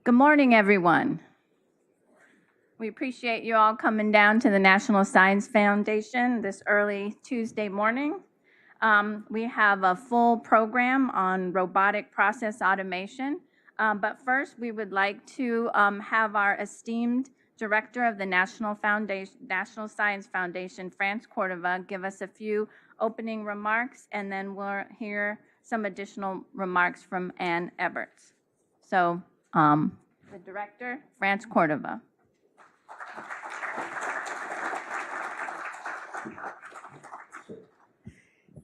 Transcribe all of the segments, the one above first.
Good morning, everyone. We appreciate you all coming down to the National Science Foundation this early Tuesday morning. We have a full program on robotic process automation, but first we would like to have our esteemed Director of the National Science Foundation, France Cordova, give us a few opening remarks, and then we'll hear some additional remarks from Ann Eberts. So, the Director, France Cordova.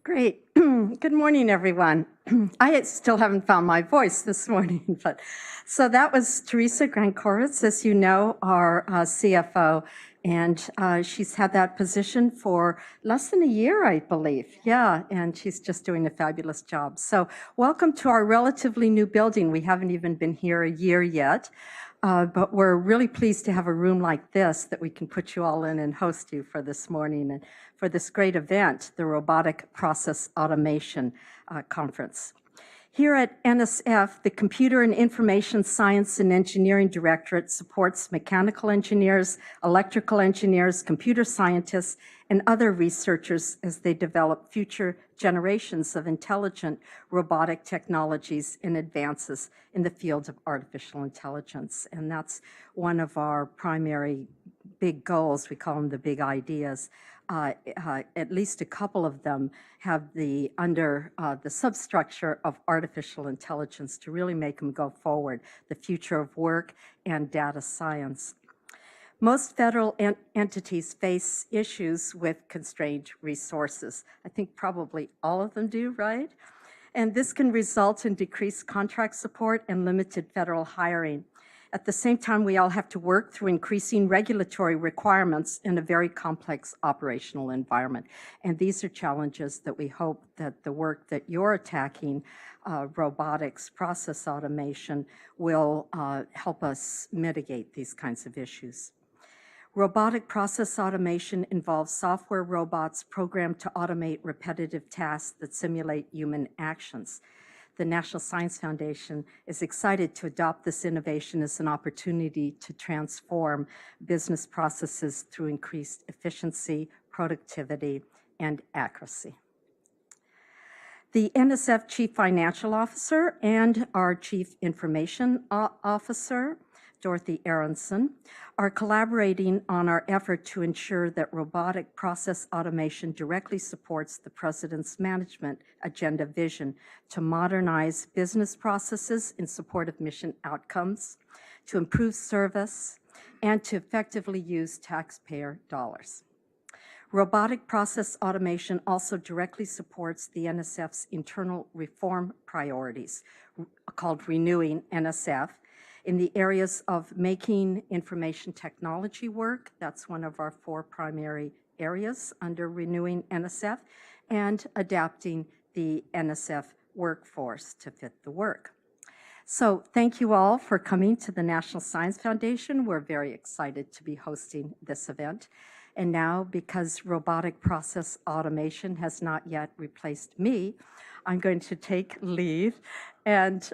Great. Good morning, everyone. I still haven't found my voice this morning, but so that was Teresa Grankoritz, as you know, our CFO, and she's had that position for less than a year, I believe. Yeah, and she's just doing a fabulous job. So welcome to our relatively new building. We haven't even been here a year yet, but we're really pleased to have a room like this that we can put you all in and host you for this morning and for this great event, the Robotic Process Automation Conference. Here at NSF, the Computer and Information Science and Engineering Directorate supports mechanical engineers, electrical engineers, computer scientists, and other researchers as they develop future generations of intelligent robotic technologies and advances in the field of artificial intelligence. And that's one of our primary big goals. We call them the big ideas. At least a couple of them have under the substructure of artificial intelligence to really make them go forward, the future of work and data science. Most federal entities face issues with constrained resources. I think probably all of them do, right? And this can result in decreased contract support and limited federal hiring. At the same time, we all have to work through increasing regulatory requirements in a very complex operational environment. And these are challenges that we hope that the work that you're attacking, robotics, process automation, will help us mitigate these kinds of issues. Robotic process automation involves software robots programmed to automate repetitive tasks that simulate human actions. The National Science Foundation is excited to adopt this innovation as an opportunity to transform business processes through increased efficiency, productivity, and accuracy. The NSF Chief Financial Officer and our Chief Information Officer, Dorothy Aronson, are collaborating on our effort to ensure that robotic process automation directly supports the President's management agenda vision to modernize business processes in support of mission outcomes, to improve service, and to effectively use taxpayer dollars. Robotic process automation also directly supports the NSF's internal reform priorities, called Renewing NSF, in the areas of making information technology work. That's one of our 4 primary areas under Renewing NSF, and adapting the NSF workforce to fit the work. So thank you all for coming to the National Science Foundation. We're very excited to be hosting this event. And now, because robotic process automation has not yet replaced me, I'm going to take leave and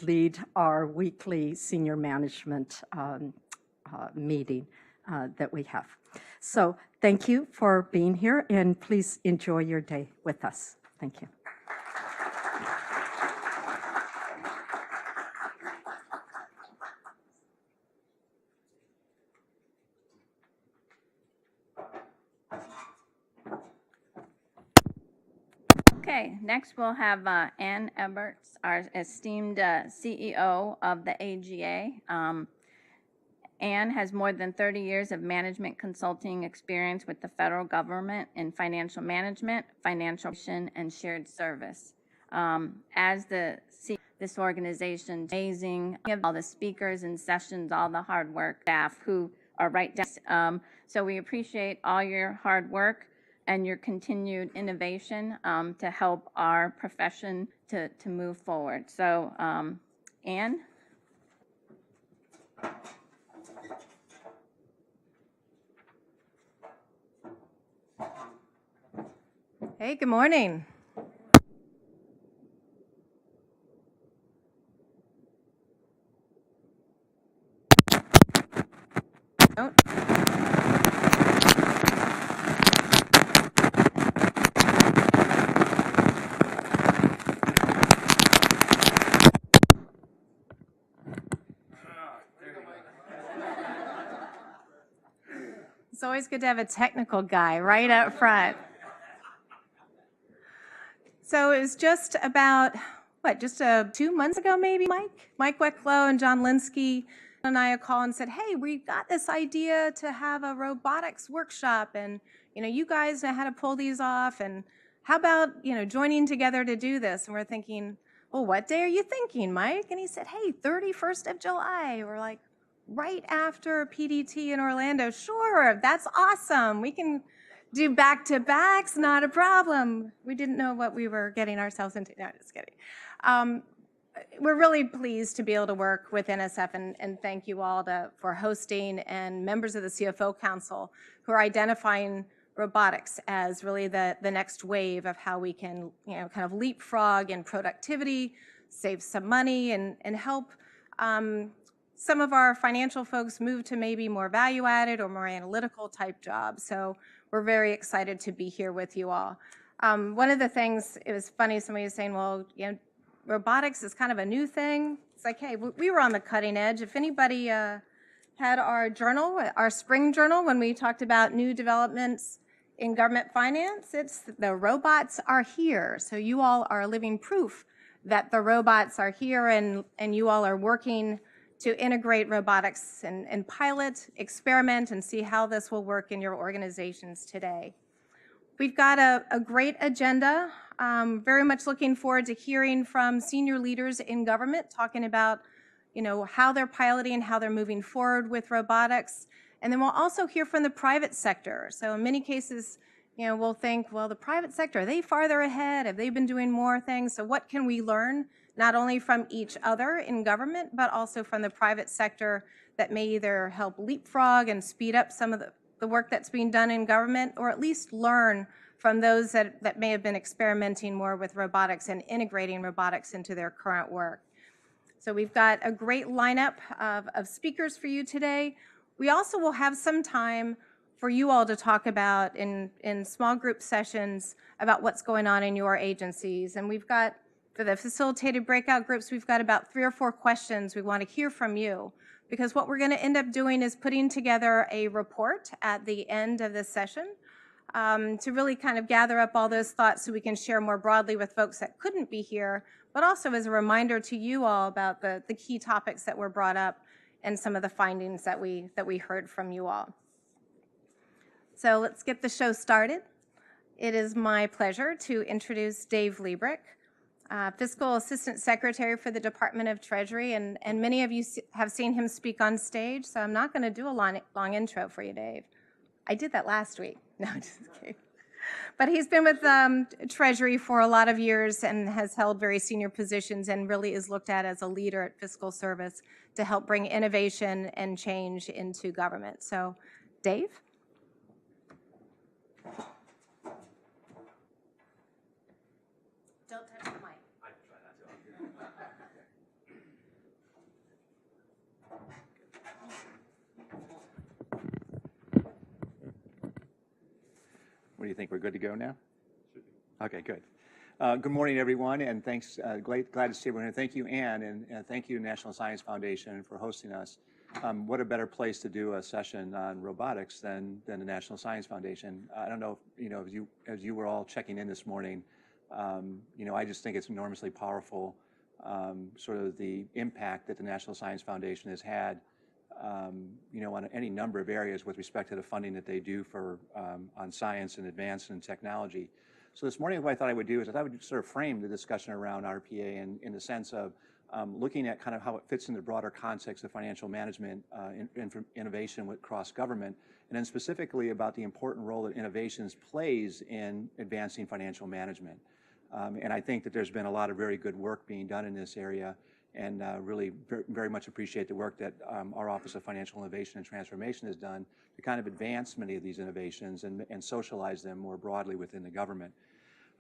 lead our weekly senior management meeting that we have. So thank you for being here, and please enjoy your day with us. Thank you. Okay, next we'll have Ann Eberts, our esteemed CEO of the AGA. Ann has more than 30 years of management consulting experience with the federal government in financial management, financial and shared service. As the CEO of this organization, amazing, all the speakers and sessions, all the hard work staff who are right down. So we appreciate all your hard work and your continued innovation to help our profession to move forward. So, Ann? Hey, good morning. Oh. It's always good to have a technical guy right up front. So it was just about, just 2 months ago maybe, Mike Wecklow and John Linsky and I a call and said, hey, we've got this idea to have a robotics workshop, and you guys know how to pull these off, and how about joining together to do this? And we're thinking, well, what day are you thinking, Mike? And he said, hey, 31st of July. We're like, right after PDT in Orlando. Sure, that's awesome. We can do back-to-backs, not a problem. We didn't know what we were getting ourselves into. No, just kidding. We're really pleased to be able to work with NSF, and thank you all for hosting, and members of the CFO Council who are identifying robotics as really the next wave of how we can kind of leapfrog in productivity, save some money, and help some of our financial folks move to maybe more value-added or more analytical type jobs. So we're very excited to be here with you all. One of the things, it was funny, somebody was saying, well, robotics is kind of a new thing. It's like, hey, we were on the cutting edge. If anybody had our journal, our spring journal, when we talked about new developments in government finance, it's the robots are here. So you all are living proof that the robots are here, and you all are working to integrate robotics and pilot, experiment, and see how this will work in your organizations today. We've got a great agenda. Very much looking forward to hearing from senior leaders in government, talking about how they're piloting, how they're moving forward with robotics. And then we'll also hear from the private sector. So in many cases, we'll think, well, the private sector, are they farther ahead? Have they been doing more things? So what can we learn, not only from each other in government, but also from the private sector that may either help leapfrog and speed up some of the work that's being done in government, or at least learn from those that may have been experimenting more with robotics and integrating robotics into their current work. So we've got a great lineup of speakers for you today. We also will have some time for you all to talk about in small group sessions about what's going on in your agencies. And we've got, for the facilitated breakout groups, we've got about 3 or 4 questions we want to hear from you. Because what we're going to end up doing is putting together a report at the end of this session to really kind of gather up all those thoughts so we can share more broadly with folks that couldn't be here, but also as a reminder to you all about the key topics that were brought up and some of the findings that we heard from you all. So let's get the show started. It is my pleasure to introduce Dave Lebryk, Fiscal Assistant Secretary for the Department of Treasury, and many of you have seen him speak on stage, so I'm not going to do a long intro for you, Dave. I did that last week. No, just kidding. But he's been with Treasury for a lot of years and has held very senior positions and really is looked at as a leader at Fiscal Service to help bring innovation and change into government. So, Dave? Don't touch the mic. What do you think? We're good to go now? Okay, good. Good morning, everyone, and thanks. Glad to see everyone here. Thank you, Ann, and thank you, National Science Foundation, for hosting us. What a better place to do a session on robotics than the National Science Foundation. I don't know if as you were all checking in this morning, I just think it's enormously powerful, sort of the impact that the National Science Foundation has had, on any number of areas with respect to the funding that they do for on science and advance and technology. So this morning, what I thought I would do is I would sort of frame the discussion around RPA in the sense of looking at kind of how it fits in the broader context of financial management innovation across government, and then specifically about the important role that innovations plays in advancing financial management. And I think that there's been a lot of very good work being done in this area, and really very much appreciate the work that our Office of Financial Innovation and Transformation has done to kind of advance many of these innovations and socialize them more broadly within the government.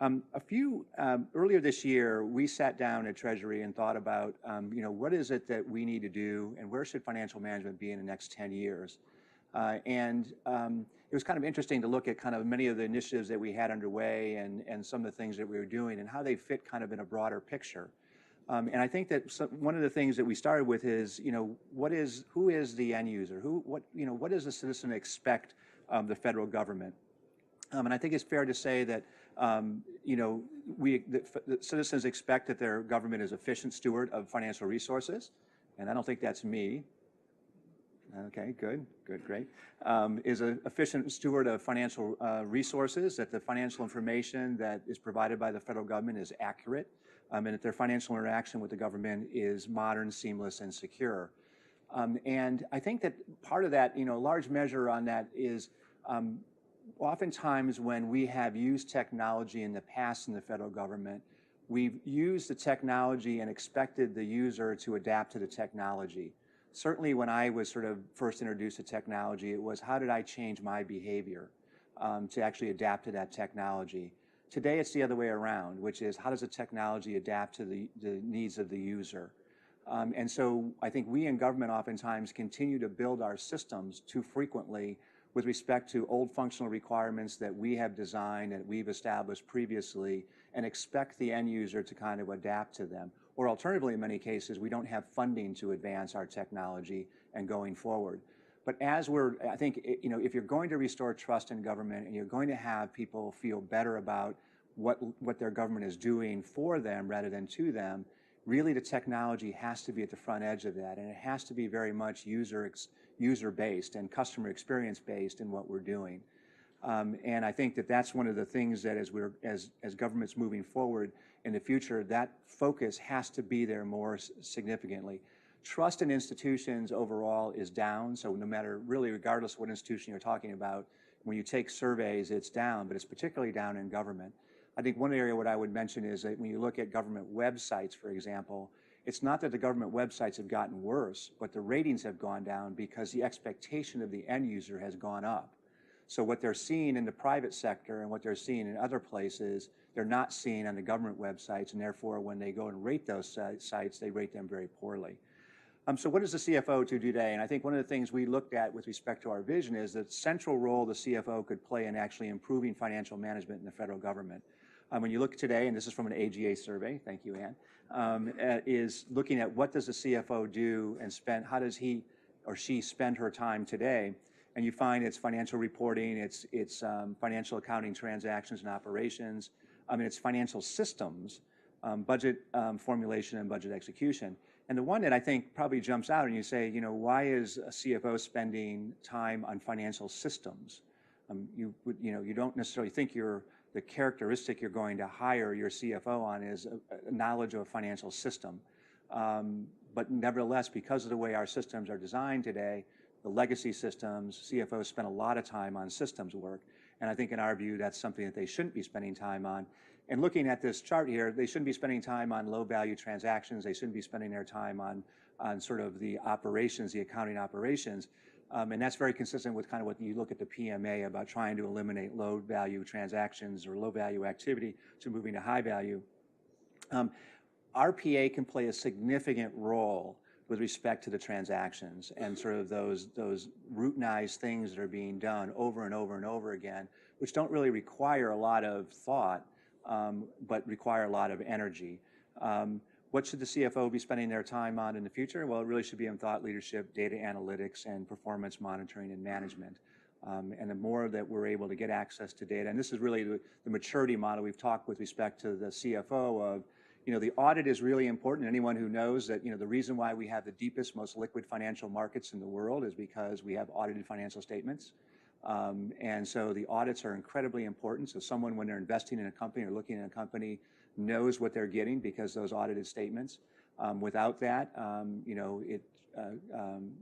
Earlier this year, we sat down at Treasury and thought about, what is it that we need to do and where should financial management be in the next 10 years? It was kind of interesting to look at kind of many of the initiatives that we had underway and some of the things that we were doing and how they fit kind of in a broader picture. And I think that one of the things that we started with is, who is the end user? What does the citizen expect of the federal government? And I think it's fair to say that, the citizens expect that their government is efficient steward of financial resources, and I don't think that's me. Okay, good, great. Is an efficient steward of financial resources, that the financial information that is provided by the federal government is accurate, and that their financial interaction with the government is modern, seamless, and secure. And I think that part of that, a large measure on that is oftentimes when we have used technology in the past in the federal government, we've used the technology and expected the user to adapt to the technology. Certainly when I was sort of first introduced to technology, it was how did I change my behavior to actually adapt to that technology. Today it's the other way around, which is how does the technology adapt to the needs of the user? And so I think we in government oftentimes continue to build our systems too frequently with respect to old functional requirements that we have designed and we've established previously and expect the end user to kind of adapt to them. Or alternatively, in many cases, we don't have funding to advance our technology and going forward. But I think, if you're going to restore trust in government and you're going to have people feel better about what their government is doing for them rather than to them, really the technology has to be at the front edge of that, and it has to be very much user-based and customer experience-based in what we're doing. And I think that that's one of the things that as government's moving forward in the future, that focus has to be there more significantly. Trust in institutions overall is down, so no matter, really regardless of what institution you're talking about, when you take surveys, it's down, but it's particularly down in government. I think one area what I would mention is that when you look at government websites, for example, it's not that the government websites have gotten worse, but the ratings have gone down because the expectation of the end user has gone up. So what they're seeing in the private sector and what they're seeing in other places, they're not seeing on the government websites, and therefore when they go and rate those sites, they rate them very poorly. So what does the CFO do today? And I think one of the things we looked at with respect to our vision is the central role the CFO could play in actually improving financial management in the federal government. When you look today, and this is from an AGA survey, thank you, Ann, is looking at what does the CFO do and how does he or she spend her time today? And you find it's financial reporting, it's financial accounting transactions and operations, it's financial systems, budget formulation and budget execution. And the one that I think probably jumps out and you say, why is a CFO spending time on financial systems? You don't necessarily think the characteristic you're going to hire your CFO on is a knowledge of a financial system. But nevertheless, because of the way our systems are designed today, the legacy systems, CFOs spend a lot of time on systems work. And I think in our view, that's something that they shouldn't be spending time on. And looking at this chart here, they shouldn't be spending time on low value transactions. They shouldn't be spending their time on sort of the operations, the accounting operations. And that's very consistent with kind of what you look at the PMA about trying to eliminate low value transactions or low value activity to moving to high value. RPA can play a significant role with respect to the transactions and sort of those routinized things that are being done over and over and over again, which don't really require a lot of thought, but require a lot of energy. What should the CFO be spending their time on in the future? Well, it really should be in thought leadership, data analytics, and performance monitoring and management. And the more that we're able to get access to data, and this is really the maturity model we've talked with respect to the CFO of, the audit is really important. Anyone who knows that, the reason why we have the deepest, most liquid financial markets in the world is because we have audited financial statements. And so the audits are incredibly important. So someone, when they're investing in a company or looking at a company, knows what they're getting because those audited statements. Without that,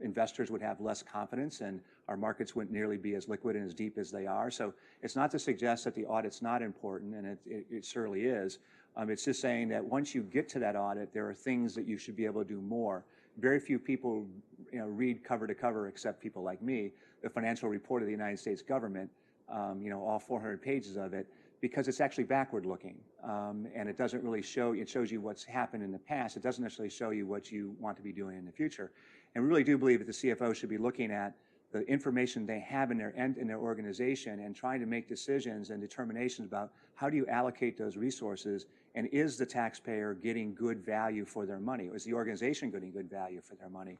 investors would have less confidence and our markets wouldn't nearly be as liquid and as deep as they are. So it's not to suggest that the audit's not important, and it certainly is. It's just saying that once you get to that audit, there are things that you should be able to do more. Very few people read cover to cover, except people like me, the financial report of the United States government, all 400 pages of it, because it's actually backward looking. And it doesn't really show, it shows you what's happened in the past. It doesn't necessarily show you what you want to be doing in the future. And we really do believe that the CFO should be looking at the information they have in their organization and trying to make decisions and determinations about how do you allocate those resources, and is the taxpayer getting good value for their money? Or is the organization getting good value for their money?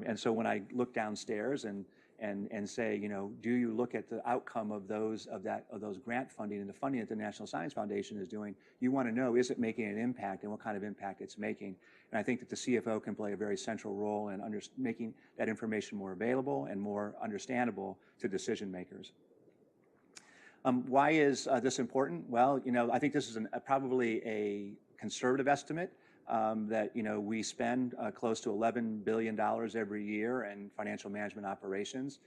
And so when I look downstairs and say, do you look at the outcome of those grant funding and the funding that the National Science Foundation is doing? You want to know, is it making an impact and what kind of impact it's making? And I think that the CFO can play a very central role in making that information more available and more understandable to decision makers. Why is this important? Well, I think this is probably a conservative estimate. That we spend close to $11 billion every year in financial management operations.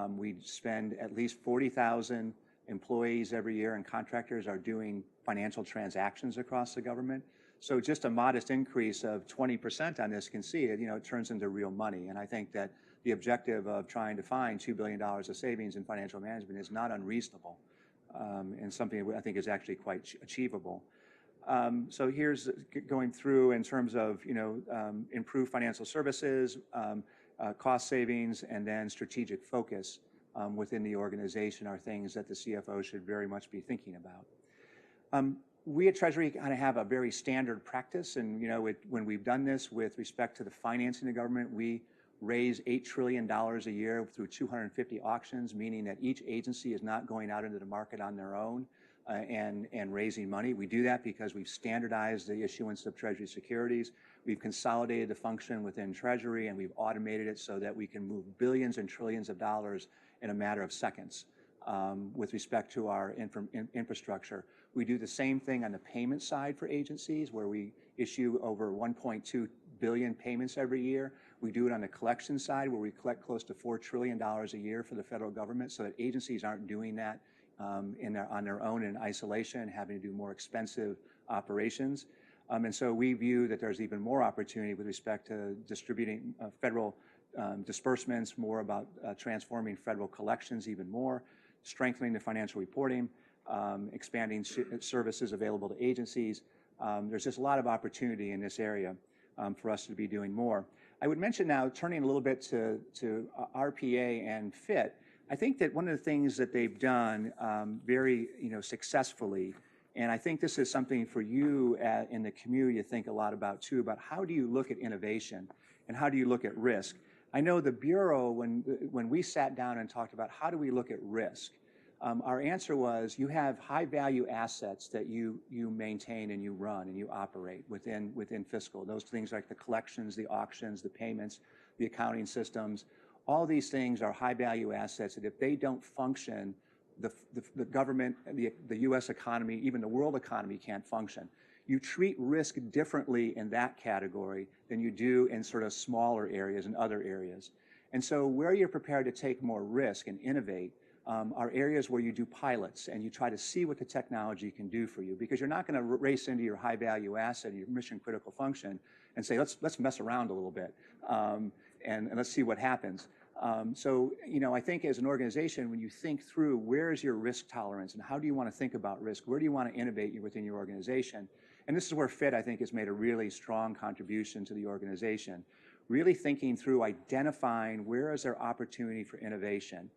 We spend at least 40,000 employees every year, and contractors are doing financial transactions across the government. So just a modest increase of 20% on this can see it, it turns into real money. And I think that the objective of trying to find $2 billion of savings in financial management is not unreasonable, and something that I think is actually quite achievable. So here's going through in terms of, improved financial services, cost savings, and then strategic focus within the organization are things that the CFO should very much be thinking about. We at Treasury kind of have a very standard practice, and when we've done this with respect to the financing of the government, we raise $8 trillion a year through 250 auctions, meaning that each agency is not going out into the market on their own. And raising money. We do that because we've standardized the issuance of Treasury securities. We've consolidated the function within Treasury, and we've automated it so that we can move billions and trillions of dollars in a matter of seconds with respect to our infrastructure. We do the same thing on the payment side for agencies, where we issue over 1.2 billion payments every year. We do it on the collection side, where we collect close to $4 trillion a year for the federal government, so that agencies aren't doing that on their own in isolation, having to do more expensive operations. And so we view that there's even more opportunity with respect to distributing federal disbursements, more about transforming federal collections even more, strengthening the financial reporting, expanding services available to agencies. There's just a lot of opportunity in this area for us to be doing more. I would mention now, turning a little bit to RPA and FIT, I think that one of the things that they've done very successfully, and I think this is something for you in the community to think a lot about too, about how do you look at innovation and how do you look at risk? I know the Bureau, when we sat down and talked about how do we look at risk, our answer was you have high value assets that you maintain and you run and you operate within Fiscal. Those things like the collections, the auctions, the payments, the accounting systems. All these things are high value assets that if they don't function, the government, the US economy, even the world economy can't function. You treat risk differently in that category than you do in sort of smaller areas and other areas. And so where you're prepared to take more risk and innovate, are areas where you do pilots and you try to see what the technology can do for you, because you're not going to race into your high value asset, your mission critical function, and say, let's mess around a little bit and let's see what happens. So, I think as an organization, when you think through where is your risk tolerance and how do you want to think about risk, where do you want to innovate within your organization? And this is where FIT, I think, has made a really strong contribution to the organization. Really thinking through identifying where is there opportunity for innovation,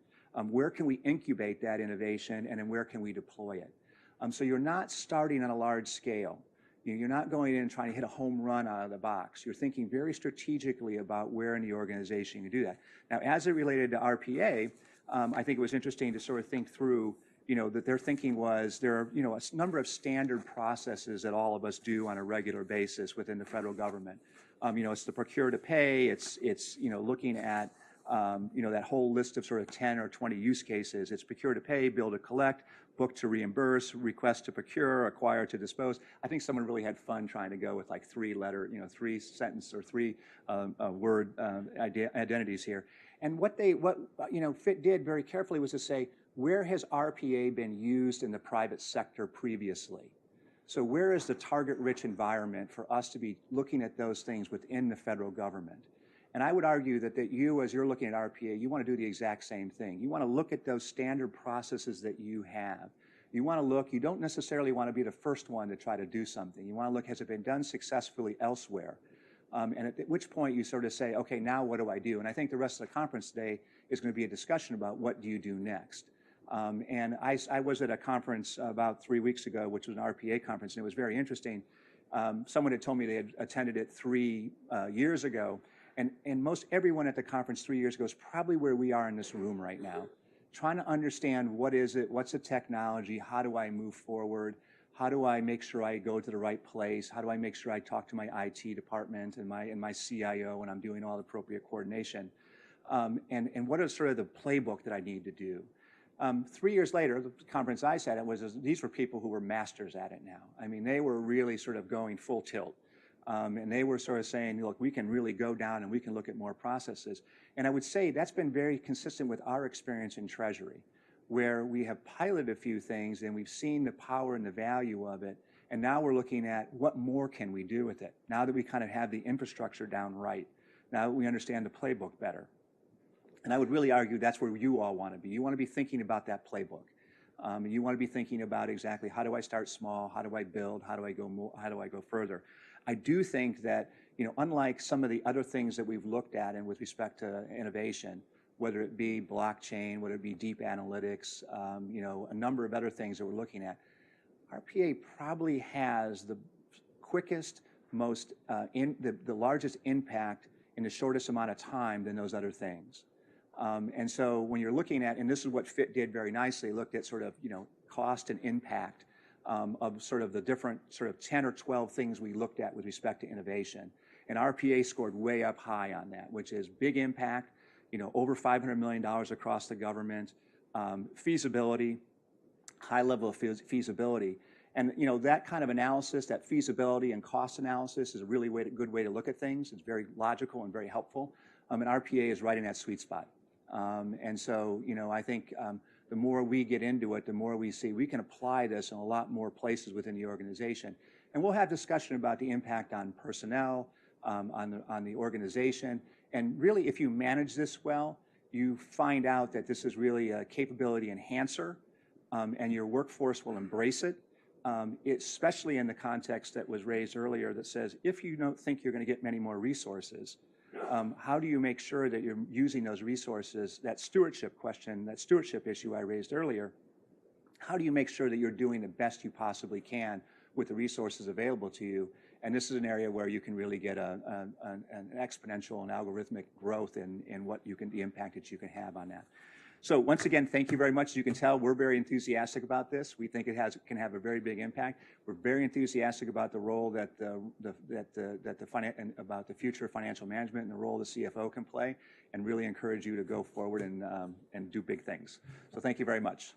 where can we incubate that innovation, and then where can we deploy it? So you're not starting on a large scale. You're not going in and trying to hit a home run out of the box. You're thinking very strategically about where in the organization you do that. Now, as it related to RPA, I think it was interesting to sort of think through, that their thinking was there are, a number of standard processes that all of us do on a regular basis within the federal government. It's the procure to pay. It's looking at, that whole list of sort of 10 or 20 use cases. It's procure to pay, bill to collect, book to reimburse, request to procure, acquire to dispose. I think someone really had fun trying to go with like three sentence or three word identities here. And what FIT did very carefully was to say, where has RPA been used in the private sector previously? So where is the target-rich environment for us to be looking at those things within the federal government? And I would argue that you, as you're looking at RPA, you want to do the exact same thing. You want to look at those standard processes that you have. You want to look, you don't necessarily want to be the first one to try to do something. You want to look, has it been done successfully elsewhere? And at which point you sort of say, okay, now what do I do? And I think the rest of the conference today is going to be a discussion about what do you do next. And I was at a conference about 3 weeks ago, which was an RPA conference, and it was very interesting. Someone had told me they had attended it 3 years ago. And most everyone at the conference 3 years ago is probably where we are in this room right now, trying to understand what is it, what's the technology, how do I move forward, how do I make sure I go to the right place, how do I make sure I talk to my IT department and my CIO and I'm doing all the appropriate coordination, and what is sort of the playbook that I need to do. 3 years later, the conference I sat at these were people who were masters at it now. I mean, they were really sort of going full tilt. And they were sort of saying, look, we can really go down and we can look at more processes. And I would say that's been very consistent with our experience in Treasury, where we have piloted a few things and we've seen the power and the value of it. And now we're looking at what more can we do with it, now that we kind of have the infrastructure down right, now that we understand the playbook better. And I would really argue that's where you all want to be. You want to be thinking about that playbook. You want to be thinking about exactly how do I start small, how do I build, how do I go more, how do I go further. I do think that, unlike some of the other things that we've looked at and with respect to innovation, whether it be blockchain, whether it be deep analytics, a number of other things that we're looking at, RPA probably has the quickest, the largest impact in the shortest amount of time than those other things. And so when you're looking at, and this is what FIT did very nicely, looked at sort of, cost and impact of sort of the different sort of 10 or 12 things we looked at with respect to innovation. And RPA scored way up high on that, which is big impact, over $500 million across the government, feasibility, high level of feasibility. And that kind of analysis, that feasibility and cost analysis is a really good way to look at things. It's very logical and very helpful. And RPA is right in that sweet spot. And so, I think the more we get into it, the more we see we can apply this in a lot more places within the organization. And we'll have discussion about the impact on personnel, on the organization. And really, if you manage this well, you find out that this is really a capability enhancer, and your workforce will embrace it, especially in the context that was raised earlier that says, if you don't think you're going to get many more resources, how do you make sure that you're using those resources, that stewardship question, that stewardship issue I raised earlier, how do you make sure that you're doing the best you possibly can with the resources available to you? And this is an area where you can really get an exponential and algorithmic growth in the impact that you can have on that. So once again, thank you very much. As you can tell, we're very enthusiastic about this. We think it can have a very big impact. We're very enthusiastic about the role about the future of financial management and the role the CFO can play, and really encourage you to go forward and do big things. So thank you very much.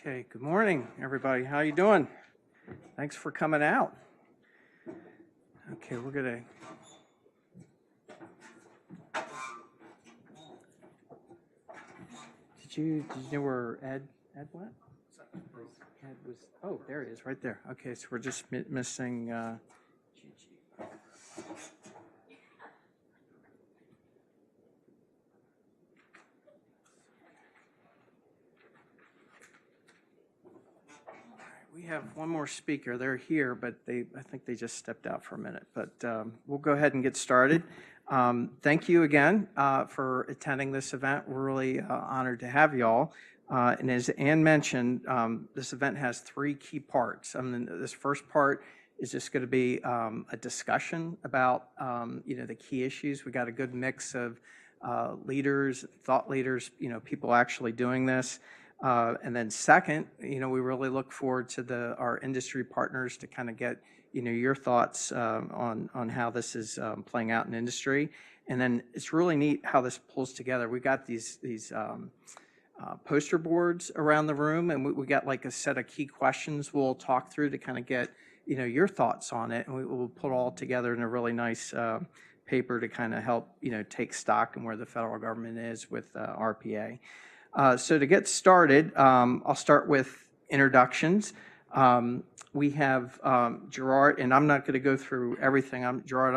Okay, good morning, everybody. How you doing? Thanks for coming out. Okay, we're gonna. Did you know where Ed went? Ed was. Oh, there he is, right there. Okay, so we're just missing. Gigi. We have one more speaker. They're here, but I think they just stepped out for a minute. But we'll go ahead and get started. Thank you again for attending this event. We're really honored to have you all. And as Ann mentioned, this event has three key parts. This first part is just going to be a discussion about the key issues. We got a good mix of leaders, thought leaders, people actually doing this. And then second, we really look forward to our industry partners to kind of get, your thoughts on how this is playing out in industry. And then it's really neat how this pulls together. We got these poster boards around the room, and we got like a set of key questions we'll talk through to kind of get, your thoughts on it. And we'll put it all together in a really nice paper to kind of help, take stock in where the federal government is with RPA. So to get started, I'll start with introductions. We have Gerard, and I'm not going to go through everything. Gerard,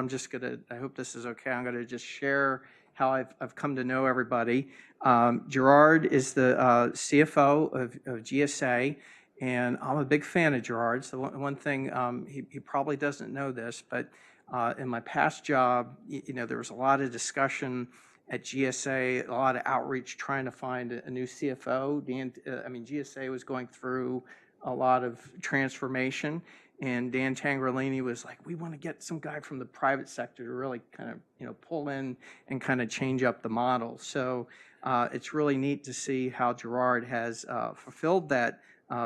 I hope this is okay. I'm going to just share how I've come to know everybody. Gerard is the CFO of GSA, and I'm a big fan of Gerard. So one thing, he probably doesn't know this, but in my past job, there was a lot of discussion at GSA, a lot of outreach trying to find a new CFO. GSA was going through a lot of transformation, and Dan Tangralini was like, we want to get some guy from the private sector to really kind of, pull in and kind of change up the model. So it's really neat to see how Gerard has fulfilled that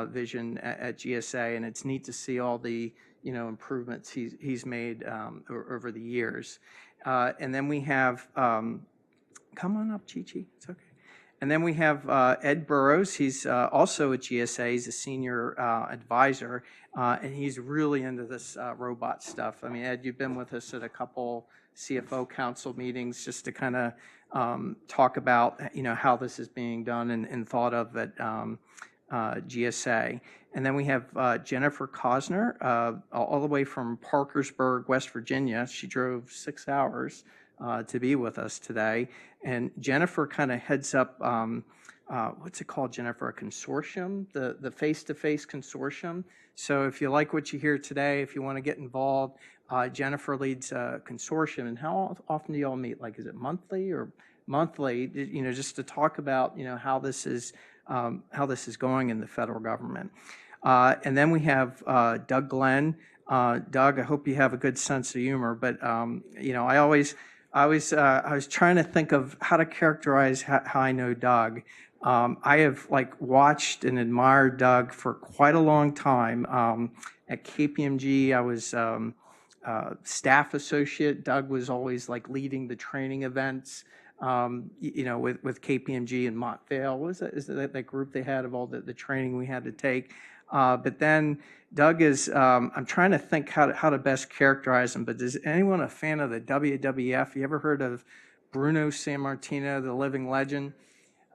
vision at GSA, and it's neat to see all the, improvements he's made over the years. And then we have, come on up, Chi-Chi, it's okay. And then we have Ed Burrows. He's also at GSA. He's a senior advisor, and he's really into this robot stuff. Ed, you've been with us at a couple CFO council meetings just to kind of talk about, how this is being done and thought of at GSA. And then we have Jennifer Costner, all the way from Parkersburg, West Virginia. She drove 6 hours to be with us today. And Jennifer kind of heads up, what's it called, Jennifer? A consortium, the face-to-face consortium. So if you like what you hear today, if you want to get involved, Jennifer leads a consortium. And how often do you all meet? Like, is it monthly or monthly? Just to talk about, how this is going in the federal government. And then we have Doug Glenn. Doug, I hope you have a good sense of humor, but I was trying to think of how to characterize how I know Doug. I have watched and admired Doug for quite a long time. At KPMG, I was staff associate. Doug was always leading the training events, with KPMG in Montvale. Is that group they had of all the training we had to take? But then Doug is, I'm trying to think how to best characterize him, but is anyone a fan of the WWF? You ever heard of Bruno Sammartino, the living legend?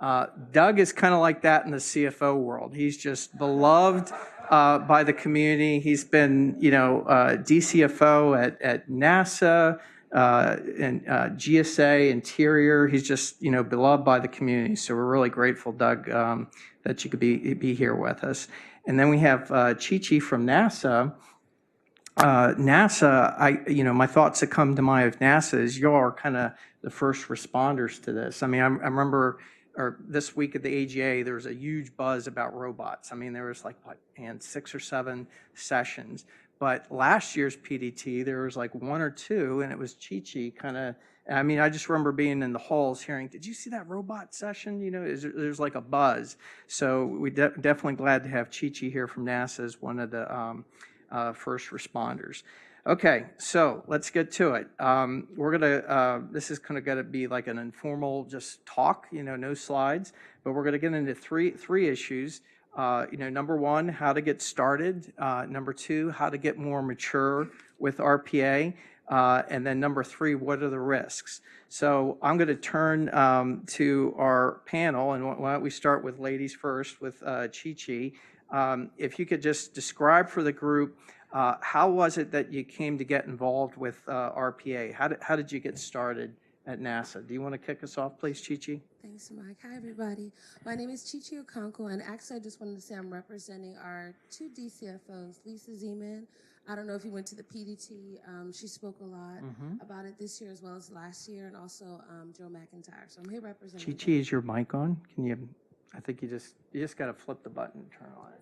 Doug is kind of like that in the CFO world. He's just beloved by the community. He's been, DCFO at NASA and GSA, Interior. He's just, beloved by the community. So we're really grateful, Doug, that you could be here with us. And then we have Chi-Chi from NASA. NASA, my thoughts that come to mind of NASA is you are kind of the first responders to this. I remember this week at the AGA, there was a huge buzz about robots. There was 6 or 7 sessions. But last year's PDT, there was 1 or 2, and it was Chi-Chi kind of. I just remember being in the halls hearing, did you see that robot session? There's a buzz. So we're definitely glad to have Chi-Chi here from NASA as one of the first responders. Okay, so let's get to it. We're gonna, this is kind of gonna be like an informal just talk, no slides, but we're gonna get into three issues. Number one, how to get started. Number two, how to get more mature with RPA. And then number three, what are the risks? So I'm going to turn to our panel, and why don't we start with ladies first with Chi-Chi. If you could just describe for the group, how was it that you came to get involved with RPA? How did you get started at NASA? Do you want to kick us off, please, Chi-Chi? Thanks, Mike. Hi, everybody. My name is Chi-Chi Okonkwo, and actually I just wanted to say I'm representing our two DCFOs, Lisa Zeman. I don't know if you went to the PDT. She spoke a lot about it this year as well as last year, and also Joe McIntyre. So I'm here representing Chi-Chi, is your mic on? Can you, I think you just got to flip the button and turn it on.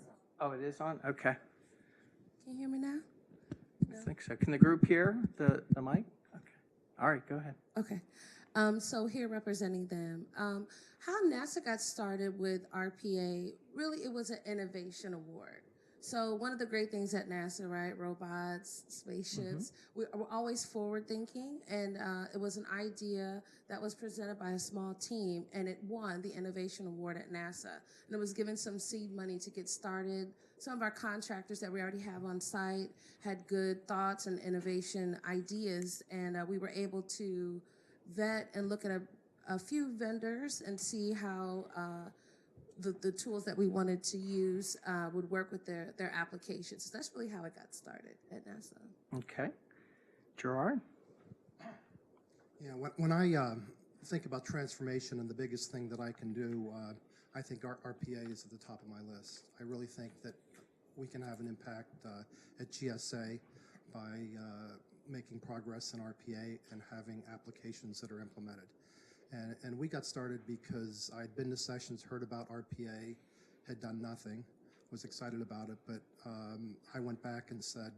Oh, it is on? Okay. Can you hear me now? I think so. Can the group hear the mic? Okay. All right, go ahead. Okay. So here representing them. How NASA got started with RPA, really it was an innovation award. So one of the great things at NASA, right, robots, spaceships, we're always forward thinking, and it was an idea that was presented by a small team, and it won the Innovation Award at NASA. And it was given some seed money to get started. Some of our contractors that we already have on site had good thoughts and innovation ideas, and we were able to vet and look at a few vendors and see how the tools that we wanted to use would work with their applications. So that's really how it got started at NASA. Okay. Gerard? Yeah, when I think about transformation and the biggest thing that I can do, I think RPA is at the top of my list. I really think that we can have an impact at GSA by making progress in RPA and having applications that are implemented. And we got started because I'd been to sessions, heard about RPA, had done nothing, was excited about it, but I went back and said,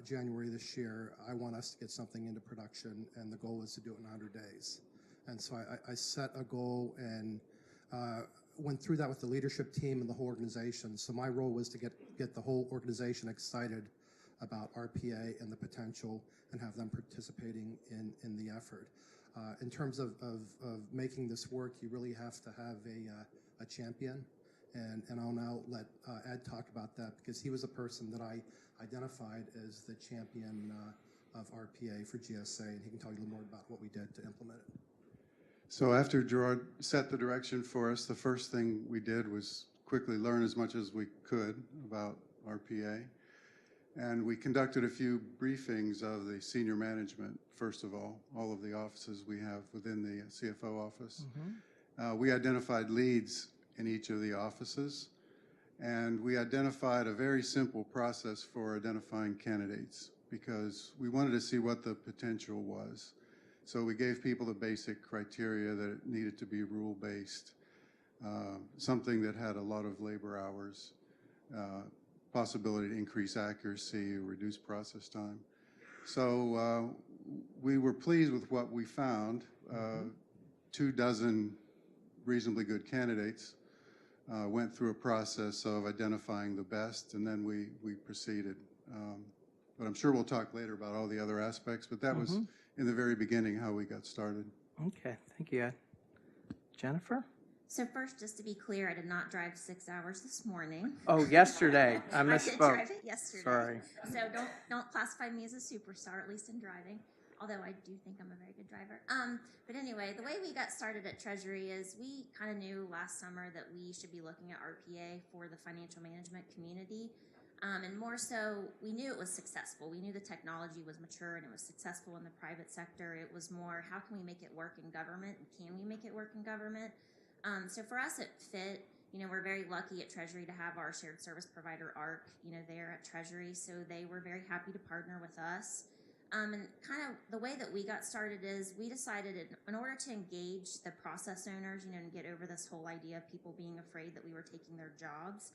January this year, I want us to get something into production, and the goal is to do it in 100 days. And so I set a goal and went through that with the leadership team and the whole organization. So my role was to get the whole organization excited about RPA and the potential and have them participating in the effort. In terms of making this work, you really have to have a champion, and I'll now let Ed talk about that because he was a person that I identified as the champion of RPA for GSA, and he can tell you a little more about what we did to implement it. So after Gerard set the direction for us, the first thing we did was quickly learn as much as we could about RPA. And we conducted a few briefings of the senior management, first of all of the offices we have within the CFO office. We identified leads in each of the offices, and we identified a very simple process for identifying candidates because we wanted to see what the potential was. So we gave people the basic criteria that it needed to be rule-based, something that had a lot of labor hours, possibility to increase accuracy, reduce process time. So we were pleased with what we found. 24 reasonably good candidates went through a process of identifying the best, and then we proceeded. But I'm sure we'll talk later about all the other aspects, but that was in the very beginning how we got started. Okay, thank you, Ed. Jennifer? So first, just to be clear, I did not drive 6 hours this morning. Oh, yesterday. I I did misspoke. drive it yesterday. Sorry. So don't classify me as a superstar, at least in driving, although I do think I'm a very good driver. But anyway, the way we got started at Treasury is we kind of knew last summer that we should be looking at RPA for the financial management community. And more so, we knew it was successful. We knew the technology was mature and it was successful in the private sector. It was more, how can we make it work in government? And can we make it work in government? So for us, it fit. We're very lucky at Treasury to have our shared service provider, ARC, there at Treasury. So they were very happy to partner with us. And kind of the way that we got started is we decided in order to engage the process owners, and get over this whole idea of people being afraid that we were taking their jobs,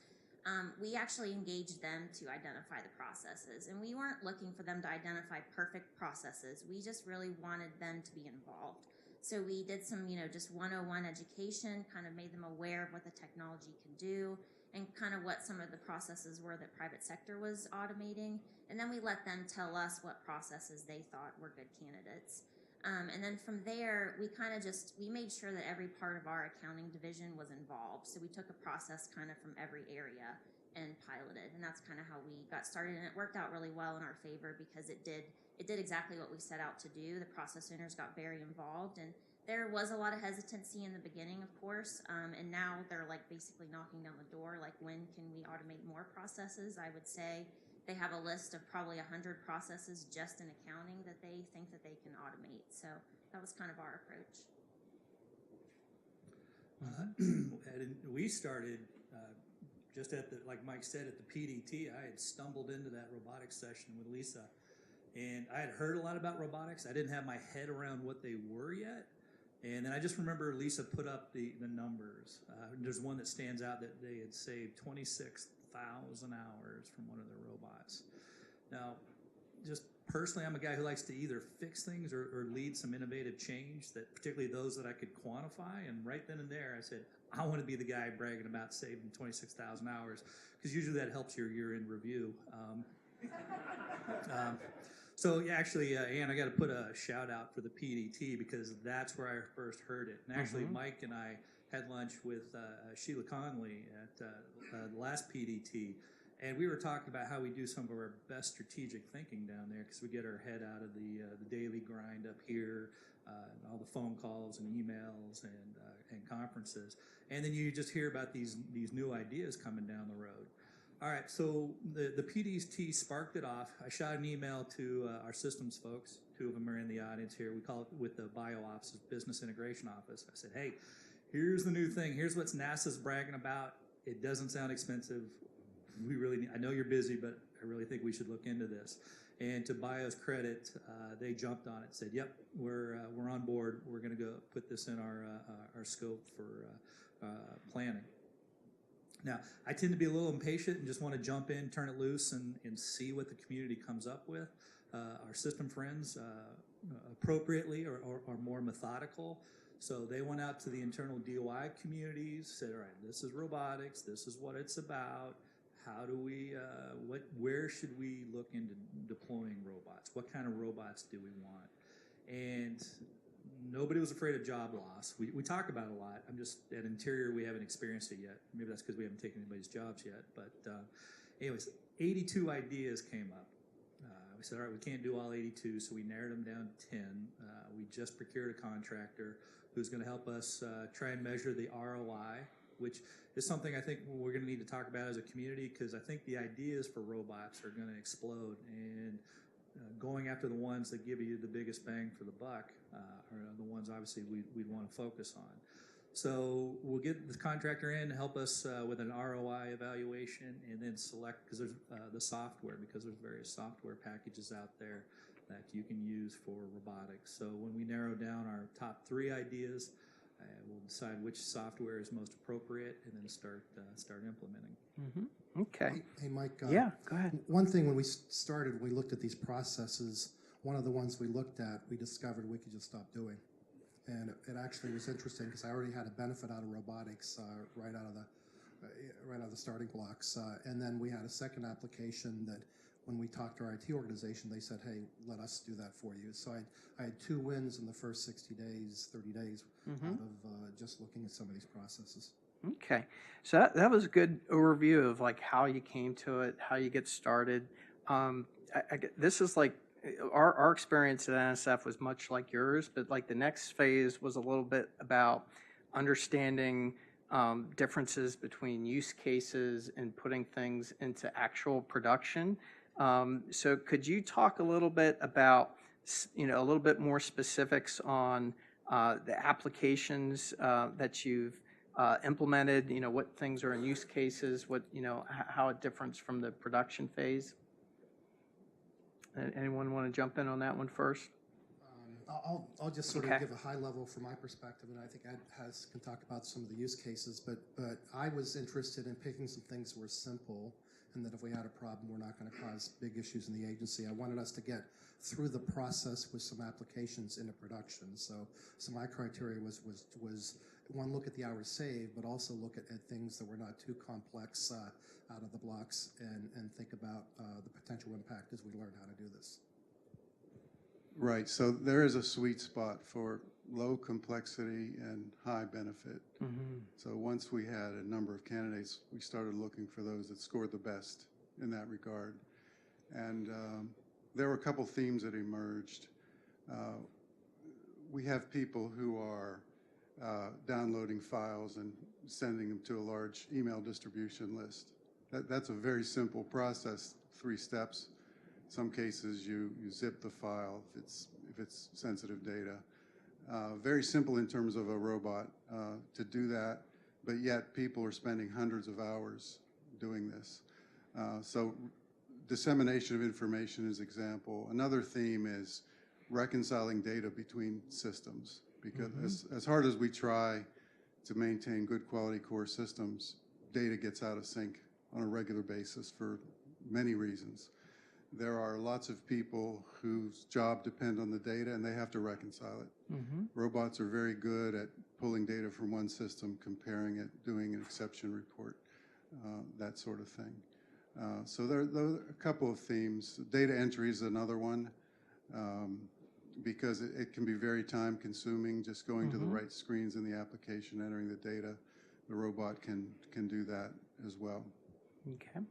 we actually engaged them to identify the processes. And we weren't looking for them to identify perfect processes. We just really wanted them to be involved. So we did some, just 101 education, kind of made them aware of what the technology can do and kind of what some of the processes were that private sector was automating. And then we let them tell us what processes they thought were good candidates. And then from there, we kind of we made sure that every part of our accounting division was involved. So we took a process kind of from every area and piloted, and that's kind of how we got started. And it worked out really well in our favor because it did exactly what we set out to do. The process owners got very involved, and there was a lot of hesitancy in the beginning, of course, and now they're like basically knocking down the door, like when can we automate more processes? I would say they have a list of probably 100 processes just in accounting that they think that they can automate. So that was kind of our approach. And we started just at the, like Mike said, at the PDT. I had stumbled into that robotics session with Lisa, and I had heard a lot about robotics. I didn't have my head around what they were yet. And then I just remember Lisa put up the numbers. There's one that stands out that they had saved 26,000 hours from one of their robots. Now, just personally, I'm a guy who likes to either fix things or lead some innovative change, that particularly those that I could quantify. And right then and there, I said, I want to be the guy bragging about saving 26,000 hours, because usually that helps your year-end review. So yeah, actually, Ann, I got to put a shout out for the PDT, because that's where I first heard it. And actually, Mike and I had lunch with Sheila Conley at the last PDT, and we were talking about how we do some of our best strategic thinking down there, because we get our head out of the daily grind up here, all the phone calls and emails and conferences, and then you just hear about these new ideas coming down the road. All right, so the PDT sparked it off. I shot an email to our systems folks. Two of them are in the audience here. We call it with the Bio Office, Business Integration Office. I said, hey, here's the new thing. Here's what NASA's bragging about. It doesn't sound expensive. We really I know you're busy, but I really think we should look into this. And to Bio's credit, they jumped on it, said, yep, we're on board. We're going to go put this in our scope for planning. Now, I tend to be a little impatient and just want to jump in, turn it loose, and see what the community comes up with. Our system friends, appropriately, are more methodical. So they went out to the internal DOI communities, said, all right, this is robotics, this is what it's about. How do we, where should we look into deploying robots? What kind of robots do we want? And nobody was afraid of job loss. We talk about it a lot. I'm just, at Interior, we haven't experienced it yet. Maybe that's because we haven't taken anybody's jobs yet. But anyways, 82 ideas came up. We said, all right, we can't do all 82, so we narrowed them down to 10. We just procured a contractor who's going to help us try and measure the ROI, which is something I think we're going to need to talk about as a community, because I think the ideas for robots are going to explode, and going after the ones that give you the biggest bang for the buck are the ones obviously we'd want to focus on. So we'll get the contractor in to help us with an ROI evaluation, and then select, because there's the software, because there's various software packages out there that you can use for robotics. So when we narrow down our top 3 ideas, we'll decide which software is most appropriate, and then start implementing. Okay. Hey, Mike. Yeah, go ahead. One thing when we started, we looked at these processes. One of the ones we looked at, we discovered we could just stop doing. And it actually was interesting, because I already had a benefit out of robotics right out of the starting blocks. And then we had a second application that, when we talked to our IT organization, they said, hey, let us do that for you. So I had 2 wins in the first 60 days, 30 days out of just looking at some of these processes. Okay, so that was a good overview of like how you came to it, how you get started. This is like our experience at NSF was much like yours, but like the next phase was a little bit about understanding differences between use cases and putting things into actual production. So could you talk a little bit about, a little bit more specifics on the applications that you've implemented, what things are in use cases, how it differs from the production phase? Anyone want to jump in on that one first? I'll just sort of give a high level from my perspective, and I think Ed can talk about some of the use cases, but I was interested in picking some things that were simple, and that if we had a problem, we're not going to cause big issues in the agency. I wanted us to get through the process with some applications into production. So my criteria was one, look at the hours saved, but also look at things that were not too complex out of the blocks, and think about the potential impact as we learn how to do this. Right. So there is a sweet spot for low complexity and high benefit. So once we had a number of candidates, we started looking for those that scored the best in that regard. And there were a couple themes that emerged. We have people who are downloading files and sending them to a large email distribution list. That's a very simple process, 3 steps. Some cases you zip the file if it's sensitive data. Very simple in terms of a robot to do that, but yet people are spending hundreds of hours doing this. So dissemination of information is example. Another theme is reconciling data between systems, because as hard as we try to maintain good quality core systems, data gets out of sync on a regular basis for many reasons. There are lots of people whose job depend on the data and they have to reconcile it. Robots are very good at pulling data from one system, comparing it, doing an exception report, that sort of thing. So there are a couple of themes. Data entry is another one, because it can be very time consuming, just going to the right screens in the application, entering the data. The robot can do that as well. Okay.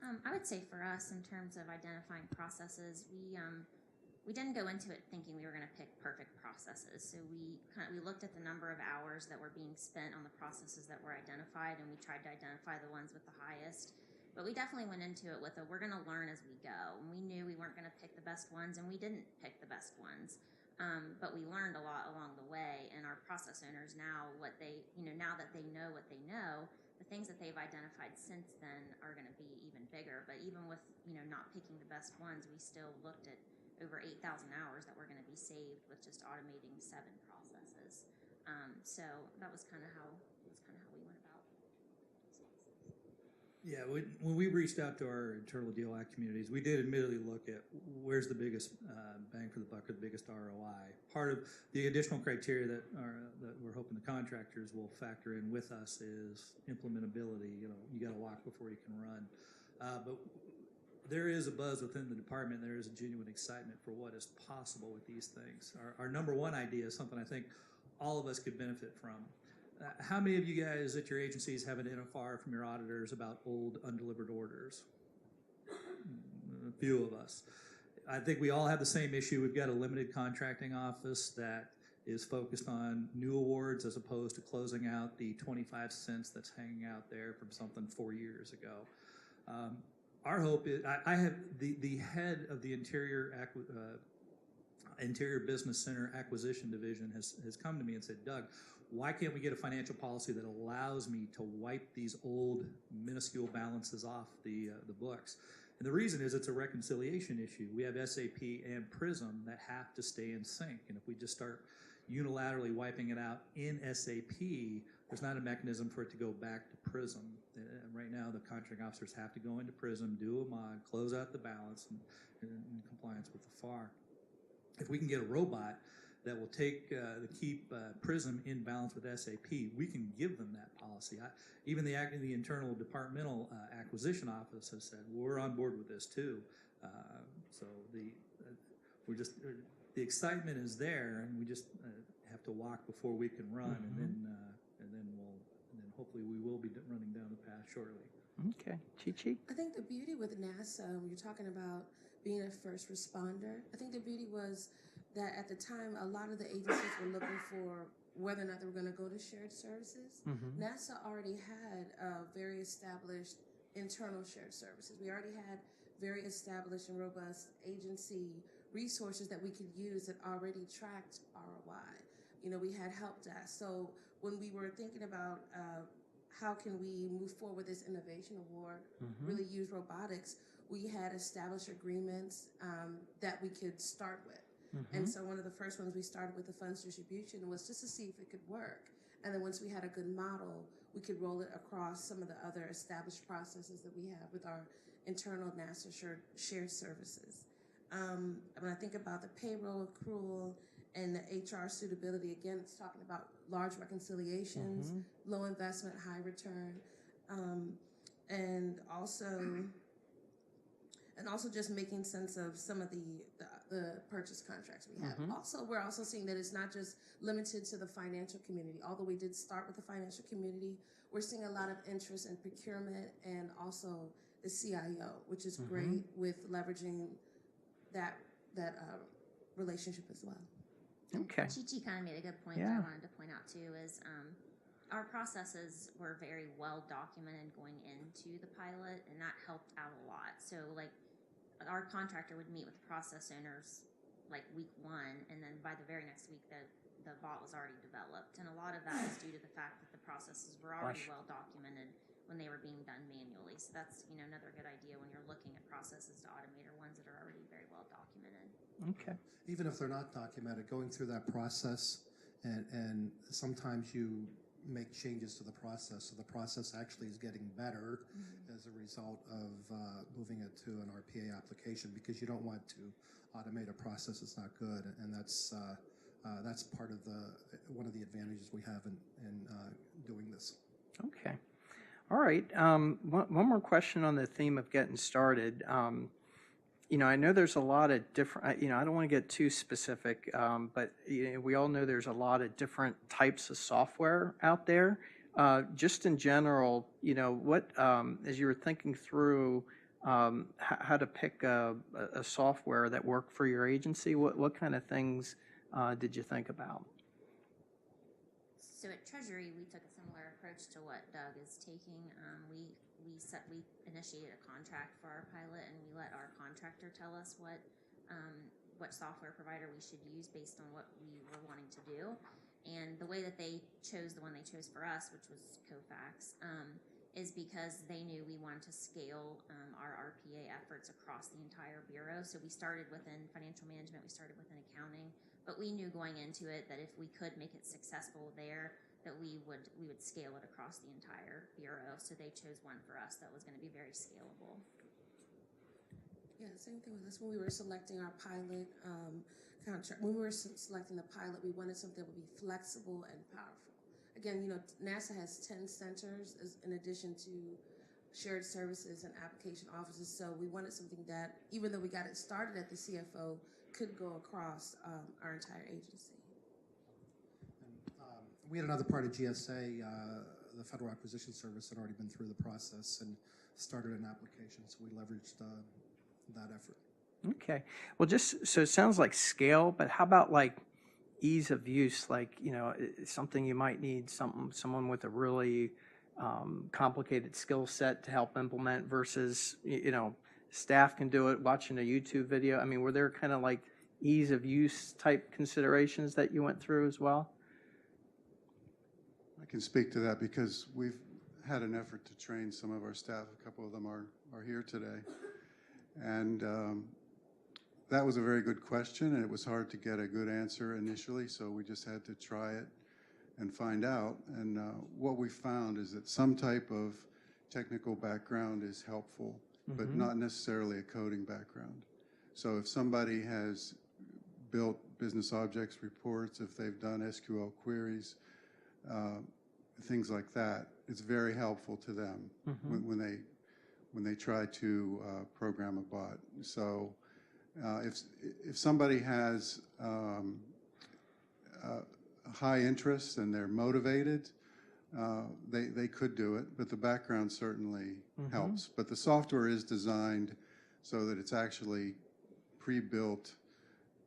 I would say for us, in terms of identifying processes, we didn't go into it thinking we were going to pick perfect processes. So we looked at the number of hours that were being spent on the processes that were identified, and we tried to identify the ones with the highest. But we definitely went into it with we're going to learn as we go. And we knew we weren't going to pick the best ones, and we didn't pick the best ones. But we learned a lot along the way, and our process owners now, now that they know what they know, the things that they've identified since then are going to be even bigger. But even with, not picking the best ones, we still looked at over 8,000 hours that were going to be saved with just automating 7 processes. So that was kind of how we went about. Yeah, when we reached out to our internal deal act communities, we did admittedly look at where's the biggest bang for the buck or the biggest ROI. Part of the additional criteria that we're hoping the contractors will factor in with us is implementability. You got to walk before you can run. But there is a buzz within the department. There is a genuine excitement for what is possible with these things. Our number one idea is something I think all of us could benefit from. How many of you guys at your agencies have an NFR from your auditors about old undelivered orders? A few of us. I think we all have the same issue. We've got a limited contracting office that is focused on new awards as opposed to closing out the 25 cents that's hanging out there from something 4 years ago. Our hope is, I have the head of the Interior Business Center Acquisition Division has come to me and said, Doug, why can't we get a financial policy that allows me to wipe these old minuscule balances off the books? And the reason is it's a reconciliation issue. We have SAP and Prism that have to stay in sync. And if we just start unilaterally wiping it out in SAP, there's not a mechanism for it to go back to Prism. Right now, the contracting officers have to go into Prism, do a mod, close out the balance in compliance with the FAR. If we can get a robot that will keep Prism in balance with SAP, we can give them that policy. Even the internal departmental acquisition office has said, well, we're on board with this too. So the excitement is there, and we just have to walk before we can run, and then hopefully we will be running down the path shortly. Okay, Chi-Chi? I think the beauty with NASA, when you're talking about being a first responder, I think the beauty was that at the time, a lot of the agencies were looking for whether or not they were going to go to shared services. NASA already had very established internal shared services. We already had very established and robust agency resources that we could use that already tracked ROI. We had help desk. So when we were thinking about how can we move forward with this innovation award, really use robotics, we had established agreements that we could start with. And so one of the first ones we started with the funds distribution was just to see if it could work. And then once we had a good model, we could roll it across some of the other established processes that we have with our internal NASA shared services. When I think about the payroll accrual and the HR suitability, again, it's talking about large reconciliations, low investment, high return, and also just making sense of some of the the purchase contracts we have. Also, we're also seeing that it's not just limited to the financial community. Although we did start with the financial community, we're seeing a lot of interest in procurement and also the CIO, which is great with leveraging that relationship as well. Okay. Chi kind of made a good point that I wanted to point out too is our processes were very well documented going into the pilot, and that helped out a lot. So like our contractor would meet with the process owners like week 1, and then by the very next week the bot was already developed. And a lot of that was due to the fact that the processes were already well documented when they were being done manually. So that's, you know, another good idea when you're looking at processes to automate are ones that are already very well documented. Okay. Even if they're not documented, going through that process, and sometimes you make changes to the process, so the process actually is getting better as a result of moving it to an RPA application, because you don't want to automate a process that's not good, and that's part of one of the advantages we have in doing this. Okay. All right. One more question on the theme of getting started. You know, I know there's a lot of different, you know, I don't want to get too specific, but you know, we all know there's a lot of different types of software out there. Just in general, you know, what, as you were thinking through how to pick a software that worked for your agency, what kind of things did you think about? So at Treasury, we took a similar approach to what Doug is taking. We initiated a contract for our pilot, and we let our contractor tell us what software provider we should use based on what we were wanting to do. And the way that they chose the one they chose for us, which was Kofax, is because they knew we wanted to scale our RPA efforts across the entire bureau. So we started within financial management, we started within accounting, but we knew going into it that if we could make it successful there, that we would scale it across the entire bureau. So they chose one for us that was going to be very scalable. Yeah, same thing with us. When we were selecting our pilot contract, when we were selecting the pilot, we wanted something that would be flexible and powerful. Again, you know, NASA has 10 centers in addition to shared services and application offices. So we wanted something that, even though we got it started at the CFO, could go across our entire agency. We had another part of GSA, the Federal Acquisition Service, had already been through the process and started an application, so we leveraged that effort. Okay. Well, just so it sounds like scale, but how about like ease of use? Like, you know, something you might need someone with a really complicated skill set to help implement versus, you know, staff can do it watching a YouTube video. I mean, were there kind of like ease of use type considerations that you went through as well? I can speak to that because we've had an effort to train some of our staff. A couple of them are here today. And that was a very good question, and it was hard to get a good answer initially, so we just had to try it and find out. And what we found is that some type of technical background is helpful, but not necessarily a coding background. So if somebody has built business objects reports, if they've done SQL queries, things like that, it's very helpful to them when they try to program a bot. So if somebody has high interest and they're motivated, they could do it, but the background certainly helps. But the software is designed so that it's actually pre-built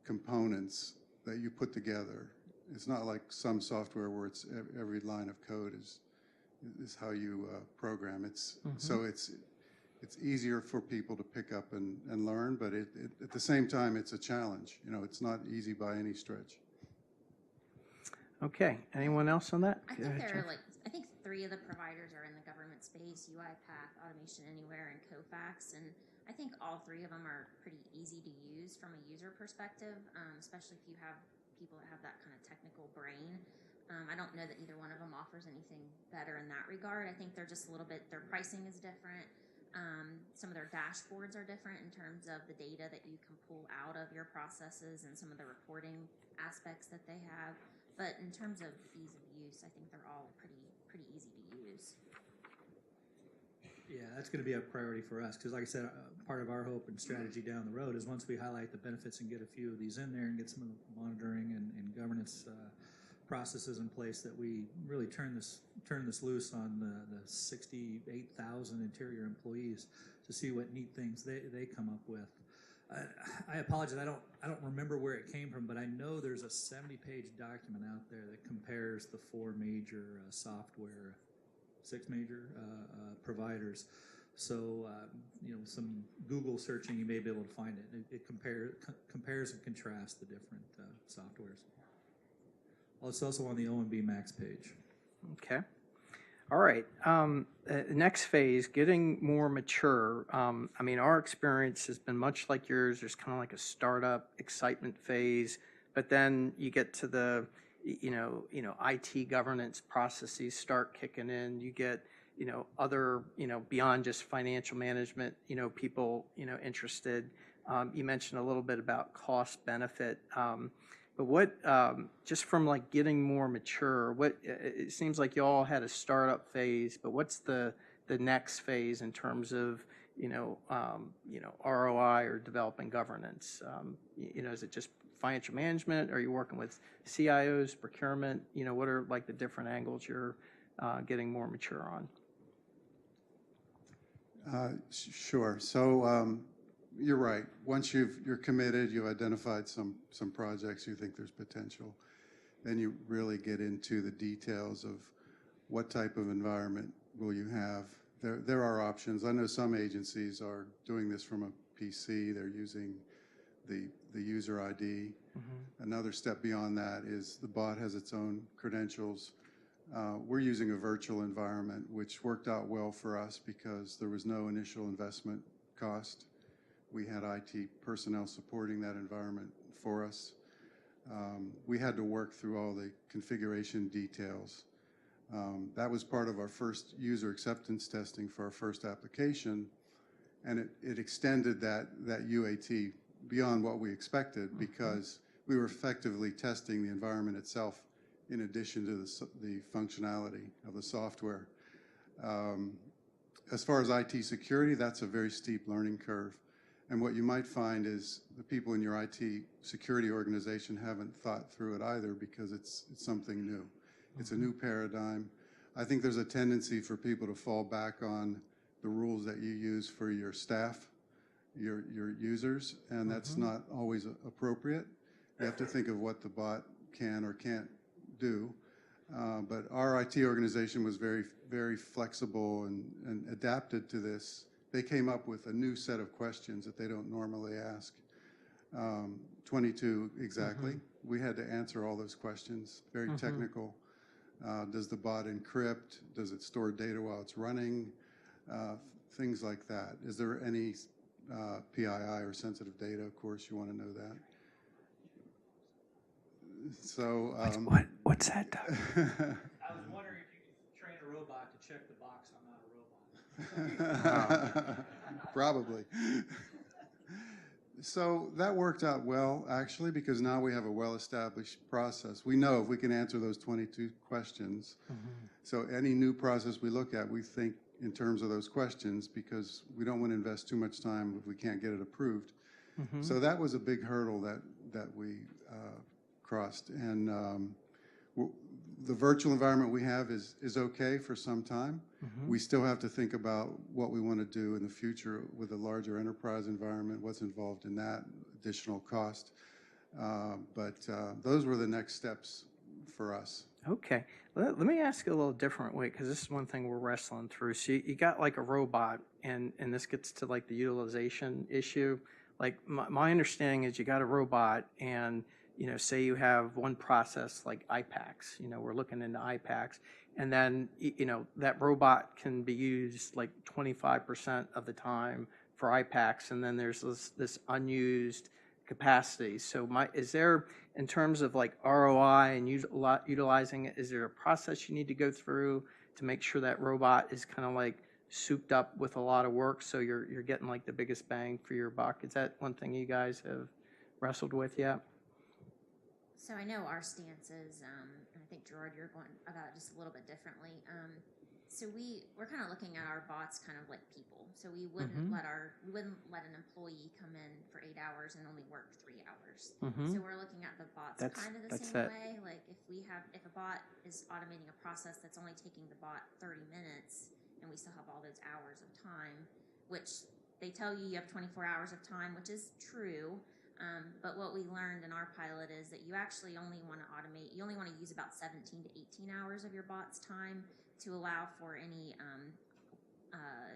components that you put together. It's not like some software where it's every line of code is how you program. So it's easier for people to pick up and learn, but at the same time, it's a challenge. You know, it's not easy by any stretch. Okay. Anyone else on that? I think there are I think 3 of the providers are in the government space: UiPath, Automation Anywhere, and Kofax. And I think all 3 of them are pretty easy to use from a user perspective, especially if you have people that have that kind of technical brain. I don't know that either one of them offers anything better in that regard. I think they're just a little bit, their pricing is different. Some of their dashboards are different in terms of the data that you can pull out of your processes and some of the reporting aspects that they have. But in terms of ease of use, I think they're all pretty easy to use. Yeah, that's going to be a priority for us because, like I said, part of our hope and strategy down the road is once we highlight the benefits and get a few of these in there and get some of the monitoring and governance processes in place, that we really turn this loose on the 68,000 interior employees to see what neat things they come up with. I apologize. I don't remember where it came from, but I know there's a 70-page document out there that compares the 4 major software, 6 major providers. So some Google searching, you may be able to find it. It compares and contrasts the different softwares. Well, it's also on the OMB Max page. Okay. All right. Next phase, getting more mature. I mean, our experience has been much like yours. There's kind of like a startup excitement phase, but then you get to the, IT governance processes start kicking in. You get, other, beyond just financial management, people, interested. You mentioned a little bit about cost benefit. But what, just from like getting more mature, it seems like you all had a startup phase, but what's the next phase in terms of, ROI or developing governance? Is it just financial management? Are you working with CIOs, procurement? What are like the different angles you're getting more mature on? Sure. So you're right. Once you're committed, you've identified some projects you think there's potential, then you really get into the details of what type of environment will you have. There are options. I know some agencies are doing this from a PC. They're using the user ID. Mm-hmm. Another step beyond that is the bot has its own credentials. We're using a virtual environment, which worked out well for us because there was no initial investment cost. We had IT personnel supporting that environment for us. We had to work through all the configuration details. That was part of our first user acceptance testing for our first application, and it extended that UAT beyond what we expected because we were effectively testing the environment itself in addition to the functionality of the software. As far as IT security, that's a very steep learning curve. And what you might find is the people in your IT security organization haven't thought through it either because it's something new. It's a new paradigm. I think there's a tendency for people to fall back on the rules that you use for your staff, your users, and that's not always appropriate. You have to think of what the bot can or can't do. But our IT organization was very, very flexible and adapted to this. They came up with a new set of questions that they don't normally ask. 22 exactly. Mm-hmm. We had to answer all those questions, very technical. Does the bot encrypt? Does it store data while it's running? Things like that. Is there any PII or sensitive data? Of course, you want to know that. So what's that, Doug? I was wondering if you could train a robot to check the box I'm not a robot. Probably. So that worked out well, actually, because now we have a well-established process. We know if we can answer those 22 questions. So any new process we look at, we think in terms of those questions because we don't want to invest too much time if we can't get it approved. So that was a big hurdle that we crossed. And the virtual environment we have is okay for some time. We still have to think about what we want to do in the future with a larger enterprise environment, what's involved in that, additional cost. But those were the next steps for us. Okay. Let me ask you a little different way, because this is one thing we're wrestling through. So you got like a robot, and this gets to like the utilization issue. Like my understanding is you got a robot, and say you have one process like IPACs, we're looking into IPACs, and then, that robot can be used like 25% of the time for IPACs, and then there's this unused capacity. So is there, in terms of like ROI and utilizing it, is there a process you need to go through to make sure that robot is kind of like souped up with a lot of work so you're getting like the biggest bang for your buck? Is that one thing you guys have wrestled with yet? So I know our stance is, and I think Gerard, you're going about it just a little bit differently. So we're kind of looking at our bots kind of like people. So we wouldn't let an employee come in for 8 hours and only work 3 hours. So we're looking at the bots kind of the same way. Like if a bot is automating a process that's only taking the bot 30 minutes, and we still have all those hours of time, which they tell you have 24 hours of time, which is true. But what we learned in our pilot is that you actually only want to automate, you only want to use about 17 to 18 hours of your bot's time to allow for any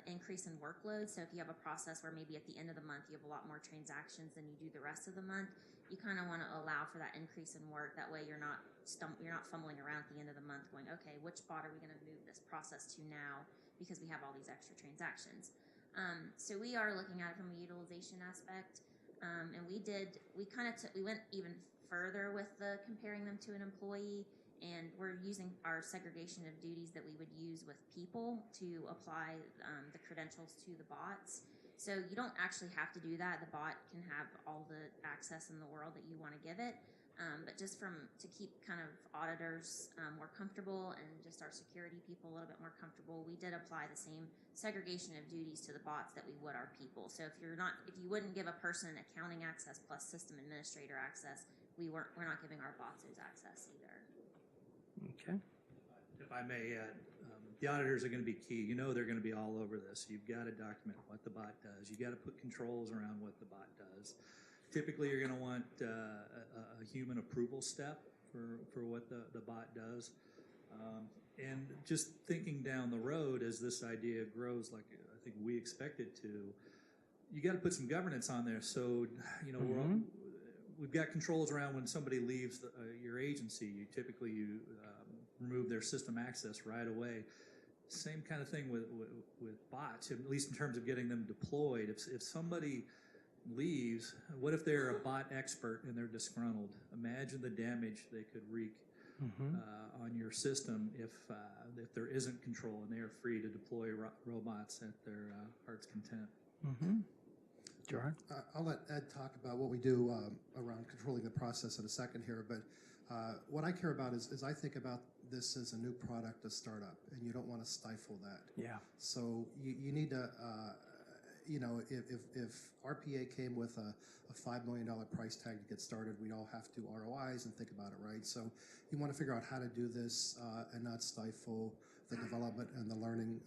increase in workload. So if you have a process where maybe at the end of the month you have a lot more transactions than you do the rest of the month, you kind of want to allow for that increase in work. That way you're not fumbling around at the end of the month going, okay, which bot are we going to move this process to now because we have all these extra transactions. So we are looking at it from a utilization aspect. And we went even further with comparing them to an employee, and we're using our segregation of duties that we would use with people to apply the credentials to the bots. So you don't actually have to do that. The bot can have all the access in the world that you want to give it. But just to keep kind of auditors more comfortable and just our security people a little bit more comfortable, we did apply the same segregation of duties to the bots that we would our people. So if you wouldn't give a person accounting access plus system administrator access, we're not giving our bots those access either. Okay. If I may add, the auditors are going to be key. You know they're going to be all over this. You've got to document what the bot does. You've got to put controls around what the bot does. Typically, you're going to want a human approval step for what the bot does. And just thinking down the road as this idea grows, like I think we expect it to, you got to put some governance on there. So, we've got controls around when somebody leaves your agency. You typically remove their system access right away. Same kind of thing with bots, at least in terms of getting them deployed. If somebody leaves, what if they're a bot expert and they're disgruntled? Imagine the damage they could wreak on your system if there isn't control and they are free to deploy robots at their heart's content. Gerard? I'll let Ed talk about what we do around controlling the process in a second here, but what I care about is I think about this as a new product, a startup, and you don't want to stifle that. Yeah. So you need to, if RPA came with a $5 million price tag to get started, we'd all have to do ROIs and think about it, right? So you want to figure out how to do this and not stifle the development and the learning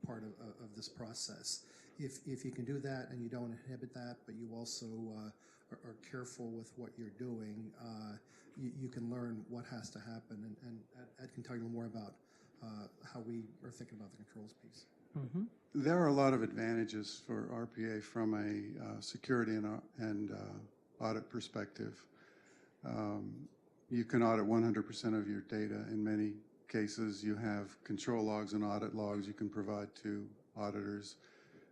part of this process. If you can do that and you don't inhibit that, but you also are careful with what you're doing, you can learn what has to happen. And Ed can tell you more about how we are thinking about the controls piece. There are a lot of advantages for RPA from a security and audit perspective. You can audit 100% of your data. In many cases, you have control logs and audit logs you can provide to auditors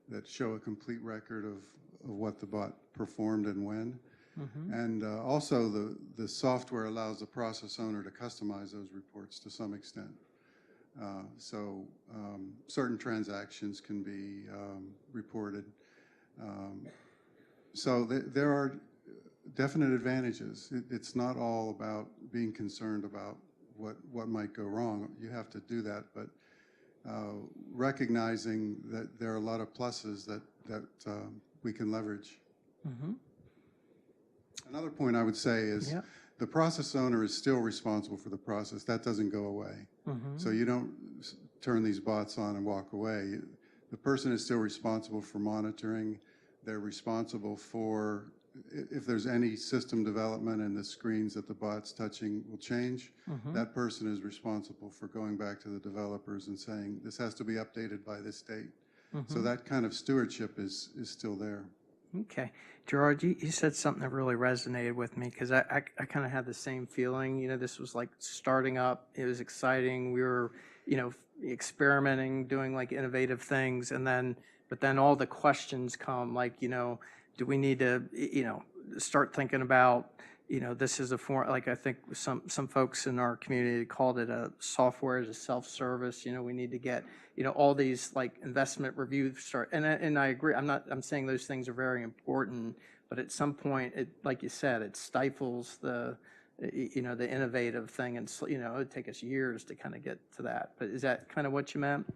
that show a complete record of what the bot performed and when. And also the software allows the process owner to customize those reports to some extent. So certain transactions can be reported. So there are definite advantages. It's not all about being concerned about what might go wrong. You have to do that, but recognizing that there are a lot of pluses that we can leverage. Another point I would say is the process owner is still responsible for the process. That doesn't go away. So you don't turn these bots on and walk away. The person is still responsible for monitoring. They're responsible for, if there's any system development and the screens that the bot's touching will change, that person is responsible for going back to the developers and saying, this has to be updated by this date. So that kind of stewardship is still there. Okay. Gerard, you said something that really resonated with me because I kind of had the same feeling. This was like starting up. It was exciting. We were, experimenting, doing like innovative things. But then all the questions come like, do we need to, start thinking about, this is a form, like I think some folks in our community called it a software as a self-service. We need to get, all these like investment reviews start. And I agree. I'm saying those things are very important, but at some point, like you said, it stifles the the innovative thing, and it'd take us years to kind of get to that. But is that kind of what you meant?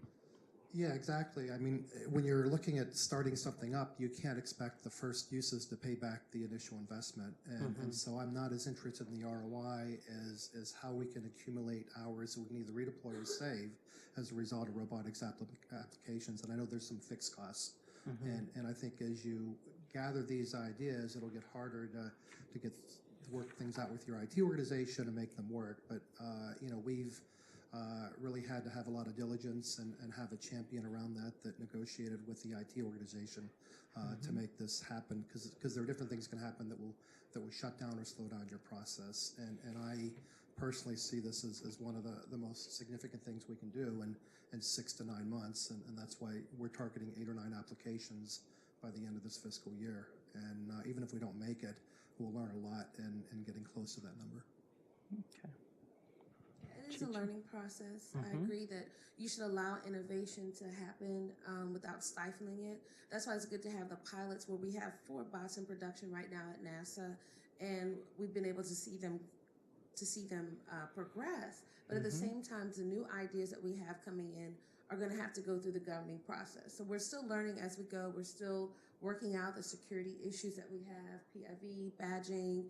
Yeah, exactly. I mean, when you're looking at starting something up, you can't expect the first uses to pay back the initial investment. And so I'm not as interested in the ROI as how we can accumulate hours so we can either redeploy or save as a result of robotics applications. And I know there's some fixed costs. And I think as you gather these ideas, it'll get harder to work things out with your IT organization and make them work. But, we've really had to have a lot of diligence and have a champion around that negotiated with the IT organization to make this happen, because there are different things can happen that will shut down or slow down your process. And I personally see this as one of the most significant things we can do in 6 to 9 months, and that's why we're targeting 8 or 9 applications by the end of this fiscal year. And even if we don't make it, we'll learn a lot in getting close to that number. Okay. It is a learning process. I agree that you should allow innovation to happen without stifling it. That's why it's good to have the pilots, where we have 4 bots in production right now at NASA, and we've been able to see them progress. But at the same time, the new ideas that we have coming in are going to have to go through the governing process. So we're still learning as we go. We're still working out the security issues that we have, PIV, badging,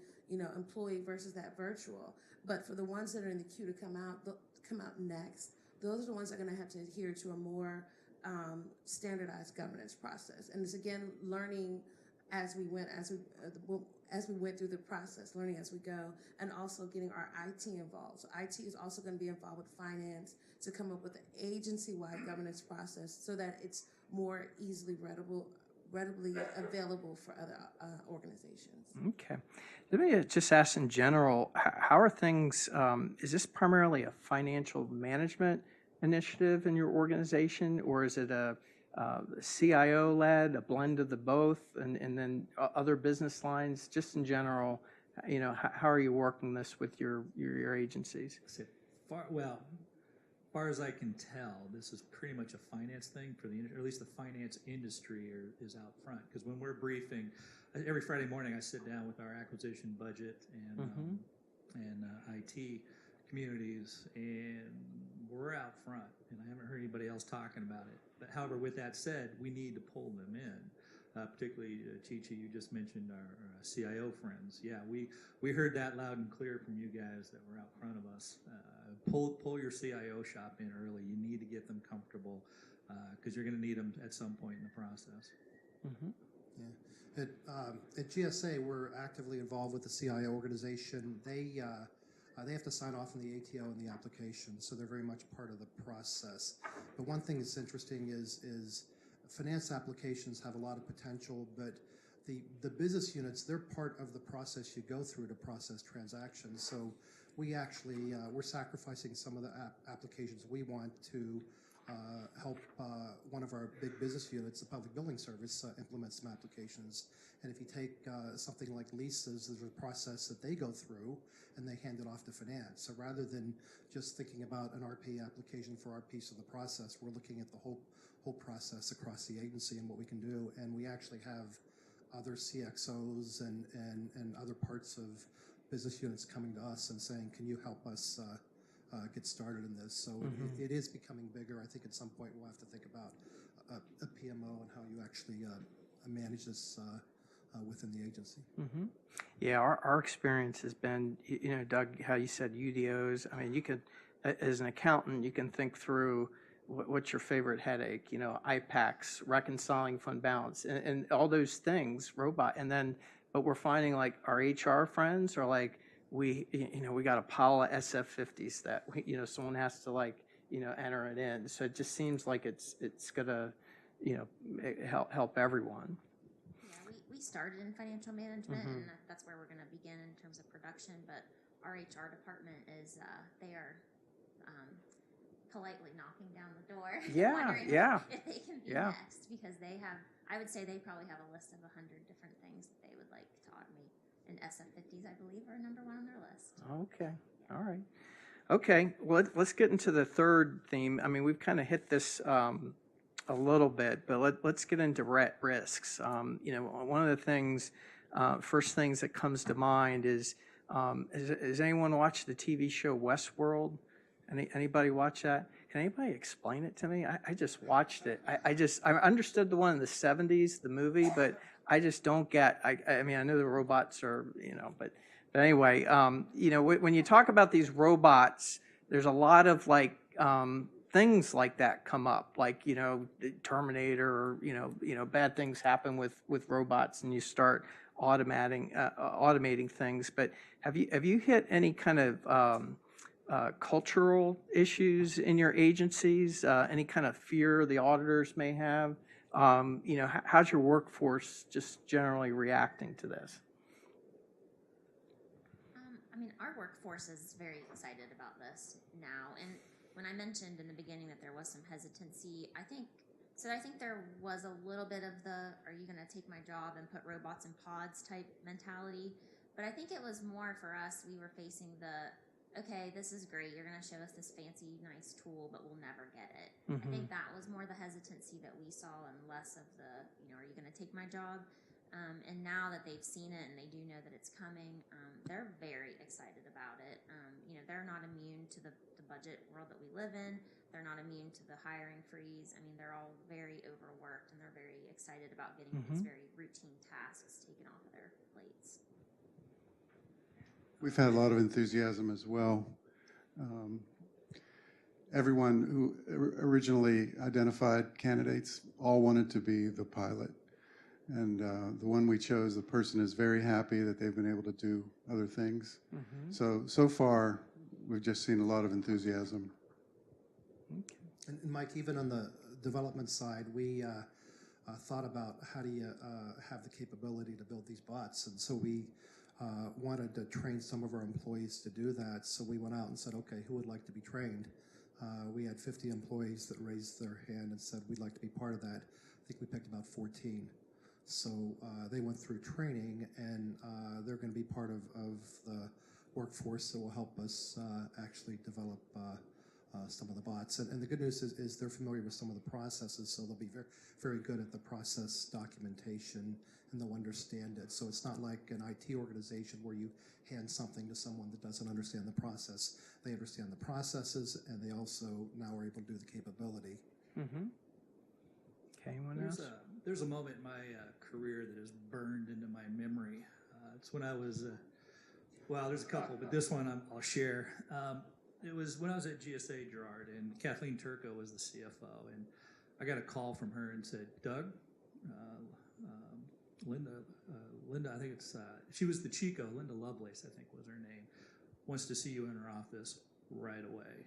employee versus that virtual. But for the ones that are in the queue to come out next, those are the ones that are going to have to adhere to a more standardized governance process. And it's again learning as we went through the process, learning as we go, and also getting our IT involved. So IT is also going to be involved with finance to come up with an agency-wide governance process so that it's more easily readily available for other organizations. Okay. Let me just ask in general, how are things, is this primarily a financial management initiative in your organization, or is it a CIO-led, a blend of the both, and then other business lines? Just in general, how are you working this with your agencies? As far as I can tell, this is pretty much a finance thing or at least the finance industry is out front. Because when we're briefing, every Friday morning I sit down with our acquisition budget and IT communities, and we're out front. And I haven't heard anybody else talking about it. But however, with that said, we need to pull them in. Particularly, Chi-Chi, you just mentioned our CIO friends. Yeah, we heard that loud and clear from you guys that were out front of us. Pull your CIO shop in early. You need to get them comfortable because you're going to need them at some point in the process. Yeah. At GSA, we're actively involved with the CIO organization. They have to sign off on the ATO and the application, so they're very much part of the process. But one thing that's interesting is finance applications have a lot of potential, but the business units, they're part of the process you go through to process transactions. So we actually, we're sacrificing some of the applications we want to help one of our big business units, the Public Building Service, implement some applications. And if you take something like leases, there's a process that they go through and they hand it off to finance. So rather than just thinking about an RP application for our piece of the process, we're looking at the whole process across the agency and what we can do. And we actually have other CXOs and other parts of business units coming to us and saying, can you help us get started in this? So it is becoming bigger. I think at some point we'll have to think about a PMO and how you actually manage this within the agency. Yeah, our experience has been, Doug, how you said UDOs. I mean, you could, as an accountant, you can think through what's your favorite headache, IPACs, reconciling fund balance, and all those things, but we're finding like our HR friends are like, we got a pile of SF50s that someone has to enter it in. So it just seems like it's gonna, help everyone. Yeah, we started in financial management, and that's where we're going to begin in terms of production. But our HR department is they are politely knocking down the door, wondering if they can be next, because they have. I would say they probably have a list of 100 different things that they would like to automate. And SF50s, I believe, are number 1 on their list. Okay. Yeah. All right. Okay. Well, let's get into the third theme. I mean, we've kind of hit this a little bit, but let's get into risks. One of the things, first things that comes to mind is Has anyone watched the TV show Westworld? Anybody watch that? Can anybody explain it to me? I just watched it. I understood the one in the 70s, the movie, but I just don't get. I mean, I know the robots are, but anyway, when you talk about these robots, there's a lot of things like that come up, like Terminator, or, bad things happen with robots, and you start automating things. But have you hit any kind of cultural issues in your agencies? Any kind of fear the auditors may have? How's your workforce just generally reacting to this? I mean, our workforce is very excited about this now. And when I mentioned in the beginning that there was some hesitancy, I think there was a little bit of the, are you going to take my job and put robots in pods type mentality. But I think it was more for us, we were facing the, okay, this is great. You're going to show us this fancy, nice tool, but we'll never get it. I think that was more the hesitancy that we saw and less of the, are you going to take my job? And now that they've seen it and they do know that it's coming, they're very excited about it. They're not immune to the budget world that we live in. They're not immune to the hiring freeze. I mean, they're all very overworked and they're very excited about getting these very routine tasks taken off of their plates. We've had a lot of enthusiasm as well. Everyone who originally identified candidates all wanted to be the pilot. And the one we chose, the person is very happy that they've been able to do other things. So far, we've just seen a lot of enthusiasm. And Mike, even on the development side, we thought about how do you have the capability to build these bots. And so we wanted to train some of our employees to do that. So we went out and said, okay, who would like to be trained? We had 50 employees that raised their hand and said, we'd like to be part of that. I think we picked about 14. So they went through training, and they're going to be part of the workforce that will help us actually develop some of the bots. And the good news is they're familiar with some of the processes, so they'll be very, very good at the process documentation, and they'll understand it. So it's not like an IT organization where you hand something to someone that doesn't understand the process. They understand the processes, and they also now are able to do the capability. Okay, anyone else? There's a moment in my career that is burned into my memory. It's when I was, well, there's a couple, but this one I'll share. It was when I was at GSA, Gerard, and Kathleen Turco was the CFO, and I got a call from her and said, Doug, Linda, I think it's, she was the Chico, Linda Lovelace, I think was her name, wants to see you in her office right away.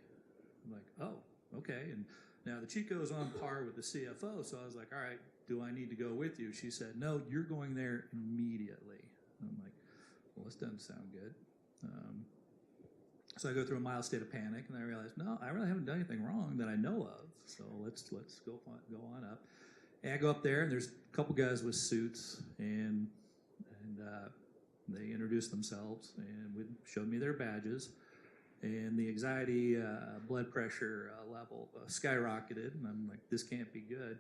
I'm like, oh, okay. And now the Chico is on par with the CFO, so I was like, all right, do I need to go with you? She said, no, you're going there immediately. I'm like, well, this doesn't sound good. So I go through a mild state of panic, and I realize, no, I really haven't done anything wrong that I know of. So let's go on up. And I go up there, and there's a couple guys with suits, and they introduced themselves and showed me their badges. And the anxiety, blood pressure level skyrocketed, and I'm like, this can't be good.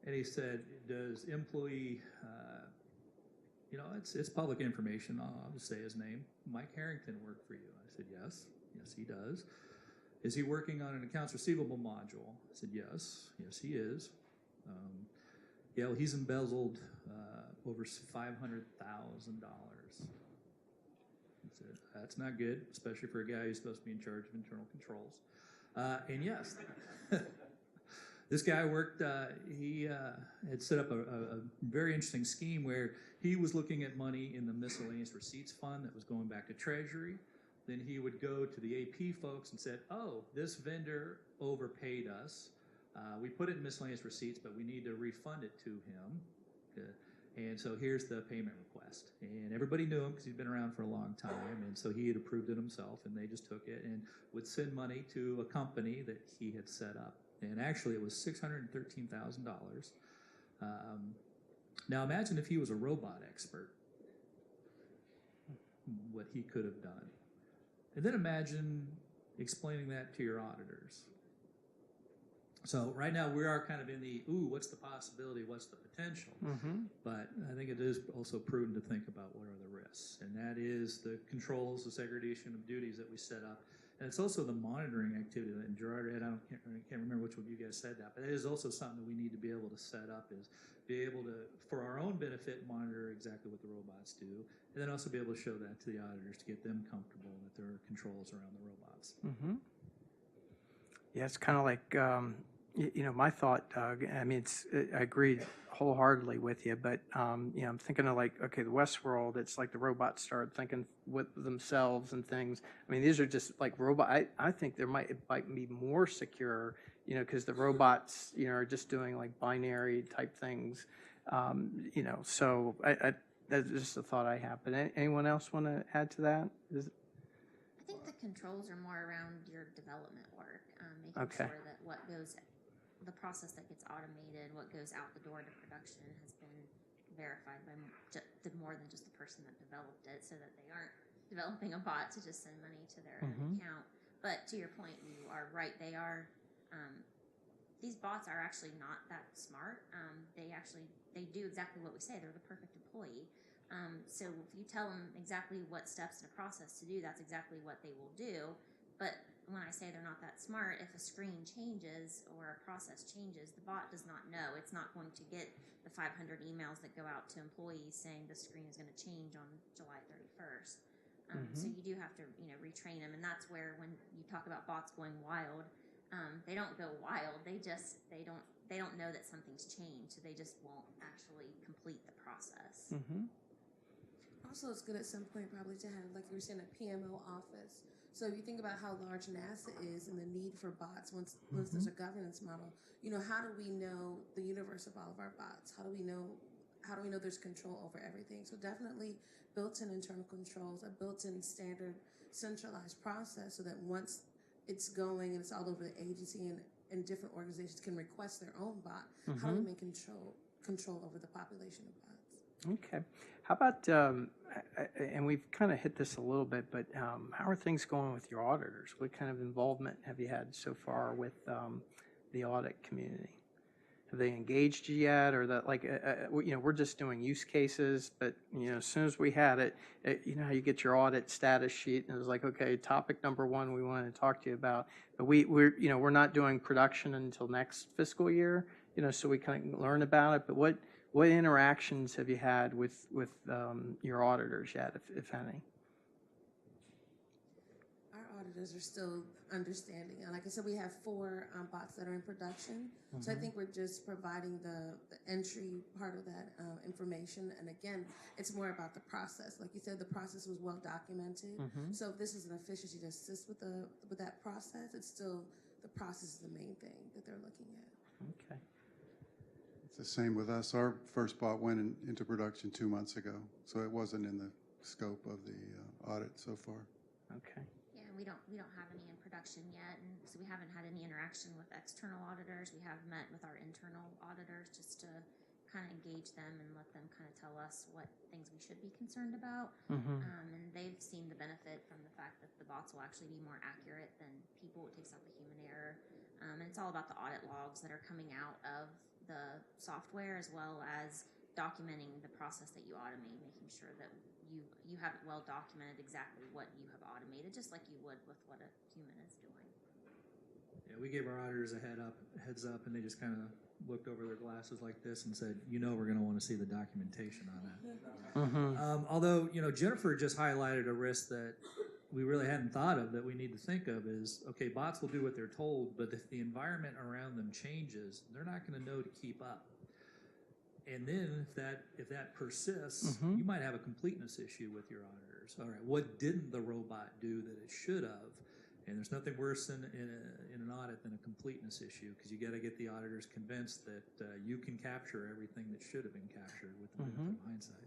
And he said, does employee, it's public information, I'll just say his name, Mike Harrington work for you? I said, yes, he does. Is he working on an accounts receivable module? I said, yes, he is. Yeah, well, he's embezzled over $500,000. That's not good, especially for a guy who's supposed to be in charge of internal controls. And yes, this guy worked, he had set up a very interesting scheme where he was looking at money in the miscellaneous receipts fund that was going back to Treasury. Then he would go to the AP folks and said, oh, this vendor overpaid us. We put it in miscellaneous receipts, but we need to refund it to him. And so here's the payment request. And everybody knew him because he'd been around for a long time. And so he had approved it himself, and they just took it and would send money to a company that he had set up. And actually, it was $613,000. Now imagine if he was a robot expert, what he could have done. And then imagine explaining that to your auditors. So right now we are kind of in the, what's the possibility, what's the potential? But I think it is also prudent to think about what are the risks. And that is the controls, the segregation of duties that we set up. And it's also the monitoring activity. And Gerard, I can't remember which one of you guys said that, but it is also something that we need to be able to set up, is be able to, for our own benefit, monitor exactly what the robots do, and then also be able to show that to the auditors to get them comfortable that there are controls around the robots. Yeah, it's kind of like, my thought, Doug, I mean, I agree wholeheartedly with you, but, I'm thinking of like, okay, the Westworld, it's like the robots start thinking with themselves and things. I mean, these are just like I think it might be more secure, because the robots, are just doing like binary type things, so that's just a thought I have. But anyone else want to add to that? I think the controls are more around your development work, making sure that the process that gets automated, what goes out the door to production, has been verified by more than just the person that developed it, so that they aren't developing a bot to just send money to their account. But to your point, you are right. They are. These bots are actually not that smart. They do exactly what we say. They're the perfect employee. So if you tell them exactly what steps in a process to do, that's exactly what they will do. But when I say they're not that smart, if a screen changes or a process changes, the bot does not know. It's not going to get the 500 emails that go out to employees saying the screen is going to change on July 31st. So you do have to, retrain them, and that's where when you talk about bots going wild, they don't go wild. They don't know that something's changed, so they just won't actually complete the process. Also, it's good at some point probably to have, like you were saying, a PMO office. So if you think about how large NASA is and the need for bots, once there's a governance model, how do we know the universe of all of our bots? How do we know there's control over everything? So definitely built-in internal controls, a built-in standard centralized process, so that once it's going and it's all over the agency and different organizations can request their own bot, how do we make control over the population of bots? Okay. How about, and we've kind of hit this a little bit, but how are things going with your auditors? What kind of involvement have you had so far with the audit community? Have they engaged you yet, or that we're just doing use cases, but as soon as we had it, how you get your audit status sheet, and it was like, okay, topic number one we want to talk to you about, but we're not doing production until next fiscal year, so we kind of learn about it. But what interactions have you had with your auditors yet, if any? Our auditors are still understanding. And like I said, we have 4 bots that are in production. So I think we're just providing the entry part of that information. And again, it's more about the process. Like you said, the process was well documented. So if this is an efficiency to assist with that process, it's still the process is the main thing that they're looking at. Okay. It's the same with us. Our first bot went into production 2 months ago, so it wasn't in the scope of the audit so far. Okay. Yeah, we don't have any in production yet, and so we haven't had any interaction with external auditors. We have met with our internal auditors just to kind of engage them and let them kind of tell us what things we should be concerned about. And they've seen the benefit from the fact that the bots will actually be more accurate than people. It takes out the human error. And it's all about the audit logs that are coming out of the software, as well as documenting the process that you automate, making sure that you have it well documented exactly what you have automated, just like you would with what a human is doing. Yeah, we gave our auditors a heads up, and they just kind of looked over their glasses like this and said, we're going to want to see the documentation on that. Although, Jennifer just highlighted a risk that we really hadn't thought of that we need to think of is, okay, bots will do what they're told, but if the environment around them changes, they're not going to know to keep up. And then if that persists, you might have a completeness issue with your auditors. All right, what didn't the robot do that it should have? And there's nothing worse in an audit than a completeness issue, because you got to get the auditors convinced that you can capture everything that should have been captured with the benefit of hindsight.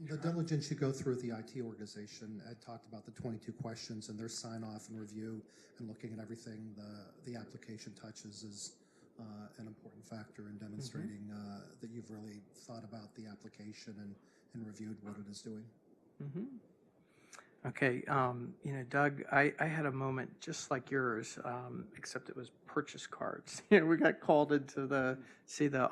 The diligence you go through the IT organization, Ed talked about the 22 questions and their sign-off and review and looking at everything the application touches is an important factor in demonstrating that you've really thought about the application and reviewed what it is doing. Okay, Doug, I had a moment just like yours, except it was purchase cards. We got called into the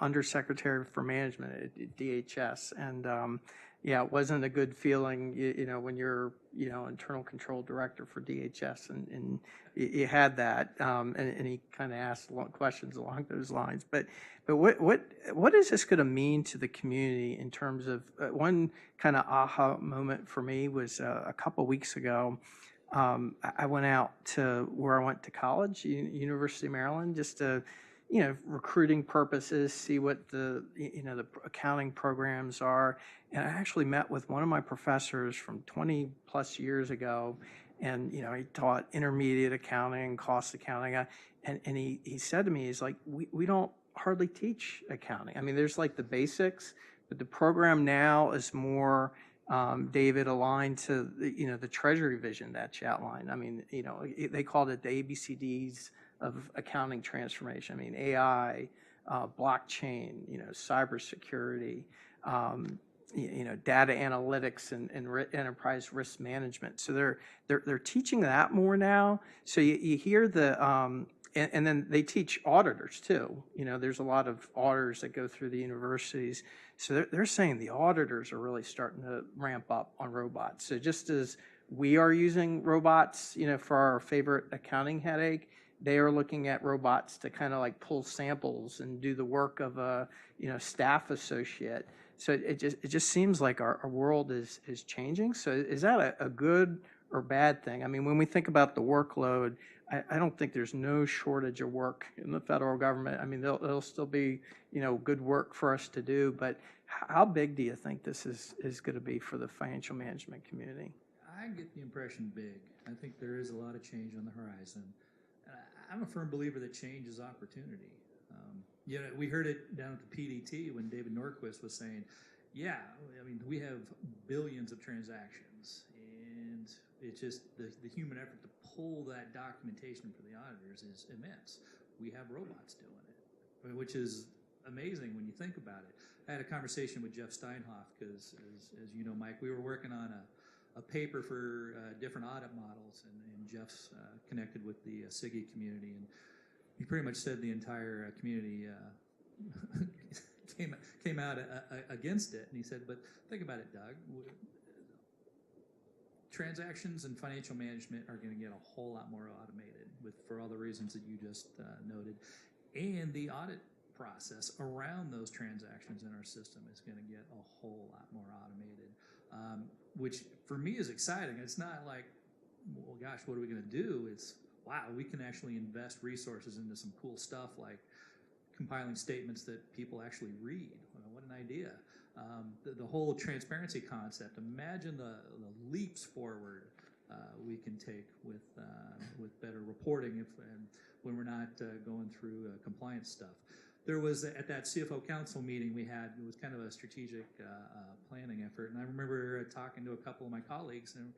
Undersecretary for Management at DHS, and yeah, it wasn't a good feeling, when you're, internal control director for DHS, and you had that, and he kind of asked questions along those lines. But what is this going to mean to the community in terms of one kind of aha moment for me was a couple weeks ago. I went out to where I went to college, University of Maryland, just to, recruiting purposes, see what the accounting programs are. And I actually met with one of my professors from 20 plus years ago. And, he taught intermediate accounting, cost accounting. And he said to me, he's like, we don't hardly teach accounting. I mean, there's like the basics, but the program now is more, David, aligned to the Treasury vision that you outlined. I mean, they called it the ABCDs of accounting transformation. I mean, AI, blockchain, cybersecurity, data analytics and enterprise risk management. So they're teaching that more now. So you hear the and then they teach auditors too. There's a lot of auditors that go through the universities. So they're saying the auditors are really starting to ramp up on robots. So just as we are using robots, for our favorite accounting headache, they are looking at robots to kind of like pull samples and do the work of a, staff associate. So it just seems like our world is changing. So is that a good or bad thing? I mean, when we think about the workload, I don't think there's no shortage of work in the federal government. I mean, there'll still be, good work for us to do. But how big do you think this is going to be for the financial management community? I get the impression big. I think there is a lot of change on the horizon. I'm a firm believer that change is opportunity. We heard it down at the PDT when David Norquist was saying, yeah, I mean, we have billions of transactions, and it's just the human effort to pull that documentation for the auditors is immense. We have robots doing it, which is amazing when you think about it. I had a conversation with Jeff Steinhoff because, as you know, Mike, we were working on a paper for different audit models, and Jeff's connected with the SIGI community, and he pretty much said the entire community came out against it. And he said, but think about it, Doug. Transactions and financial management are going to get a whole lot more automated for all the reasons that you just noted. And the audit process around those transactions in our system is going to get a whole lot more automated, which for me is exciting. It's not like, well, gosh, what are we going to do? It's, wow, we can actually invest resources into some cool stuff like compiling statements that people actually read. What an idea. The whole transparency concept, imagine the leaps forward we can take with better reporting when we're not going through compliance stuff. There was, at that CFO Council meeting we had, it was kind of a strategic planning effort, and I remember talking to a couple of my colleagues, and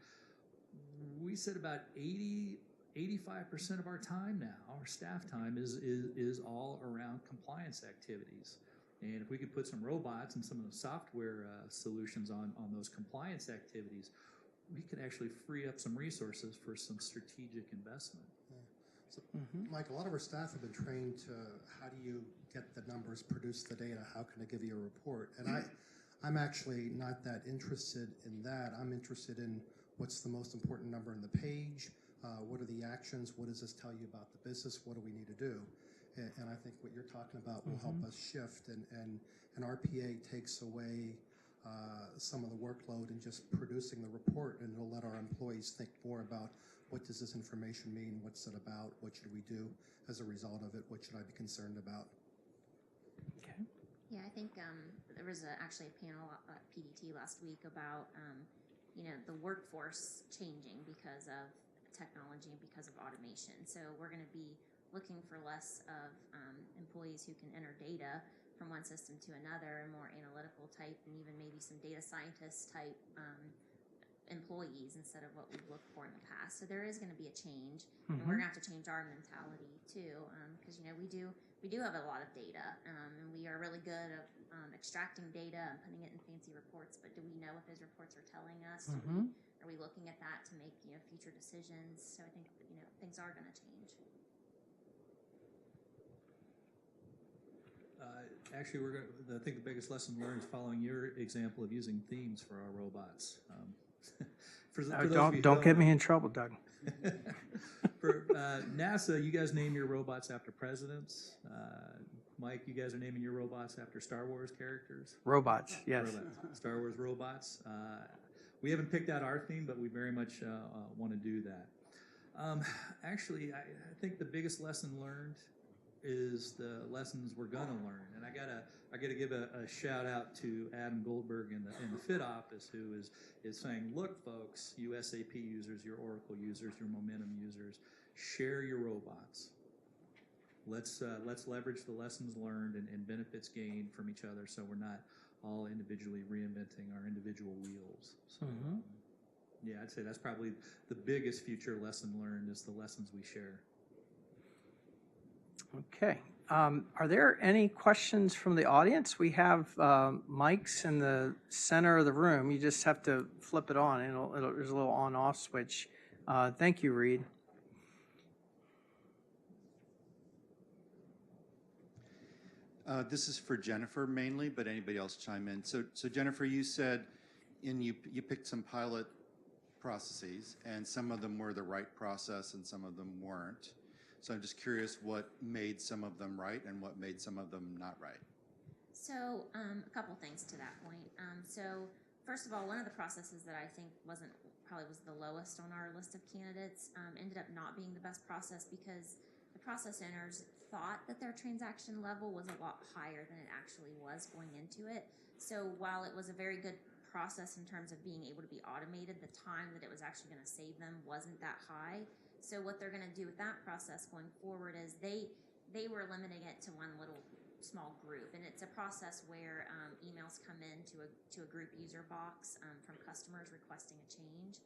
we said about 85% of our time now, our staff time, is all around compliance activities. And if we could put some robots and some of the software solutions on those compliance activities, we could actually free up some resources for some strategic investment. Yeah. So, Mike, a lot of our staff have been trained to how do you get the numbers, produce the data, how can I give you a report? And I'm actually not that interested in that. I'm interested in what's the most important number on the page, what are the actions, what does this tell you about the business, what do we need to do? And I think what you're talking about will help us shift, and RPA takes away some of the workload in just producing the report, and it'll let our employees think more about what does this information mean, what's it about, what should we do as a result of it, what should I be concerned about? Okay. Yeah, I think there was actually a panel at PDT last week about the workforce changing because of technology and because of automation. So we're going to be looking for less of employees who can enter data from one system to another, and more analytical type, and even maybe some data scientist type employees instead of what we've looked for in the past. So there is going to be a change, and we're going to have to change our mentality too, because we do have a lot of data, and we are really good at Are we looking at that to make, future decisions? So I think, things are going to change. Actually, I think the biggest lesson learned is following your example of using themes for our robots. For those of you who Don't get me know, in trouble, Doug. For NASA, you guys name your robots after presidents. Mike, you guys are naming your robots after Star Wars characters. Robots, yes. Robots. Star Wars robots. We haven't picked out our theme, but we very much want to do that. Actually, I think the biggest lesson learned is the lessons we're gonna learn, and I gotta give a shout out to Adam Goldberg in the FIT office, who is saying, look, folks, you SAP users, your Oracle users, your Momentum users, share your robots. Let's leverage the lessons learned and benefits gained from each other, so we're not all individually reinventing our individual wheels. So, yeah, I'd say that's probably the biggest future lesson learned is the lessons we share. Okay. Are there any questions from the audience? We have mics in the center of the room. You just have to flip it on. There's a little on-off switch. Thank you, Reed. This is for Jennifer mainly, but anybody else chime in. So Jennifer, you said you picked some pilot processes, and some of them were the right process and some of them weren't. So I'm just curious what made some of them right and what made some of them not right. So a couple things to that point. So first of all, one of the processes that I think probably was the lowest on our list of candidates ended up not being the best process because the process owners thought that their transaction level was a lot higher than it actually was going into it. So while it was a very good process in terms of being able to be automated, the time that it was actually going to save them wasn't that high. So what they're going to do with that process going forward is they were limiting it to one little small group, and it's a process where emails come in to a group user box from customers requesting a change.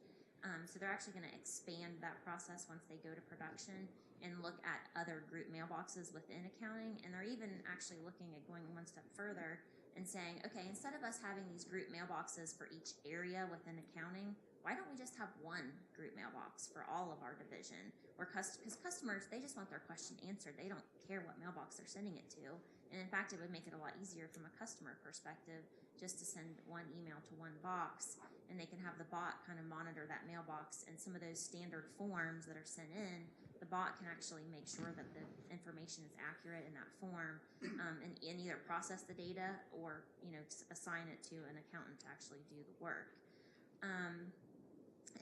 So they're actually going to expand that process once they go to production and look at other group mailboxes within accounting, and they're even actually looking at going one step further and saying, okay, instead of us having these group mailboxes for each area within accounting, why don't we just have one group mailbox for all of our division? Because customers, they just want their question answered. They don't care what mailbox they're sending it to. And in fact, it would make it a lot easier from a customer perspective just to send one email to one box, and they can have the bot kind of monitor that mailbox, and some of those standard forms that are sent in, the bot can actually make sure that the information is accurate in that form, and either process the data or assign it to an accountant to actually do the work.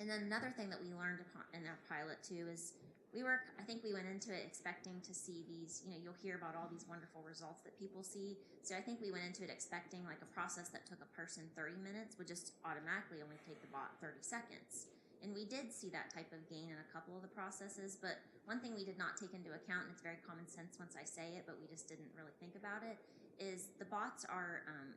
And then another thing that we learned in our pilot too is I think we went into it expecting to see these, you'll hear about all these wonderful results that people see. So I think we went into it expecting like a process that took a person 30 minutes would just automatically only take the bot 30 seconds. And we did see that type of gain in a couple of the processes, but one thing we did not take into account, and it's very common sense once I say it, but we just didn't really think about it, is the bots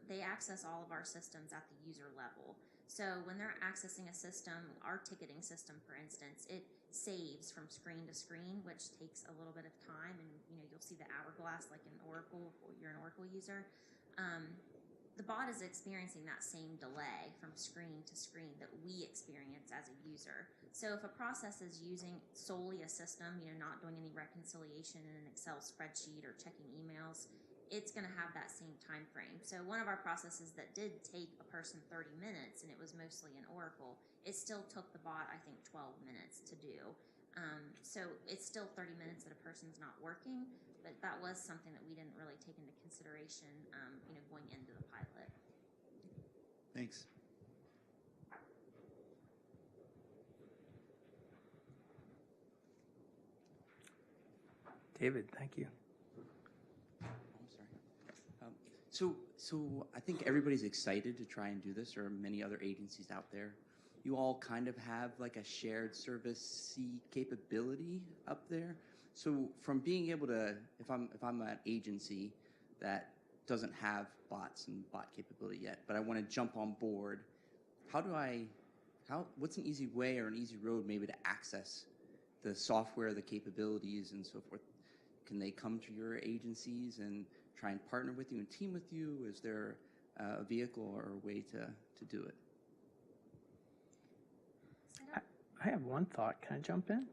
they access all of our systems at the user level. So when they're accessing a system, our ticketing system, for instance, it saves from screen to screen, which takes a little bit of time, and you'll see the hourglass like in Oracle, if you're an Oracle user. The bot is experiencing that same delay from screen to screen that we experience as a user. So if a process is using solely a system, not doing any reconciliation in an Excel spreadsheet or checking emails, it's going to have that same time frame. So one of our processes that did take a person 30 minutes, and it was mostly in Oracle, it still took the bot, I think, 12 minutes to do. So it's still 30 minutes that a person's not working, but that was something that we didn't really take into consideration, going into the pilot. Thanks. David, thank you. So I think everybody's excited to try and do this. There are many other agencies out there. You all kind of have like a shared service capability up there. So from being able to, if I'm an agency that doesn't have bots and bot capability yet, but I want to jump on board, what's an easy way or an easy road maybe to access the software, the capabilities, and so forth? Can they come to your agencies and try and partner with you and team with you? Is there a vehicle or a way to do it? I have one thought. Can I jump in?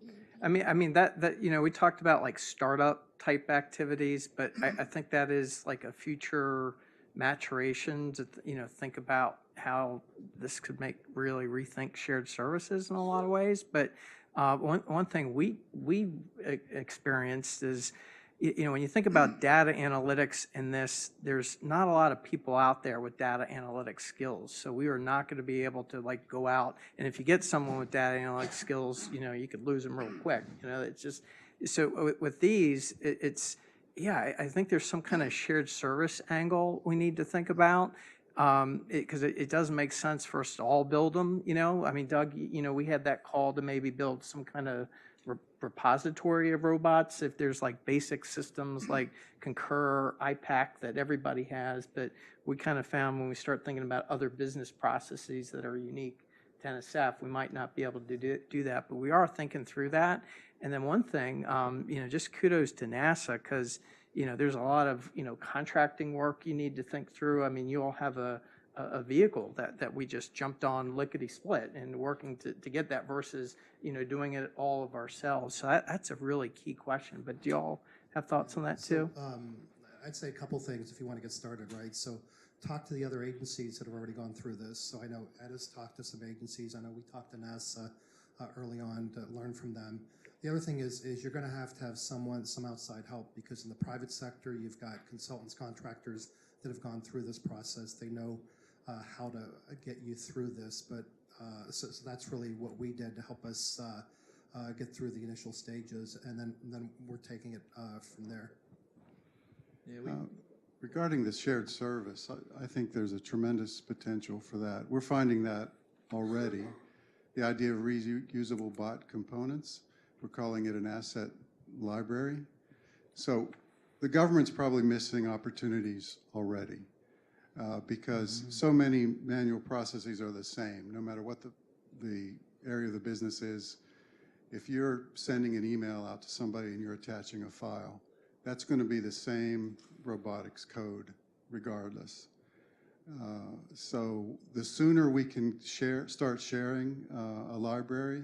I mean that you know, we talked about like startup type activities, but I think that is like a future maturation to you know, think about how this could make really rethink shared services in a lot of ways. But one thing we experienced is, you know, when you think about data analytics in this, there's not a lot of people out there with data analytics skills. So we are not going to be able to like go out, and if you get someone with data analytics skills, you know, you could lose them real quick. You know, it's just, so with these, it's, yeah, I think there's some kind of shared service angle we need to think about. Because it doesn't make sense for us to all build them, you know? I mean, Doug, you know, we had that call to maybe build some kind of repository of robots if there's like basic systems like Concur, IPAC that everybody has, but we kind of found when we start thinking about other business processes that are unique to NSF, we might not be able to do that, but we are thinking through that. And then one thing, you know, just kudos to NASA, because you know, there's a lot of, you know, contracting work you need to think through. I mean, you all have a vehicle that we just jumped on lickety-split and working to get that versus, you know, doing it all of ourselves. So that's a really key question. But do you all have thoughts on that too? I'd say a couple things if you want to get started, right? So talk to the other agencies that have already gone through this. So I know Ed has talked to some agencies. I know we talked to NASA early on to learn from them. The other thing is you're going to have some outside help, because in the private sector, you've got consultants, contractors that have gone through this process. They know how to get you through this. But so that's really what we did to help us get through the initial stages, and then we're taking it from there. Yeah, Regarding the shared service, I think there's a tremendous potential for that. We're finding that already. The idea of reusable bot components, we're calling it an asset library. So the government's probably missing opportunities already because so many manual processes are the same, no matter what the area of the business is. If you're sending an email out to somebody and you're attaching a file, that's going to be the same robotics code regardless. So the sooner we can start sharing a library,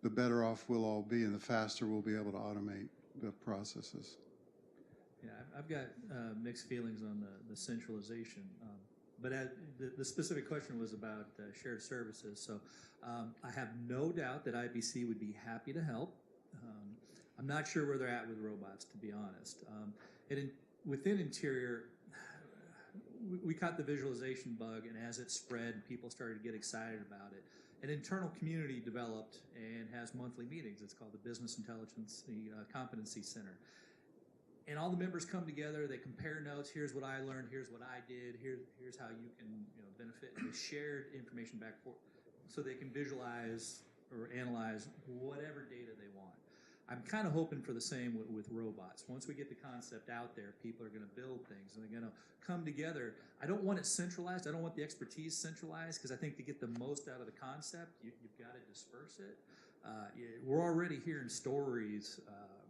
the better off we'll all be, and the faster we'll be able to automate the processes. Yeah, I've got mixed feelings on the centralization. But the specific question was about shared services. So I have no doubt that IBC would be happy to help. I'm not sure where they're at with robots, to be honest. Within Interior, we caught the visualization bug, and as it spread, people started to get excited about it. An internal community developed and has monthly meetings. It's called the Business Intelligence Competency Center. And all the members come together, they compare notes. Here's what I learned, here's what I did, here's how you can benefit. And they shared information back forth so they can visualize or analyze whatever data they want. I'm kind of hoping for the same with robots. Once we get the concept out there, people are going to build things and they're going to come together. I don't want it centralized. I don't want the expertise centralized, because I think to get the most out of the concept, you've got to disperse it. We're already hearing stories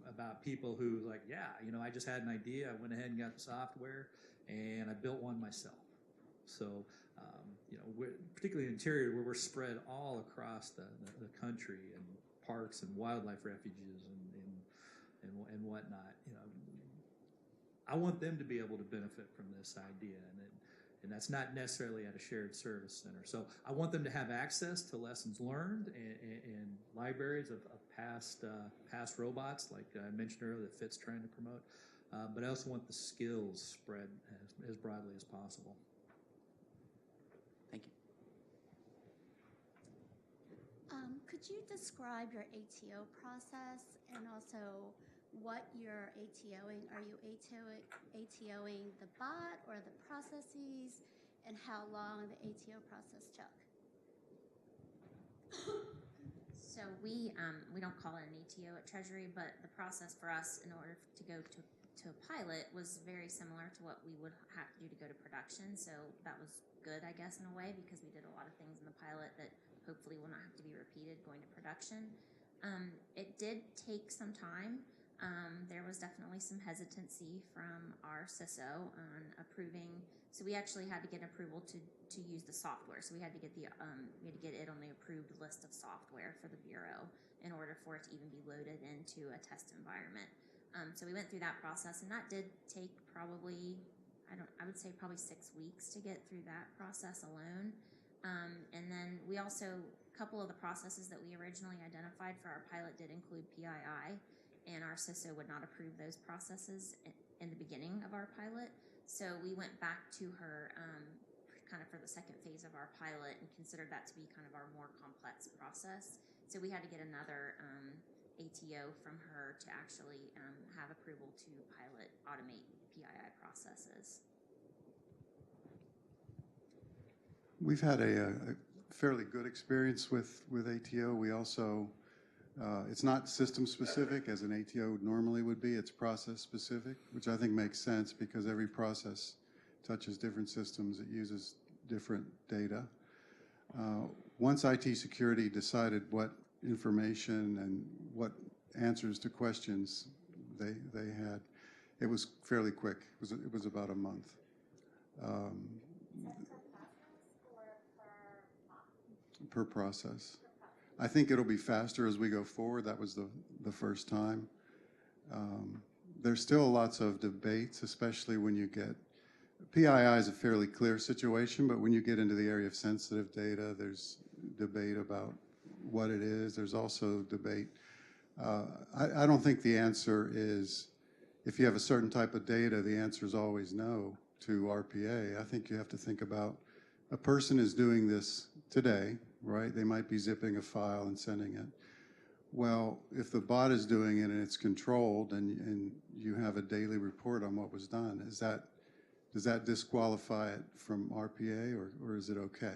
about people who like, yeah, I just had an idea. I went ahead and got the software and I built one myself. So, particularly in Interior, where we're spread all across the country, and parks and wildlife refuges and whatnot. I want them to be able to benefit from this idea, and that's not necessarily at a shared service center. So I want them to have access to lessons learned and libraries of past robots, like I mentioned earlier, that Fit's trying to promote. But I also want the skills spread as broadly as possible. Thank you. Could you describe your ATO process and also what you're ATOing? Are you ATOing the bot or the processes, and how long the ATO process took? So we don't call it an ATO at Treasury, but the process for us in order to go to a pilot was very similar to what we would have to do to go to production. So that was good, I guess, in a way, because we did a lot of things in the pilot that hopefully will not have to be repeated going to production. It did take some time. There was definitely some hesitancy from our CISO on approving. So we actually had to get approval to use the software. So we had to get it on the approved list of software for the Bureau in order for it to even be loaded into a test environment. So we went through that process, and that did take probably, I would say probably 6 weeks to get through that process alone. And then we also, a couple of the processes that we originally identified for our pilot did include PII, and our CISO would not approve those processes in the beginning of our pilot. So we went back to her kind of for the second phase of our pilot and considered that to be kind of our more complex process. So we had to get another ATO from her to actually have approval to pilot automate PII processes. We've had a fairly good experience with ATO. We also, it's not system specific as an ATO normally would be, it's process specific, which I think makes sense because every process touches different systems, it uses different data. Once IT security decided what information and what answers to questions they had, it was fairly quick. It was about a month. Per process. I think it'll be faster as we go forward. That was the first time. There's still lots of debates, especially when you get, PII is a fairly clear situation, but when you get into the area of sensitive data, there's debate about what it is. There's also debate. I don't think the answer is, if you have a certain type of data, the answer is always no to RPA. I think you have to think about, a person is doing this today, right? They might be zipping a file and sending it. Well, if the bot is doing it and it's controlled and you have a daily report on what was done, does that disqualify it from RPA or is it okay?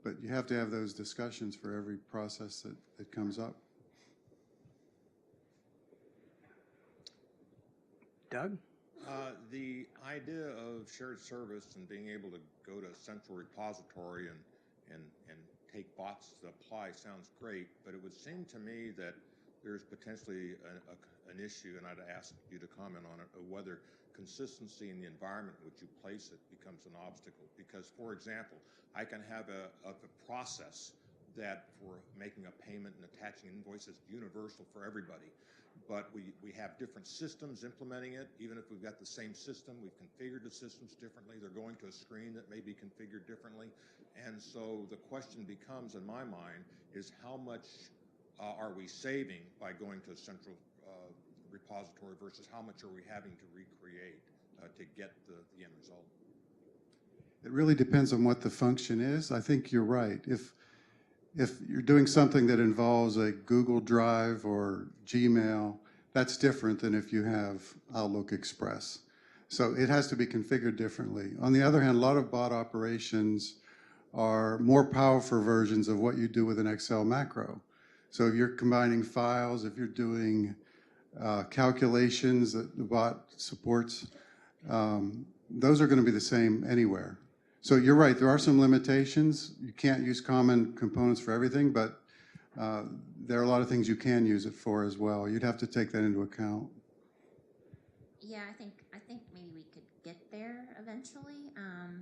But you have to have those discussions for every process that comes up. Doug? The idea of shared service and being able to go to a central repository and take bots to apply sounds great, but it would seem to me that there's potentially an issue, and I'd ask you to comment on it, of whether consistency in the environment in which you place it becomes an obstacle. Because, for example, I can have a process that for making a payment and attaching invoices universal for everybody. But we have different systems implementing it. Even if we've got the same system, we've configured the systems differently. They're going to a screen that may be configured differently. And so the question becomes, in my mind, is how much are we saving by going to a central repository versus how much are we having to recreate to get the end result? It really depends on what the function is. I think you're right. If you're doing something that involves a Google Drive or Gmail, that's different than if you have Outlook Express. So it has to be configured differently. On the other hand, a lot of bot operations are more powerful versions of what you do with an Excel macro. So if you're combining files, if you're doing calculations that the bot supports, those are going to be the same anywhere. So you're right, there are some limitations. You can't use common components for everything, but there are a lot of things you can use it for as well. You'd have to take that into account. Yeah, I think maybe we could get there eventually,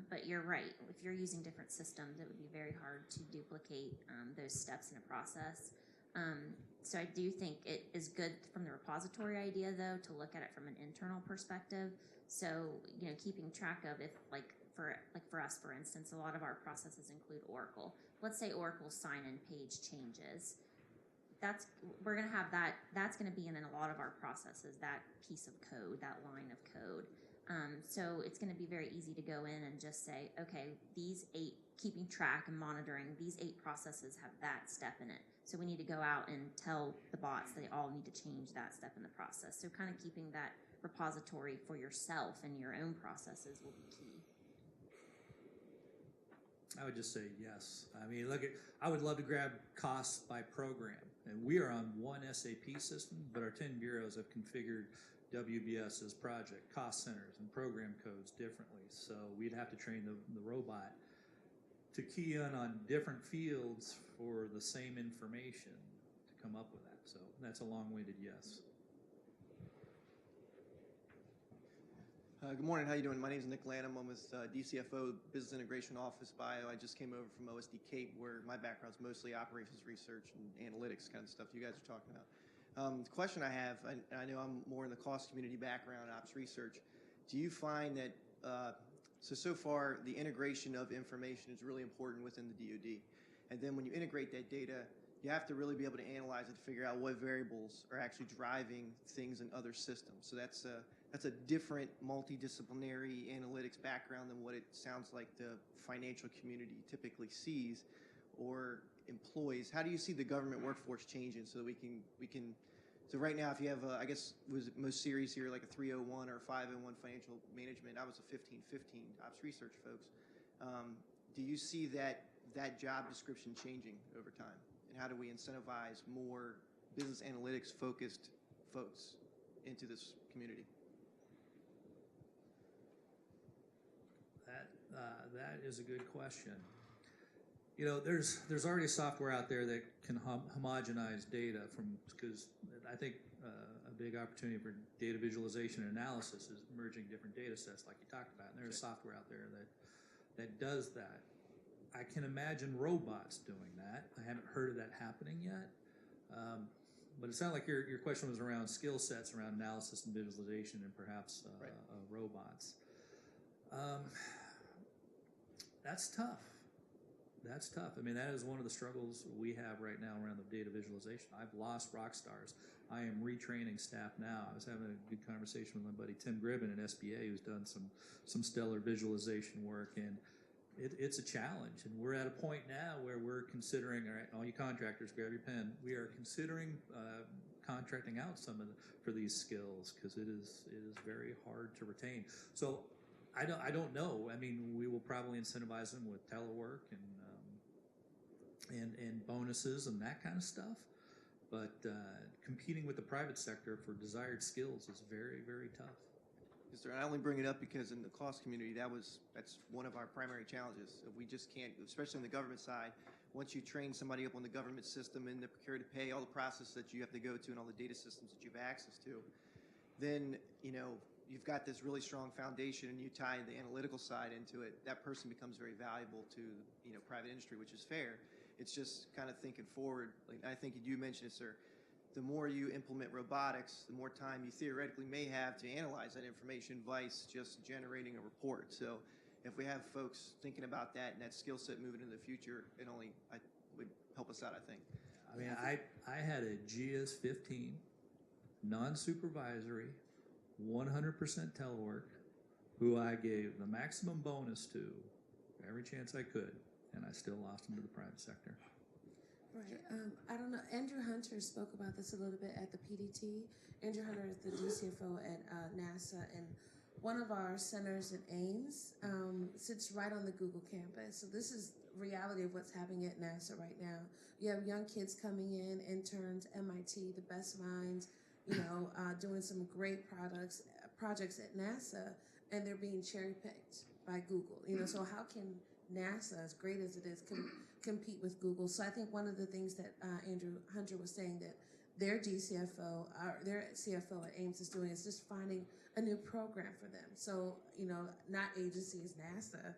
but you're right. If you're using different systems, it would be very hard to duplicate those steps in a process. So I do think it is good from the repository idea, though, to look at it from an internal perspective. So, you know, keeping track of if, for us, for instance, a lot of our processes include Oracle. Let's say Oracle's sign-in page changes. We're going to have that. That's going to be in a lot of our processes, that piece of code, that line of code. So it's going to be very easy to go in and just say, okay, these 8, keeping track and monitoring, these 8 processes have that step in it. So we need to go out and tell the bots they all need to change that step in the process. So kind of keeping that repository for yourself and your own processes will be key. I would just say yes. I mean, I would love to grab costs by program. And we are on one SAP system, but our 10 bureaus have configured WBS as project, cost centers, and program codes differently. So we'd have to train the robot to key in on different fields for the same information to come up with that. So that's a long-winded yes. Good morning. How you doing? My name is Nick Lanham. I'm with DCFO Business Integration Office Bio. I just came over from OSD Cape, where my background is mostly operations research and analytics kind of stuff you guys are talking about. The question I have, and I know I'm more in the cost community background, ops research. Do you find that so far the integration of information is really important within the DoD, and then when you integrate that data, you have to really be able to analyze it to figure out what variables are actually driving things in other systems. So that's a different multidisciplinary analytics background than what it sounds like the financial community typically sees or employs. How do you see the government workforce changing so that we can so right now, if you have, I guess, was it most serious here, like a 301 or 501 financial management, I was a 1515 ops research folks. Do you see that job description changing over time? And how do we incentivize more business analytics focused folks into this community? That is a good question. You know, there's already software out there that can homogenize data because I think a big opportunity for data visualization and analysis is merging different data sets like you talked about. And there's software out there that does that. I can imagine robots doing that. I haven't heard of that happening yet. But it sounded like your question was around skill sets, around analysis and visualization, and perhaps robots. That's tough. That's tough. I mean, that is one of the struggles we have right now around the data visualization. I've lost rock stars. I am retraining staff now. I was having a good conversation with my buddy Tim Gribben at SBA, who's done some stellar visualization work, and it's a challenge. And we're at a point now where we're considering, all right, all you contractors, grab your pen. We are considering contracting out for these skills because it is very hard to retain. So I don't know. I mean, we will probably incentivize them with telework and bonuses and that kind of stuff. But competing with the private sector for desired skills is very, very tough. Yes, sir. I only bring it up because in the cost community, that's one of our primary challenges. We just can't, especially on the government side, once you train somebody up on the government system and the procure to pay, all the process that you have to go to and all the data systems that you have access to, then, you've got this really strong foundation and you tie the analytical side into it, that person becomes very valuable to, private industry, which is fair. It's just kind of thinking forward. Like I think you mentioned it, sir. The more you implement robotics, the more time you theoretically may have to analyze that information vice just generating a report. So if we have folks thinking about that and that skill set moving into the future, it would help us out, I think. I mean, I had a GS 15, non-supervisory, 100% telework, who I gave the maximum bonus to every chance I could, and I still lost him to the private sector. Right. I don't know. Andrew Hunter spoke about this a little bit at the PDT. Andrew Hunter is the DCFO at NASA, and one of our centers at Ames sits right on the Google campus. So this is reality of what's happening at NASA right now. You have young kids coming in, interns, MIT, the best minds, doing some great projects at NASA, and they're being cherry picked by Google. So how can NASA, as great as it is, compete with Google? So I think one of the things that Andrew Hunter was saying that their DCFO, their CFO at Ames is doing is just finding a new program for them. So, not agencies, NASA,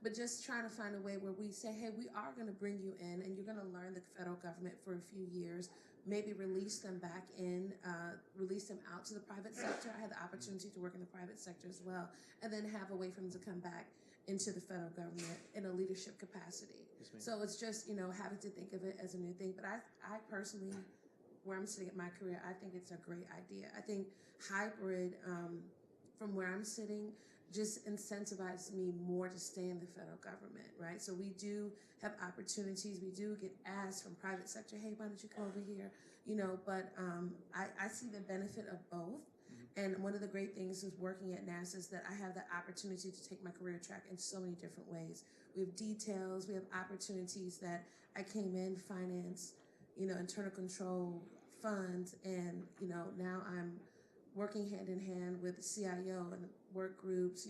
but just trying to find a way where we say, hey, we are going to bring you in and you're going to learn the federal government for a few years, maybe release them back in, release them out to the private sector. I had the opportunity to work in the private sector as well, and then have a way for them to come back into the federal government in a leadership capacity. Yes, so it's just, having to think of it as a new thing. But I personally, where I'm sitting at my career, I think it's a great idea. I think hybrid, from where I'm sitting, just incentivizes me more to stay in the federal government, right? So we do have opportunities. We do get asked from private sector, hey, why don't you come over here? But I see the benefit of both. And one of the great things is working at NASA is that I have the opportunity to take my career track in so many different ways. We have details, we have opportunities that I came in, finance, internal control, funds, and, now I'm working hand in hand with the CIO and work groups,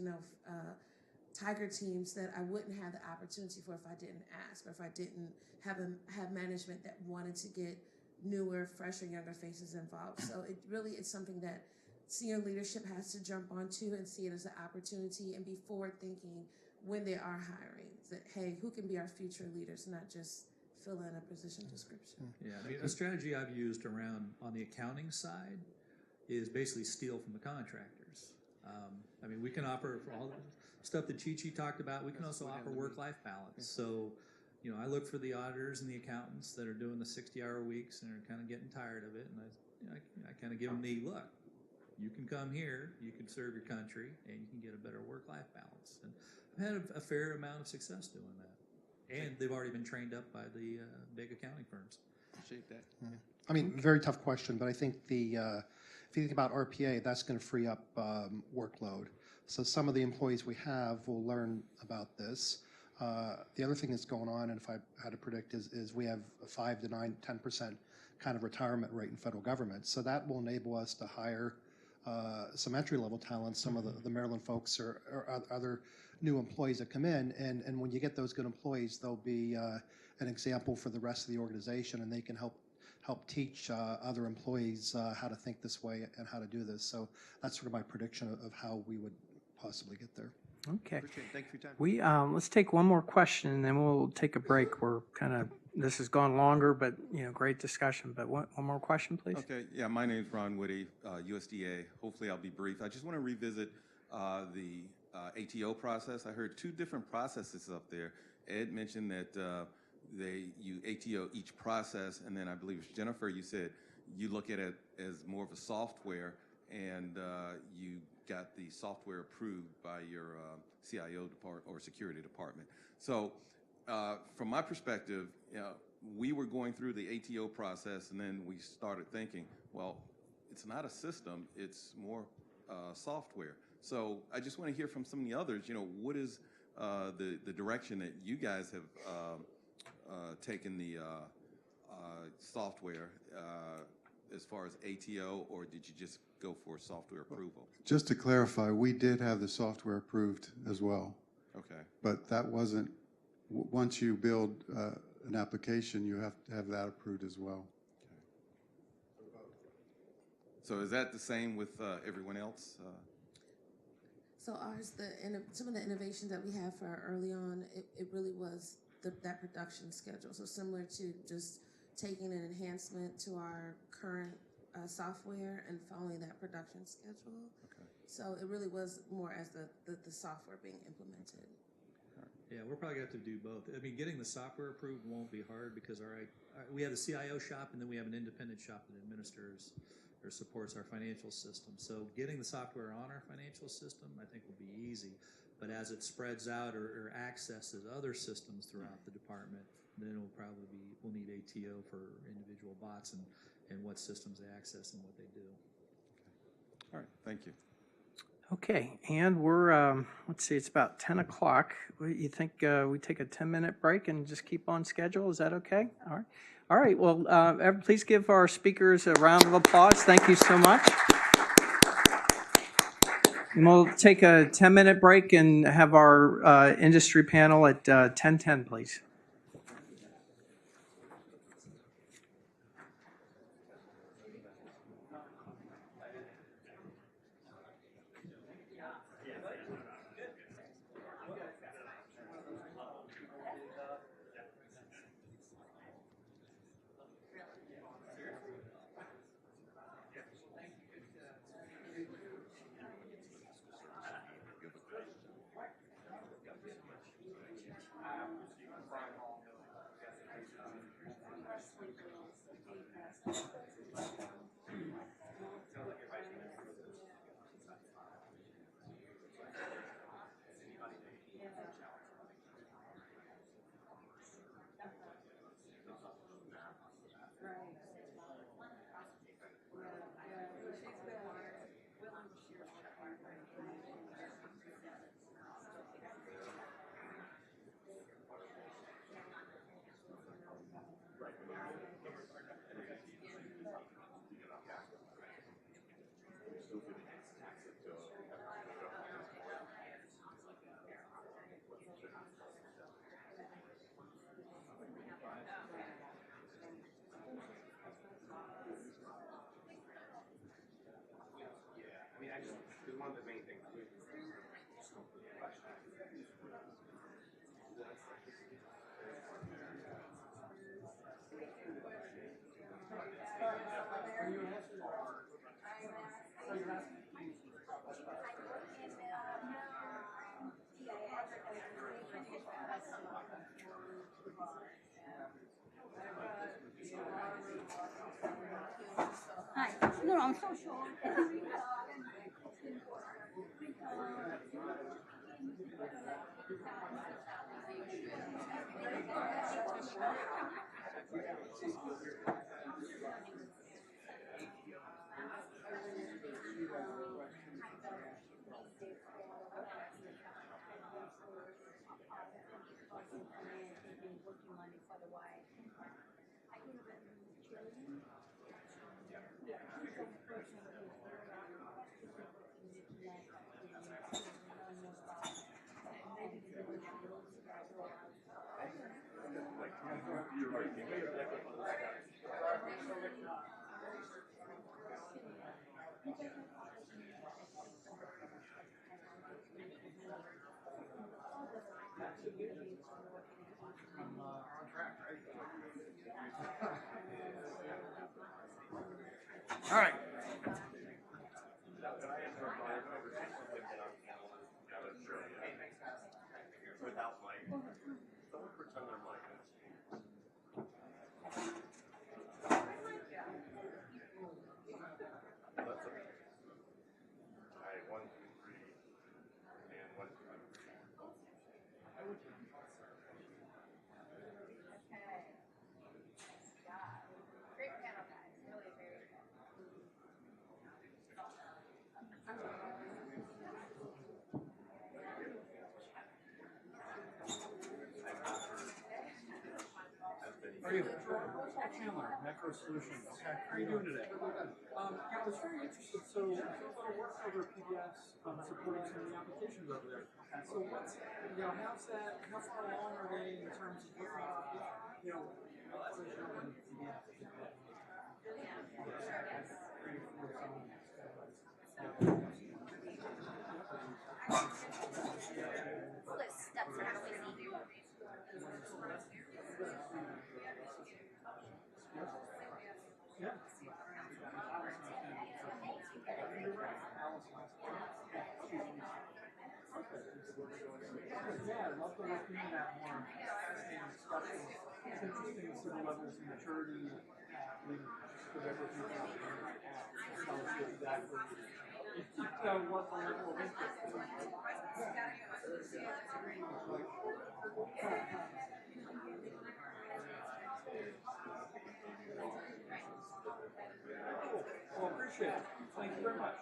tiger teams that I wouldn't have the opportunity for if I didn't ask, or if I didn't have management that wanted to get newer, fresher, younger faces involved. So it really is something that senior leadership has to jump onto and see it as an opportunity and be forward thinking when they are hiring. That, hey, who can be our future leaders, not just fill in a position description. Yeah, I mean, a strategy I've used around on the accounting side is basically steal from the contractors. I mean, we can offer for all the stuff that Chi talked about. We can also offer work-life balance. So, you know, I look for the auditors and the accountants that are doing the 60-hour weeks and are kind of getting tired of it, and I kind of give them the look. You can come here, you can serve your country, and you can get a better work-life balance. And I've had a fair amount of success doing that. And they've already been trained up by the big accounting firms. Appreciate that. Yeah. I mean, very tough question, but I think if you think about RPA, that's going to free up workload. So some of the employees we have will learn about this. The other thing that's going on, and if I had to predict, is we have a 5 to 9, 10% kind of retirement rate in federal government. So that will enable us to hire some entry-level talent, some of the Maryland folks or other new employees that come in. And when you get those good employees, they'll be an example for the rest of the organization, and they can help teach other employees how to think this way and how to do this. So that's sort of my prediction of how we would possibly get there. Okay. Appreciate it. Thank you for your time. We let's take one more question, and then we'll take a break. We're kind of, this has gone longer, but, you know, great discussion. But one more question, please. Okay. Yeah, my name's Ron Woody, USDA. Hopefully I'll be brief. I just want to revisit the ATO process. I heard two different processes up there. Ed mentioned that you ATO each process, and then I believe Jennifer, you said you look at it as more of a software, and you got the software approved by your CIO department or security department. So from my perspective, you know, we were going through the ATO process, and then we started thinking, well, it's not a system, it's more software. So I just want to hear from some of the others, you know, what is the direction that you guys have taken the software as far as ATO, or did you just go for software approval? Just to clarify, we did have the software approved as well. Okay. But that wasn't, once you build an application, you have to have that approved as well. Okay. So is that the same with everyone else? So ours, some of the innovations that we have for our early on, it really was that production schedule. So similar to just taking an enhancement to our current software and following that production schedule. Okay. So it really was more as the software being implemented. Yeah, we're probably going to have to do both. I mean, getting the software approved won't be hard because we have the CIO shop, and then we have an independent shop that administers or supports our financial system. So getting the software on our financial system, I think, will be easy. But as it spreads out or accesses other systems throughout the department, then we'll need ATO for individual bots and what systems they access and what they do. Okay. All right, thank you. Okay, and we're, let's see, it's about 10 o'clock. You think we take a 10-minute break and just keep on schedule? Is that okay? All right. All right, well, please give our speakers a round of applause. Thank you so much. And we'll take a 10-minute break and have our industry panel at 10:10, please. No, I'm so short. All right. How are you? Chandler, Macro Solutions. How are you doing today? Yeah, I was very interested. So, we do a lot of work over at PBS supporting some of the applications over there. So, what's, how's that, how far along are they in terms of, Yeah, I'd love to look into that more. It's interesting to see the levels of maturity of everything out there. Tells you exactly what the level of interest is. Cool. Well, appreciate it. Thank you very much.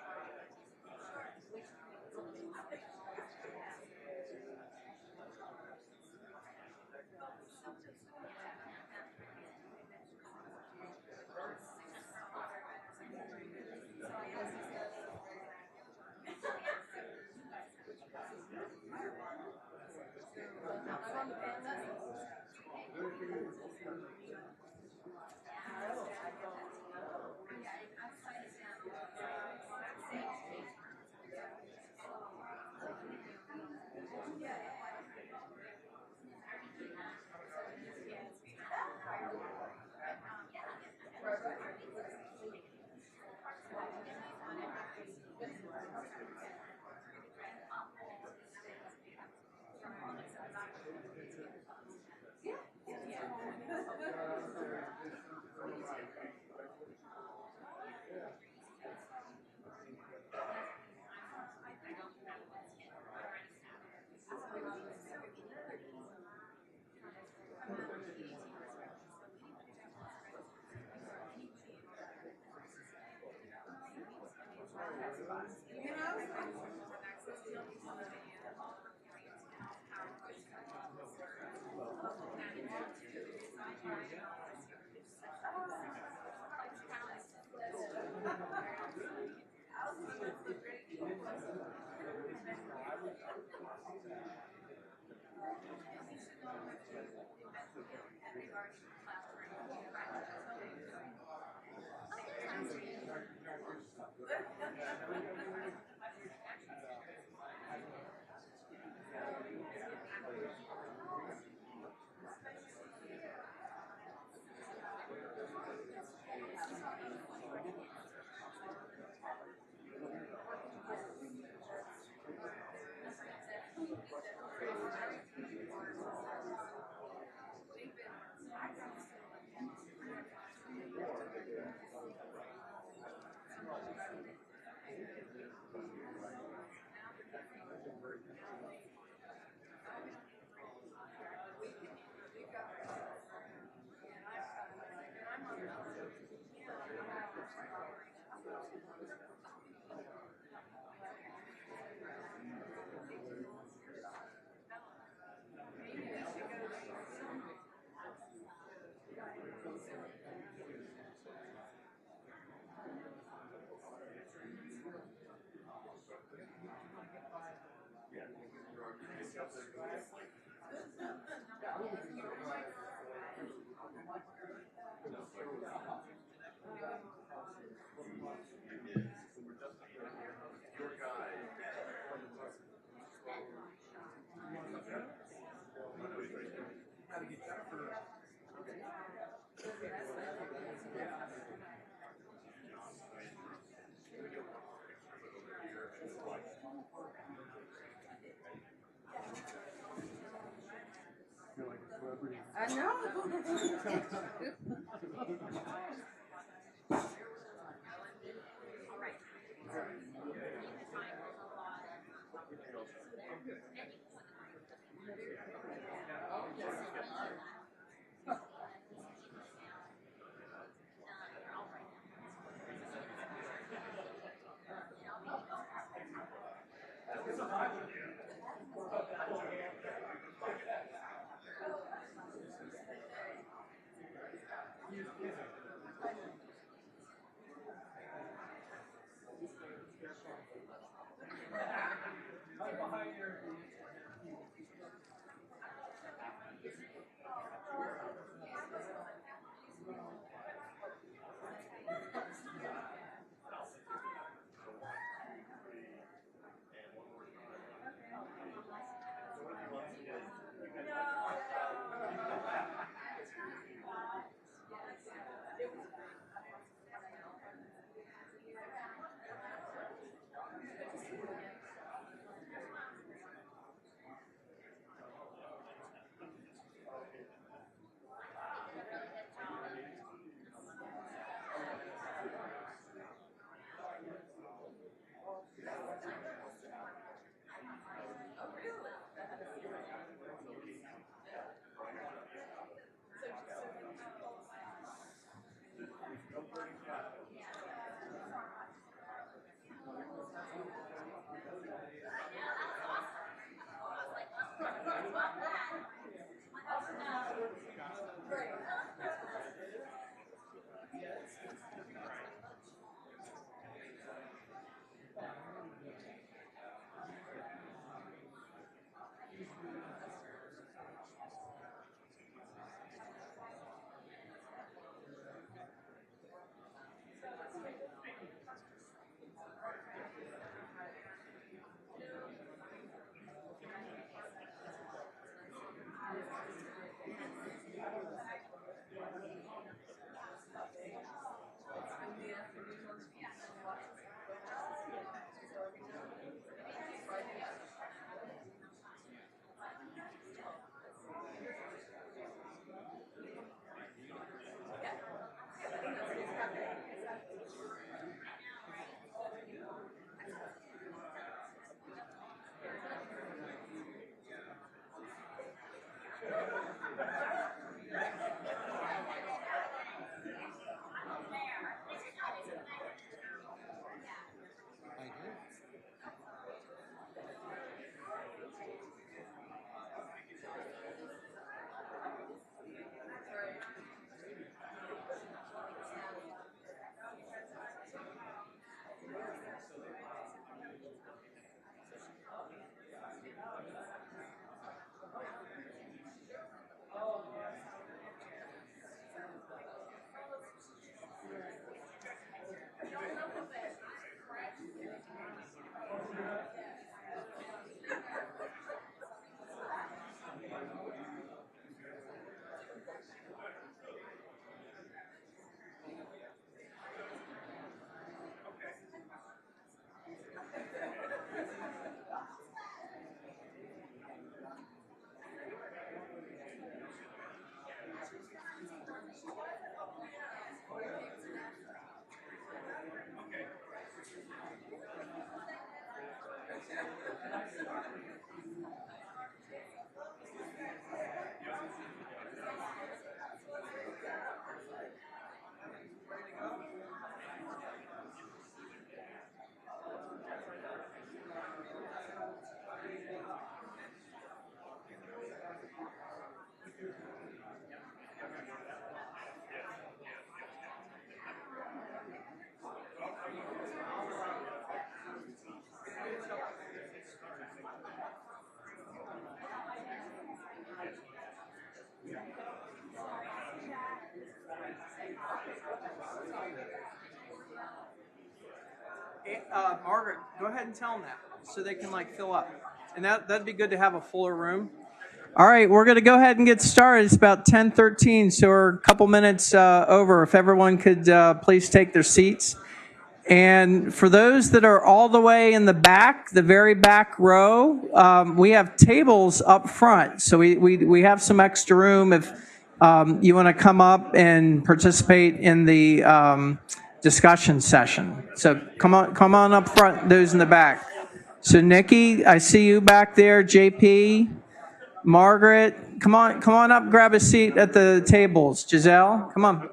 I know. Margaret, go ahead and tell them that so they can fill up. And that'd be good to have a fuller room. All right, we're going to go ahead and get started. It's about 10:13, so we're a couple minutes over. If everyone could please take their seats. And for those that are all the way in the back, the very back row, we have tables up front. So we have some extra room if you want to come up and participate in the discussion session. So come on up front, those in the back. So Nikki, I see you back there. JP, Margaret, come on up, grab a seat at the tables. Giselle, come on.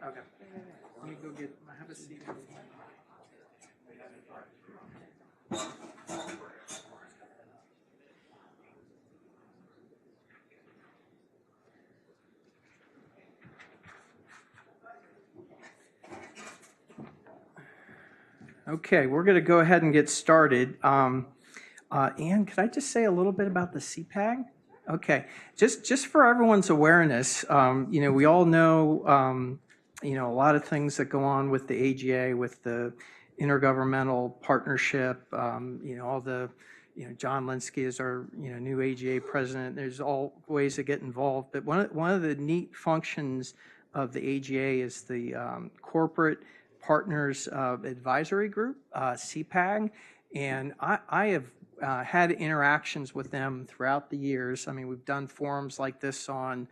Okay. Let me go have a seat. Okay, we're going to go ahead and get started. Ann, could I just say a little bit about the CPAG? Okay, just for everyone's awareness, we all know, a lot of things that go on with the AGA, with the intergovernmental partnership, all the, John Linsky is our, new AGA president. There's all ways to get involved. But one of the neat functions of the AGA is the Corporate Partners Advisory Group, CPAG. And I have had interactions with them throughout the years. I mean, we've done forums like this on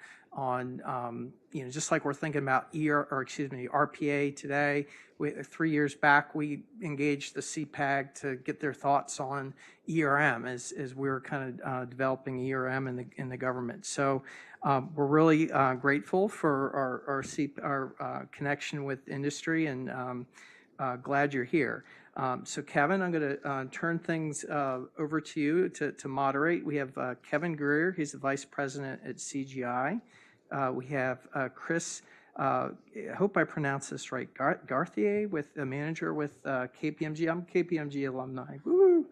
just like we're thinking about RPA today. 3 years back, we engaged the CPAG to get their thoughts on ERM as we were kind of developing ERM in the government. So we're really grateful for our connection with industry, and glad you're here. So Kevin, I'm going to turn things over to you to moderate. We have Kevin Greer, he's the Vice President at CGI. We have Chris, I hope I pronounced this right, Garthier, with a manager with KPMG. I'm a KPMG alumni. Woo!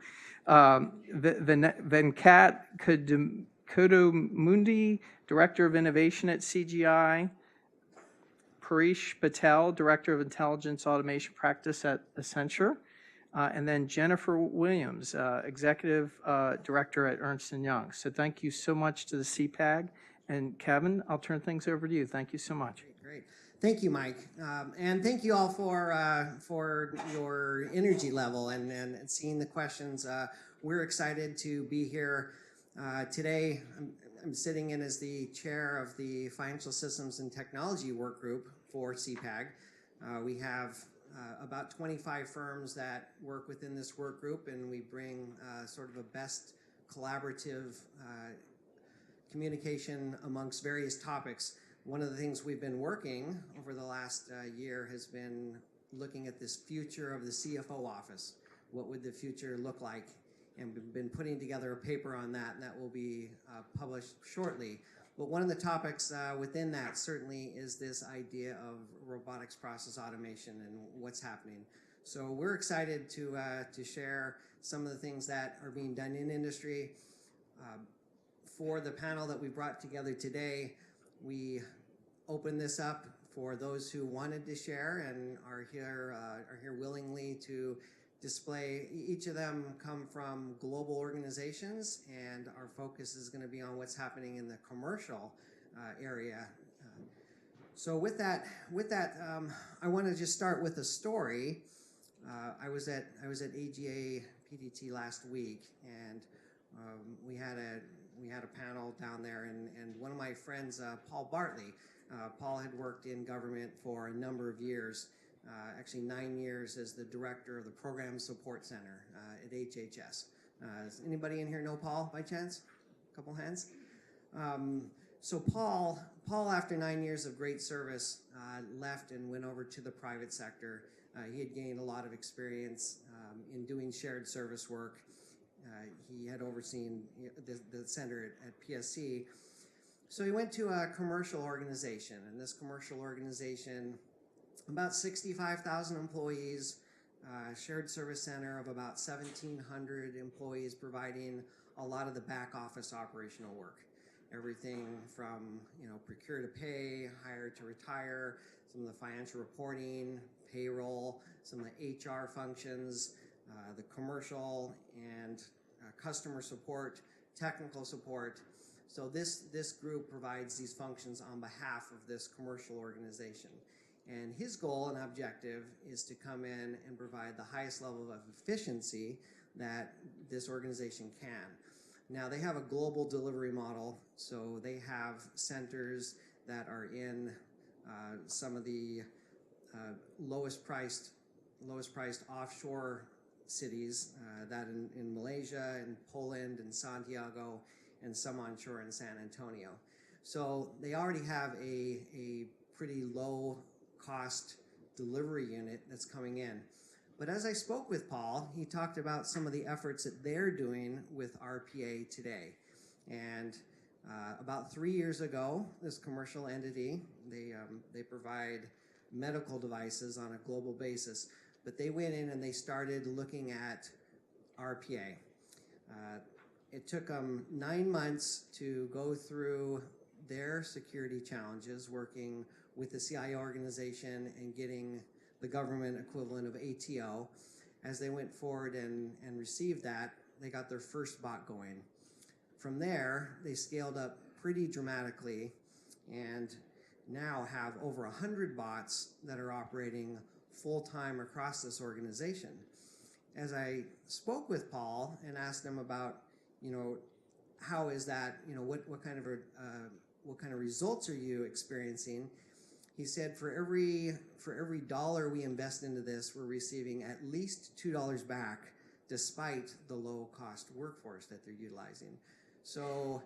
Venkat Kodomundi, Director of Innovation at CGI. Paresh Patel, Director of Intelligence Automation Practice at Accenture. And then Jennifer Williams, Executive Director at Ernst & Young. So thank you so much to the CPAG. And Kevin, I'll turn things over to you. Thank you so much. Great. Thank you, Mike. And thank you all for your energy level and seeing the questions. We're excited to be here today. I'm sitting in as the chair of the Financial Systems and Technology Work Group for CPAG. We have about 25 firms that work within this work group, and we bring sort of a best collaborative communication amongst various topics. One of the things we've been working over the last year has been looking at this future of the CFO Office. What would the future look like? And we've been putting together a paper on that, and that will be published shortly. But one of the topics within that certainly is this idea of robotics process automation and what's happening. So we're excited to share some of the things that are being done in industry. For the panel that we brought together today, we open this up for those who wanted to share and are here willingly to display. Each of them come from global organizations, and our focus is going to be on what's happening in the commercial area. So with that, I want to just start with a story. I was at AGA PDT last week, and we had a panel down there, and one of my friends, Paul Bartley. Paul had worked in government for a number of years. Actually 9 years as the director of the Program Support Center at HHS. Does anybody in here know Paul by chance? A couple hands. So Paul, after 9 years of great service, left and went over to the private sector. He had gained a lot of experience in doing shared service work. He had overseen the center at PSC. So he went to a commercial organization, and this commercial organization, about 65,000 employees, shared service center of about 1,700 employees, providing a lot of the back office operational work. Everything from, procure to pay, hire to retire, some of the financial reporting, payroll, some of the HR functions, the commercial and customer support, technical support. So this group provides these functions on behalf of this commercial organization. And his goal and objective is to come in and provide the highest level of efficiency that this organization can. Now, they have a global delivery model, so they have centers that are in some of the lowest priced offshore cities, that in Malaysia, in Poland, in Santiago, and some onshore in San Antonio. So they already have a pretty low cost delivery unit that's coming in. But as I spoke with Paul, he talked about some of the efforts that they're doing with RPA today. And about 3 years ago, this commercial entity, they provide medical devices on a global basis, but they went in and they started looking at RPA. It took them 9 months to go through their security challenges, working with the CIO organization and getting the government equivalent of ATO. As they went forward and received that, they got their first bot going. From there, they scaled up pretty dramatically and now have over 100 bots that are operating full-time across this organization. As I spoke with Paul and asked him about, how is that, what kind of results are you experiencing? He said for every dollar we invest into this, we're receiving at least $2 back, despite the low cost workforce that they're utilizing. So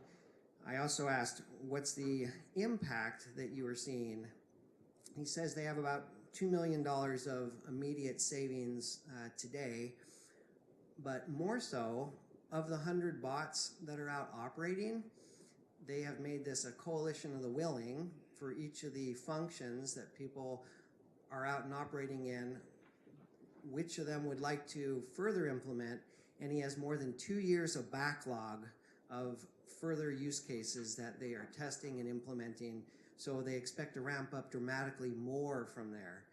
I also asked, what's the impact that you are seeing? He says they have about $2 million of immediate savings today, but more so, of the 100 bots that are out operating, they have made this a coalition of the willing for each of the functions that people are out and operating in, which of them would like to further implement, and he has more than 2 years of backlog of further use cases that they are testing and implementing, so they expect to ramp up dramatically more from there.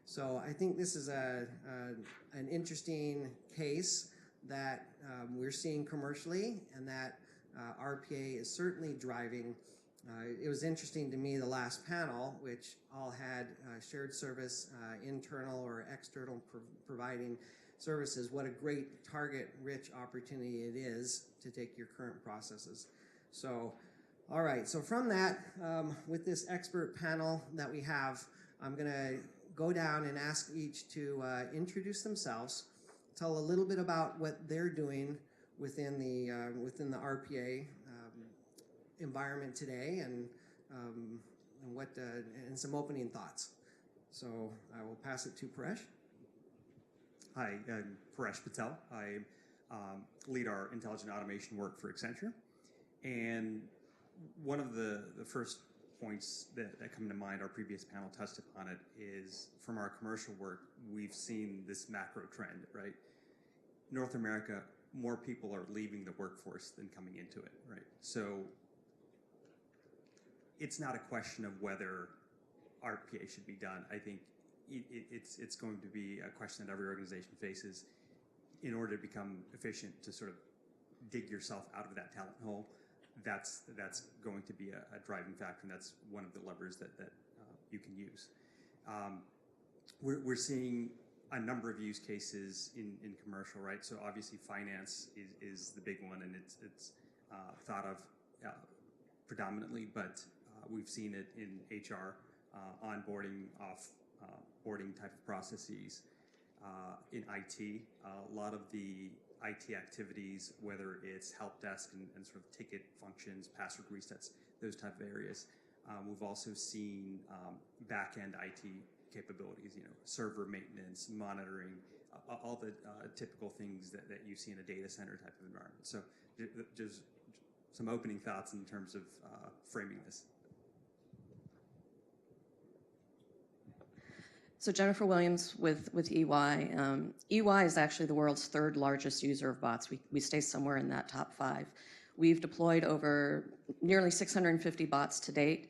So I think this is an interesting case that we're seeing commercially, and that RPA is certainly driving. It was interesting to me, the last panel, which all had shared service, internal or external providing services, what a great target-rich opportunity it is to take your current processes. So, all right, so from that, with this expert panel that we have, I'm going to go down and ask each to introduce themselves, tell a little bit about what they're doing within the RPA environment today, and some opening thoughts. So I will pass it to Paresh. Hi, I'm Paresh Patel. I lead our intelligent automation work for Accenture. And one of the first points that come to mind, our previous panel touched upon it, is from our commercial work, we've seen this macro trend, right? North America, more people are leaving the workforce than coming into it, right? So it's not a question of whether RPA should be done. I think it's going to be a question that every organization faces in order to become efficient, to sort of dig yourself out of that talent hole. That's going to be a driving factor, and that's one of the levers that you can use. We're seeing a number of use cases in commercial, right? So obviously finance is the big one, and it's thought of predominantly, but we've seen it in HR, onboarding, offboarding type of processes. In IT, a lot of the IT activities, whether it's help desk and sort of ticket functions, password resets, those type of areas. We've also seen back-end IT capabilities, server maintenance, monitoring, all the typical things that you see in a data center type of environment. So just some opening thoughts in terms of framing this. So Jennifer Williams with EY. EY is actually the world's third largest user of bots. We stay somewhere in that top 5. We've deployed over nearly 650 bots to date,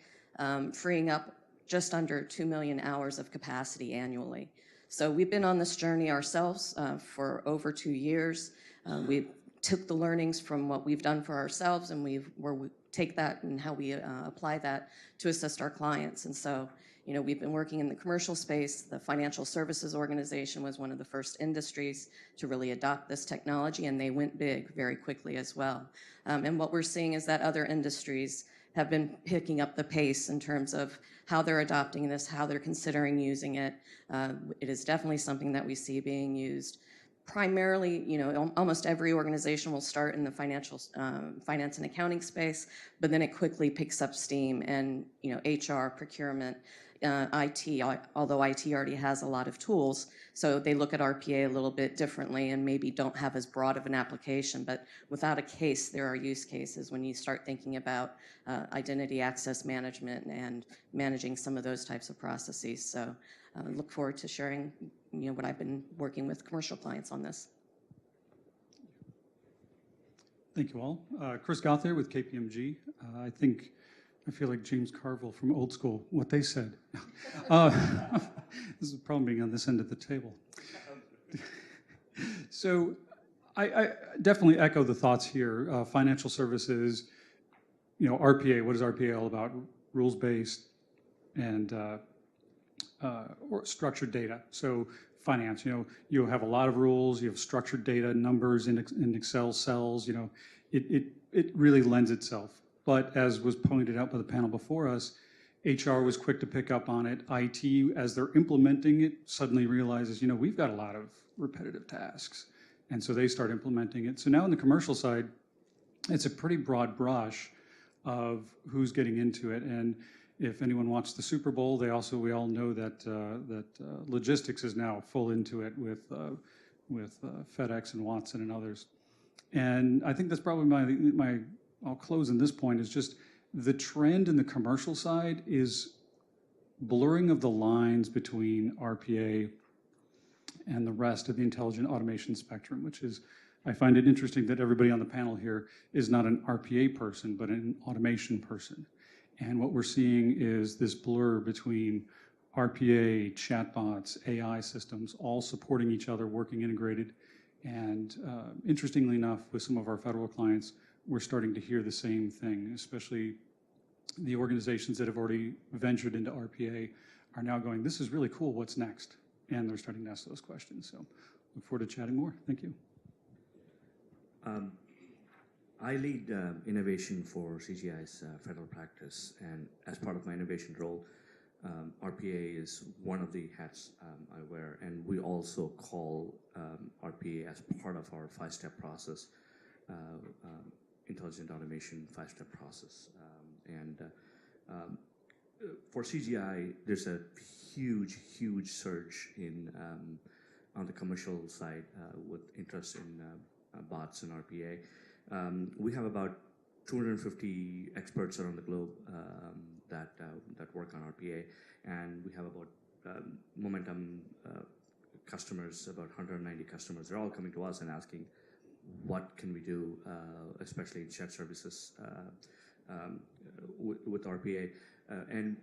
freeing up just under 2 million hours of capacity annually. So we've been on this journey ourselves for over 2 years. We took the learnings from what we've done for ourselves, and we take that and how we apply that to assist our clients. And so, we've been working in the commercial space. The financial services organization was one of the first industries to really adopt this technology, and they went big very quickly as well. And what we're seeing is that other industries have been picking up the pace in terms of how they're adopting this, how they're considering using it. It is definitely something that we see being used. Primarily, almost every organization will start in the finance and accounting space, but then it quickly picks up steam and, HR, procurement, IT, although IT already has a lot of tools, so they look at RPA a little bit differently and maybe don't have as broad of an application, but without a case, there are use cases when you start thinking about identity access management and managing some of those types of processes. So I look forward to sharing what I've been working with commercial clients on this. Thank you all. Chris Gothier with KPMG. I feel like James Carville from Old School, what they said. This is a problem being on this end of the table. So I definitely echo the thoughts here. Financial services, RPA, what is RPA all about? Rules-based and or structured data. So finance, you have a lot of rules, you have structured data, numbers in Excel cells, it really lends itself. But as was pointed out by the panel before us, HR was quick to pick up on it. IT, as they're implementing it, suddenly realizes, we've got a lot of repetitive tasks. And so they start implementing it. So now on the commercial side, it's a pretty broad brush of who's getting into it. And if anyone watched the Super Bowl, we all know that logistics is now full into it with FedEx and Watson and others. And I think that's probably I'll close on this point, is just the trend in the commercial side is blurring of the lines between RPA and the rest of the intelligent automation spectrum, which is, I find it interesting that everybody on the panel here is not an RPA person, but an automation person. And what we're seeing is this blur between RPA, chatbots, AI systems, all supporting each other, working integrated. And interestingly enough, with some of our federal clients, we're starting to hear the same thing, especially the organizations that have already ventured into RPA are now going, this is really cool, what's next? And they're starting to ask those questions. So look forward to chatting more. Thank you. I lead innovation for CGI's federal practice, and as part of my innovation role, RPA is one of the hats I wear, and we also call RPA as part of our 5-step process, intelligent automation 5-step process. For CGI, there's a huge surge on the commercial side with interest in bots and RPA. We have about 250 experts around the globe that work on RPA, and we have about Momentum customers, about 190 customers. They're all coming to us and asking, what can we do, especially in shared services with RPA. And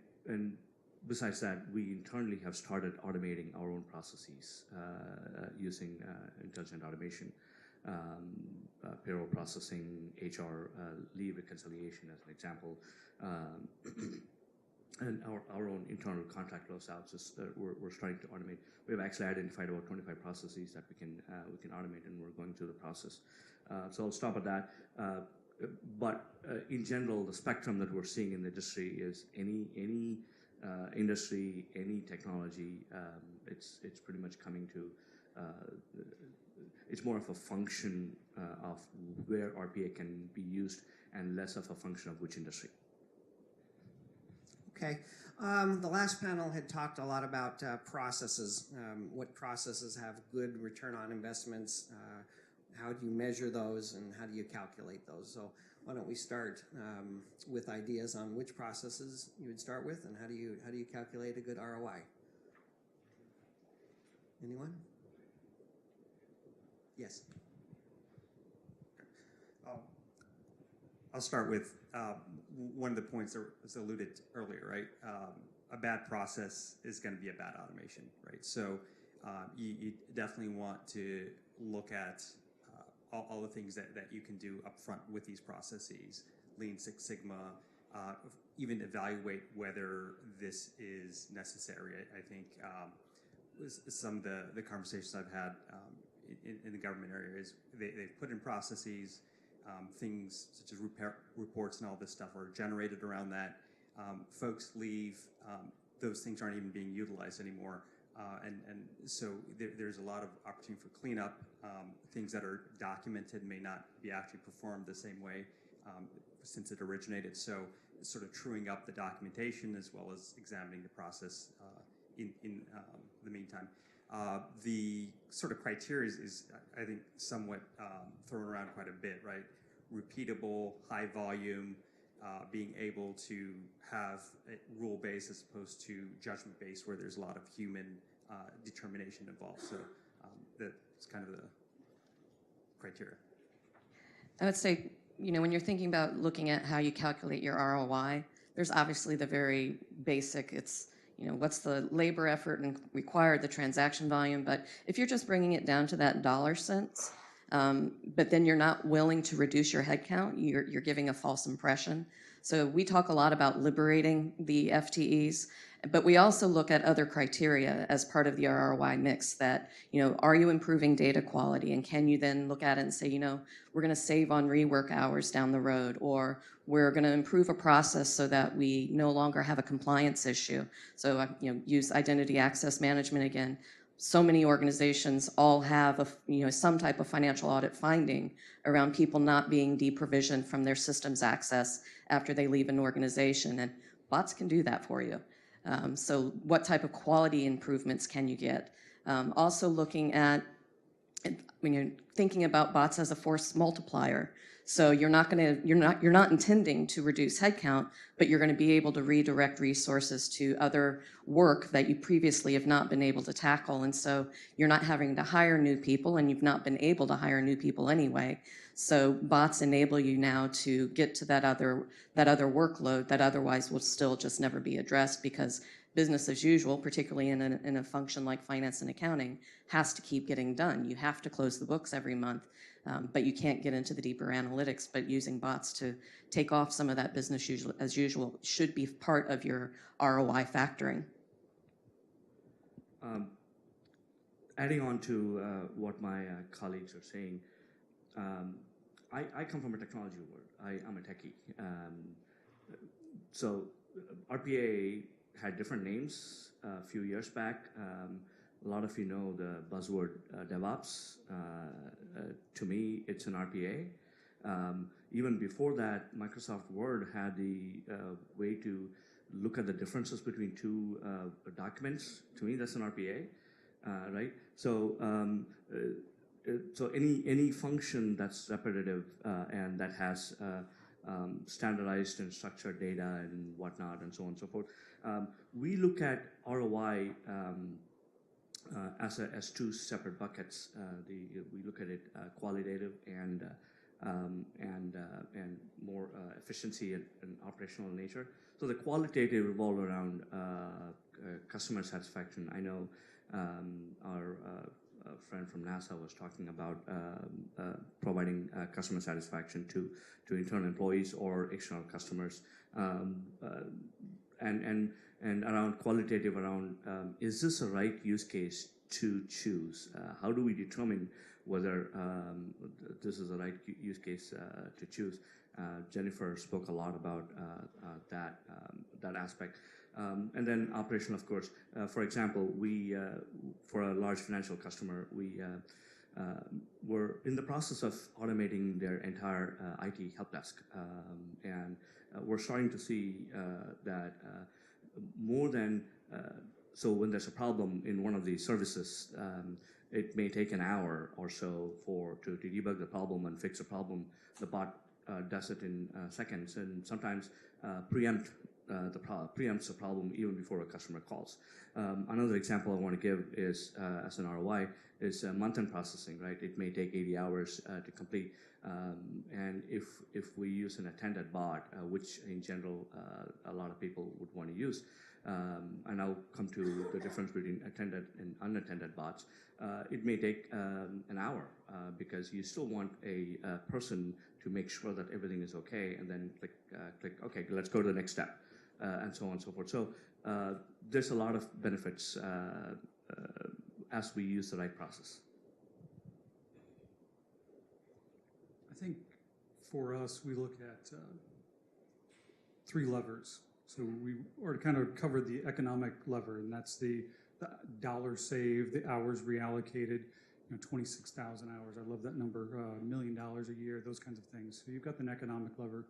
besides that, we internally have started automating our own processes using intelligent automation, payroll processing, HR leave reconciliation as an example, and our own internal contract closeouts we're starting to automate. We've actually identified about 25 processes that we can automate, and we're going through the process. So I'll stop at that. But in general, the spectrum that we're seeing in the industry is any industry, any technology. It's pretty much coming to. It's more of a function of where RPA can be used, and less of a function of which industry. Okay. The last panel had talked a lot about processes, what processes have good return on investments, how do you measure those, and how do you calculate those? So why don't we start with ideas on which processes you would start with, and how do you calculate a good ROI? Anyone? Yes. I'll start with one of the points that was alluded earlier, right? A bad process is going to be a bad automation, right? So you definitely want to look at all the things that you can do up front with these processes, Lean Six Sigma, even evaluate whether this is necessary. I think some of the conversations I've had in the government area is they've put in processes, things such as reports and all this stuff are generated around that. Folks leave, those things aren't even being utilized anymore. And so there's a lot of opportunity for cleanup. Things that are documented may not be actually performed the same way since it originated. So sort of truing up the documentation as well as examining the process in the meantime. The sort of criteria is I think, somewhat thrown around quite a bit, right? Repeatable, high volume, being able to have a rule-based as opposed to judgment-based where there's a lot of human determination involved. So that's kind of the criteria. I would say, when you're thinking about looking at how you calculate your ROI, there's obviously the very basic, it's, what's the labor effort and required, the transaction volume. But if you're just bringing it down to that dollar cents, but then you're not willing to reduce your headcount, you're giving a false impression. So we talk a lot about liberating the FTEs, but we also look at other criteria as part of the ROI mix that, are you improving data quality? And can you then look at it and say, we're going to save on rework hours down the road, or we're going to improve a process so that we no longer have a compliance issue. So, use identity access management again. So many organizations all have some type of financial audit finding around people not being deprovisioned from their systems access after they leave an organization, and bots can do that for you. So what type of quality improvements can you get? Also looking at, when you're thinking about bots as a force multiplier, so you're not intending to reduce headcount, but you're going to be able to redirect resources to other work that you previously have not been able to tackle. And so you're not having to hire new people, and you've not been able to hire new people anyway. So bots enable you now to get to that other workload that otherwise will still just never be addressed, because business as usual, particularly in a function like finance and accounting, has to keep getting done. You have to close the books every month. But you can't get into the deeper analytics. But using bots to take off some of that business as usual should be part of your ROI factoring. Adding on to what my colleagues are saying, I come from a technology world. I'm a techie. So RPA had different names a few years back. A lot of you know the buzzword DevOps. To me, it's an RPA. Even before that, Microsoft Word had the way to look at the differences between two documents. To me, that's an RPA, right? So, so any function that's repetitive and that has standardized and structured data and whatnot and so on and so forth, we look at ROI as two separate buckets. We look at it qualitative and more efficiency and operational in nature. So the qualitative revolve around customer satisfaction. I know our friend from NASA was talking about providing customer satisfaction to internal employees or external customers, and around qualitative, around is this a right use case to choose? How do we determine whether this is the right use case to choose? Jennifer spoke a lot about that aspect. And then operation, of course. For example, we, for a large financial customer, we were in the process of automating their entire IT help desk. And we're starting to see that more than so when there's a problem in one of these services, it may take an hour or so to debug the problem and fix the problem. The bot does it in seconds, and sometimes preempts the problem even before a customer calls. Another example I want to give is, as an ROI, is month-end processing, right? It may take 80 hours to complete, and if we use an attended bot, which in general a lot of people would want to use, and I'll come to the difference between attended and unattended bots, it may take an hour because you still want a person to make sure that everything is okay, and then click OK, let's go to the next step, and so on and so forth. So there's a lot of benefits as we use the right process. I think for us, we look at 3 levers. So we already kind of covered the economic lever, and that's the dollars saved, the hours reallocated, 26,000 hours. I love that number, $1 million a year, those kinds of things. So you've got an economic lever.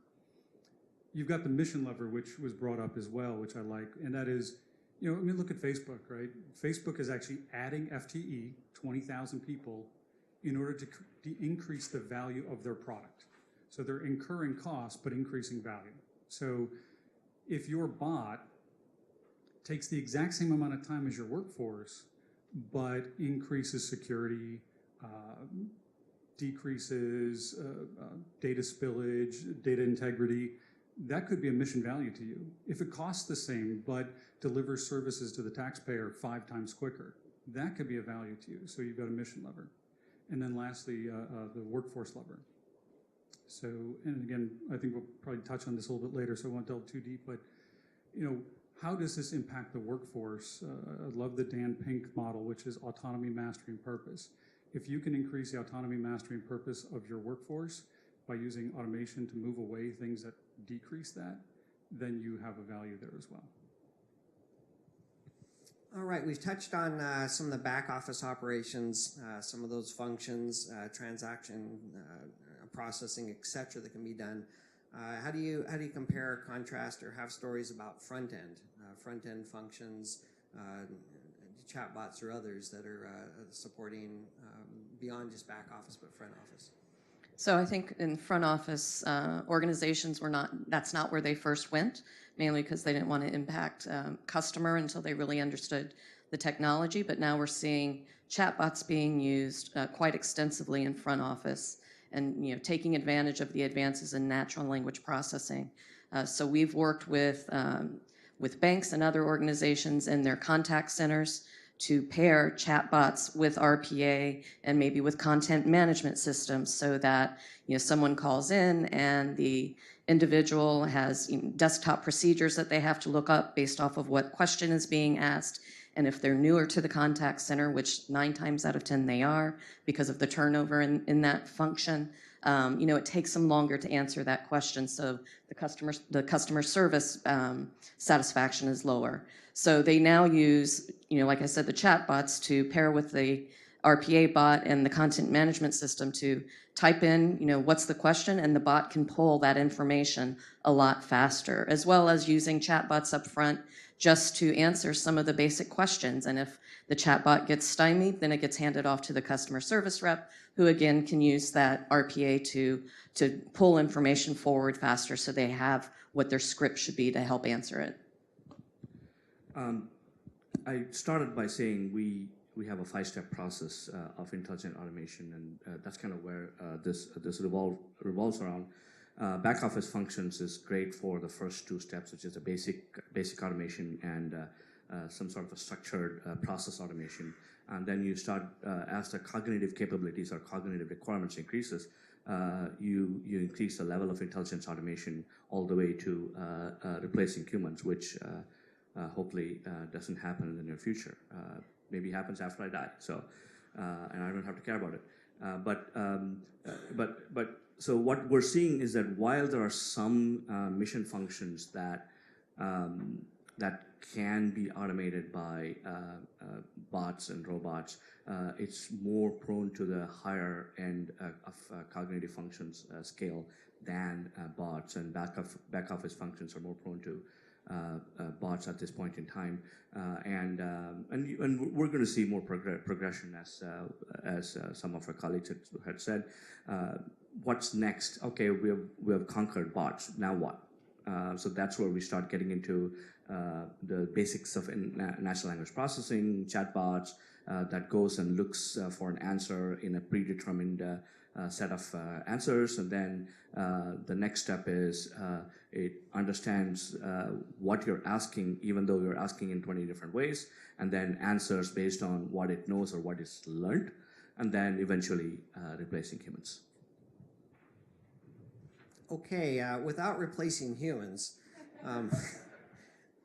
You've got the mission lever, which was brought up as well, which I like, and that is, look at Facebook, right? Facebook is actually adding FTE, 20,000 people, in order to increase the value of their product. So they're incurring costs, but increasing value. So if your bot takes the exact same amount of time as your workforce, but increases security, decreases data spillage, data integrity, that could be a mission value to you. If it costs the same, but delivers services to the taxpayer 5 times quicker, that could be a value to you. So you've got a mission lever. And then lastly, the workforce lever. So, and again, I think we'll probably touch on this a little bit later, so I won't delve too deep, but, how does this impact the workforce? I love the Dan Pink model, which is autonomy, mastery, and purpose. If you can increase the autonomy, mastery, and purpose of your workforce by using automation to move away things that decrease that, then you have a value there as well. All right, we've touched on some of the back office operations, some of those functions, transaction processing, et cetera, that can be done. How do you compare, contrast, or have stories about front end functions, chatbots or others that are supporting beyond just back office but front office? So I think in front office organizations that's not where they first went, mainly because they didn't want to impact customer until they really understood the technology. But now we're seeing chatbots being used quite extensively in front office, and taking advantage of the advances in natural language processing. So we've worked with banks and other organizations in their contact centers to pair chatbots with RPA and maybe with content management systems, so that someone calls in and the individual has desktop procedures that they have to look up based off of what question is being asked. And if they're newer to the contact center, which 9 times out of 10 they are, because of the turnover in that function, it takes them longer to answer that question. So the customer service satisfaction is lower. So they now use, like I said, the chatbots to pair with the RPA bot and the content management system to type in, what's the question, and the bot can pull that information a lot faster, as well as using chatbots up front just to answer some of the basic questions. And if the chatbot gets stymied, then it gets handed off to the customer service rep, who again can use that RPA to pull information forward faster, so they have what their script should be to help answer it. I started by saying we have a 5-step process of intelligent automation, and that's kind of where this revolves around. Back office functions is great for the first 2 steps, which is a basic automation and some sort of a structured process automation. And then you start, as the cognitive capabilities or cognitive requirements increases, you increase the level of intelligence automation all the way to replacing humans, which hopefully doesn't happen in the near future. Maybe happens after I die, so and I don't have to care about it. So what we're seeing is that while there are some mission functions that can be automated by bots and robots, it's more prone to the higher end of cognitive functions scale than bots, and back office functions are more prone to bots at this point in time, and we're going to see more progression as some of our colleagues had said. What's next? Okay, we have conquered bots. Now what? So that's where we start getting into the basics of natural language processing, chatbots that goes and looks for an answer in a predetermined set of answers, and then the next step is it understands what you're asking, even though you're asking in 20 different ways, and then answers based on what it knows or what it's learned, and then eventually replacing humans. Okay, without replacing humans,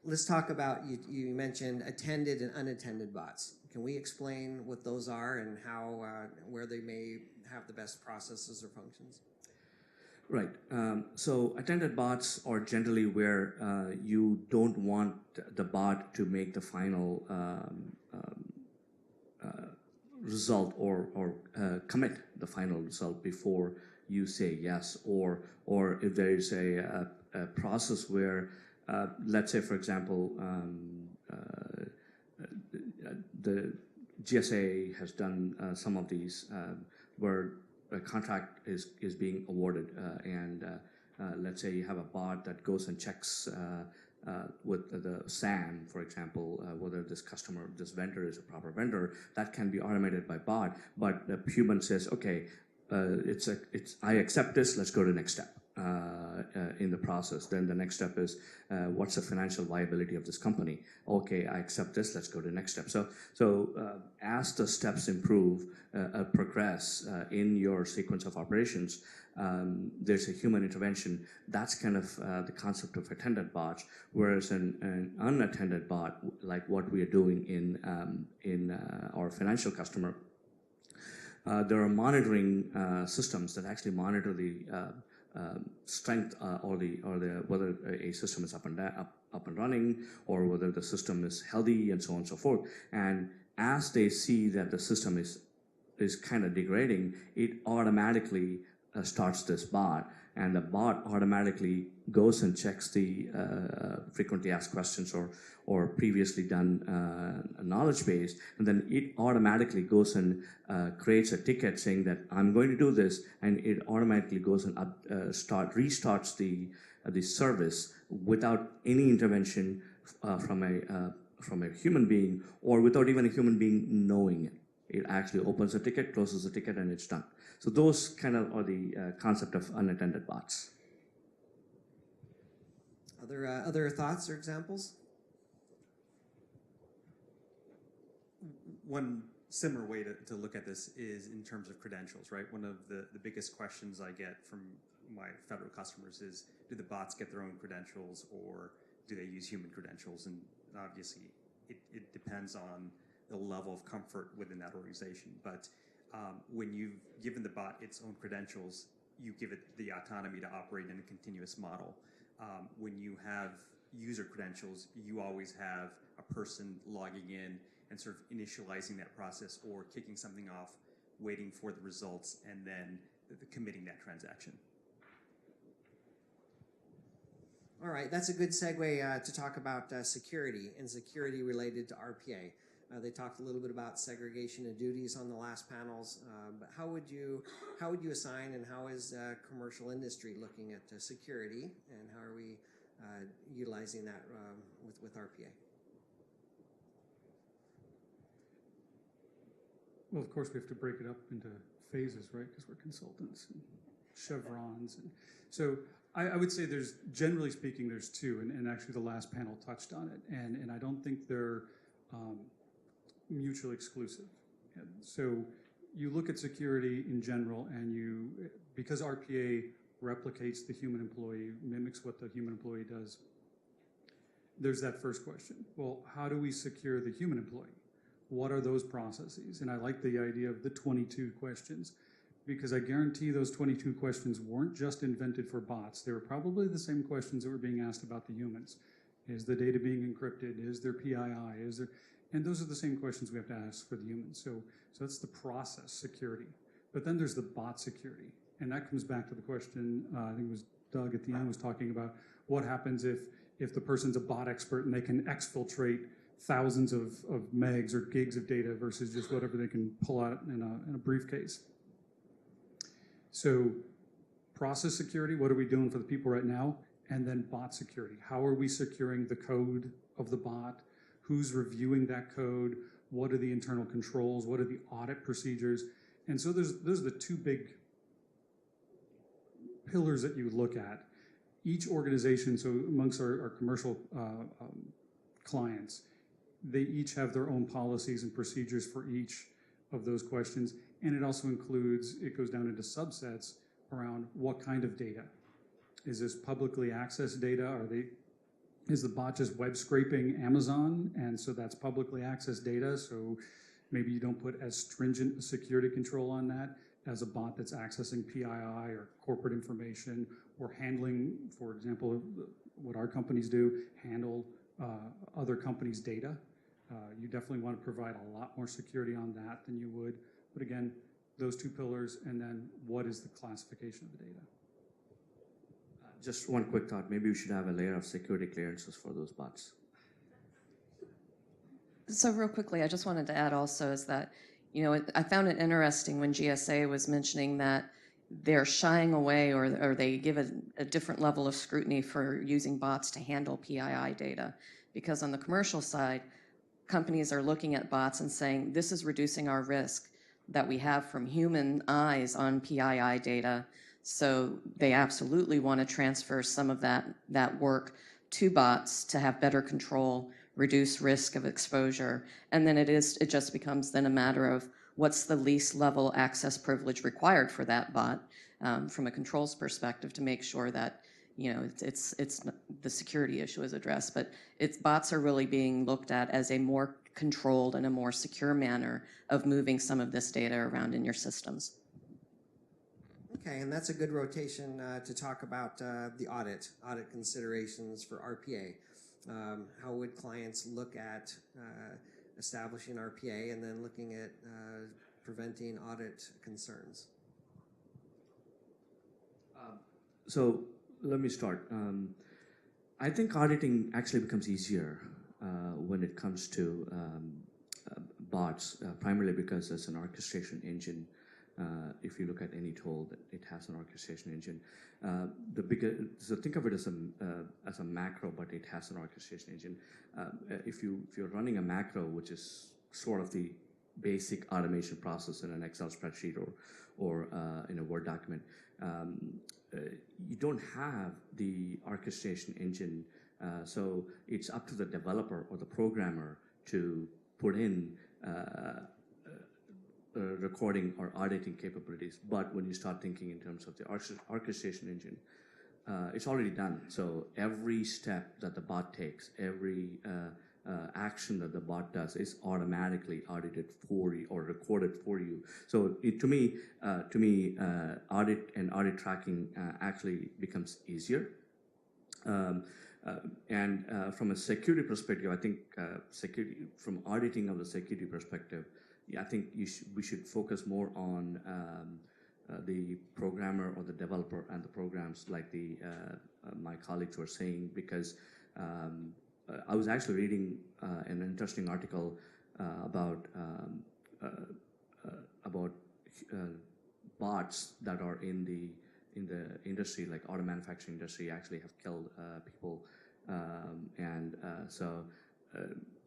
let's talk about, you mentioned attended and unattended bots. Can we explain what those are and how, where they may have the best processes or functions? Right. So attended bots are generally where you don't want the bot to make the final result or commit the final result before you say yes, or if there is a process where, let's say, for example, the GSA has done some of these where a contract is being awarded, and let's say you have a bot that goes and checks with the SAM, for example, whether this vendor is a proper vendor. That can be automated by bot, but the human says, okay, I accept this, let's go to the next step in the process. Then the next step is, what's the financial viability of this company? Okay, I accept this, let's go to the next step. So as the steps improve, progress in your sequence of operations, there's a human intervention. That's kind of the concept of attended bots, whereas an unattended bot, like what we are doing in our financial customer, there are monitoring systems that actually monitor the strength or whether a system is up and running, or whether the system is healthy, and so on and so forth. And as they see that the system is kind of degrading, it automatically starts this bot, and the bot automatically goes and checks the frequently asked questions or previously done knowledge base, and then it automatically goes and creates a ticket saying that I'm going to do this, and it automatically goes and restarts the service without any intervention from a human being, or without even a human being knowing it. It actually opens the ticket, closes the ticket, and it's done. So those kind of are the concept of unattended bots. Other thoughts or examples? One similar way to look at this is in terms of credentials, right? One of the biggest questions I get from my federal customers is, do the bots get their own credentials, or do they use human credentials? And obviously, it depends on the level of comfort within that organization. But when you've given the bot its own credentials, you give it the autonomy to operate in a continuous model. When you have user credentials, you always have a person logging in and sort of initializing that process, or kicking something off, waiting for the results, and then committing that transaction. All right, that's a good segue to talk about security, and security related to RPA. They talked a little bit about segregation of duties on the last panels, but how would you assign, and how is commercial industry looking at security, and how are we utilizing that with RPA? Well, of course, we have to break it up into phases, right? Because we're consultants and chevrons. And so I would say there's, generally speaking, there's two, and actually the last panel touched on it. And I don't think they're mutually exclusive. And so you look at security in general, and because RPA replicates the human employee, mimics what the human employee does, there's that first question. Well, how do we secure the human employee? What are those processes? And I like the idea of the 22 questions, because I guarantee those 22 questions weren't just invented for bots. They were probably the same questions that were being asked about the humans. Is the data being encrypted? Is there PII? And those are the same questions we have to ask for the humans. So that's the process security. But then there's the bot security. And that comes back to the question, I think it was Doug at the end was talking about, what happens if if the person's a bot expert and they can exfiltrate thousands of megs or gigs of data versus just whatever they can pull out in a briefcase. So process security, what are we doing for the people right now? And then bot security. How are we securing the code of the bot? Who's reviewing that code? What are the internal controls? What are the audit procedures? And so those are the two big pillars that you would look at. Each organization, so amongst our commercial clients, they each have their own policies and procedures for each of those questions. And it also includes, it goes down into subsets around what kind of data. Is this publicly accessed data? Is the bot just web scraping Amazon? And so that's publicly accessed data. So maybe you don't put as stringent a security control on that as a bot that's accessing PII or corporate information or handling, for example, what our companies do, handle other companies' data. You definitely want to provide a lot more security on that than you would. But again, those two pillars, and then what is the classification of the data? Just one quick thought. Maybe we should have a layer of security clearances for those bots. So real quickly, I just wanted to add also is that, you know, I found it interesting when GSA was mentioning that they're shying away or they give a different level of scrutiny for using bots to handle PII data. Because on the commercial side, companies are looking at bots and saying, this is reducing our risk that we have from human eyes on PII data. So they absolutely want to transfer some of that work to bots to have better control, reduce risk of exposure. And then it just becomes then a matter of what's the least level access privilege required for that bot from a controls perspective to make sure that, you know, it's the security issue is addressed. But bots are really being looked at as a more controlled and a more secure manner of moving some of this data around in your systems. Okay, and that's a good rotation to talk about the audit considerations for RPA. How would clients look at establishing RPA and then looking at preventing audit concerns? So let me start. I think auditing actually becomes easier when it comes to bots, primarily because it's an orchestration engine. If you look at any tool, that it has an orchestration engine. So think of it as a macro, but it has an orchestration engine. If you're running a macro, which is sort of the basic automation process in an Excel spreadsheet or in a Word document, you don't have the orchestration engine. So it's up to the developer or the programmer to put in recording or auditing capabilities. But when you start thinking in terms of the orchestration engine, it's already done. So every step that the bot takes, every action that the bot does is automatically audited for you or recorded for you. So to me, audit and audit tracking actually becomes easier. And from a security perspective, I think security, from auditing of the security perspective, I think we should focus more on the programmer or the developer and the programs, like my colleagues were saying, because I was actually reading an interesting article about bots that are in the industry, like auto manufacturing industry, actually have killed people, so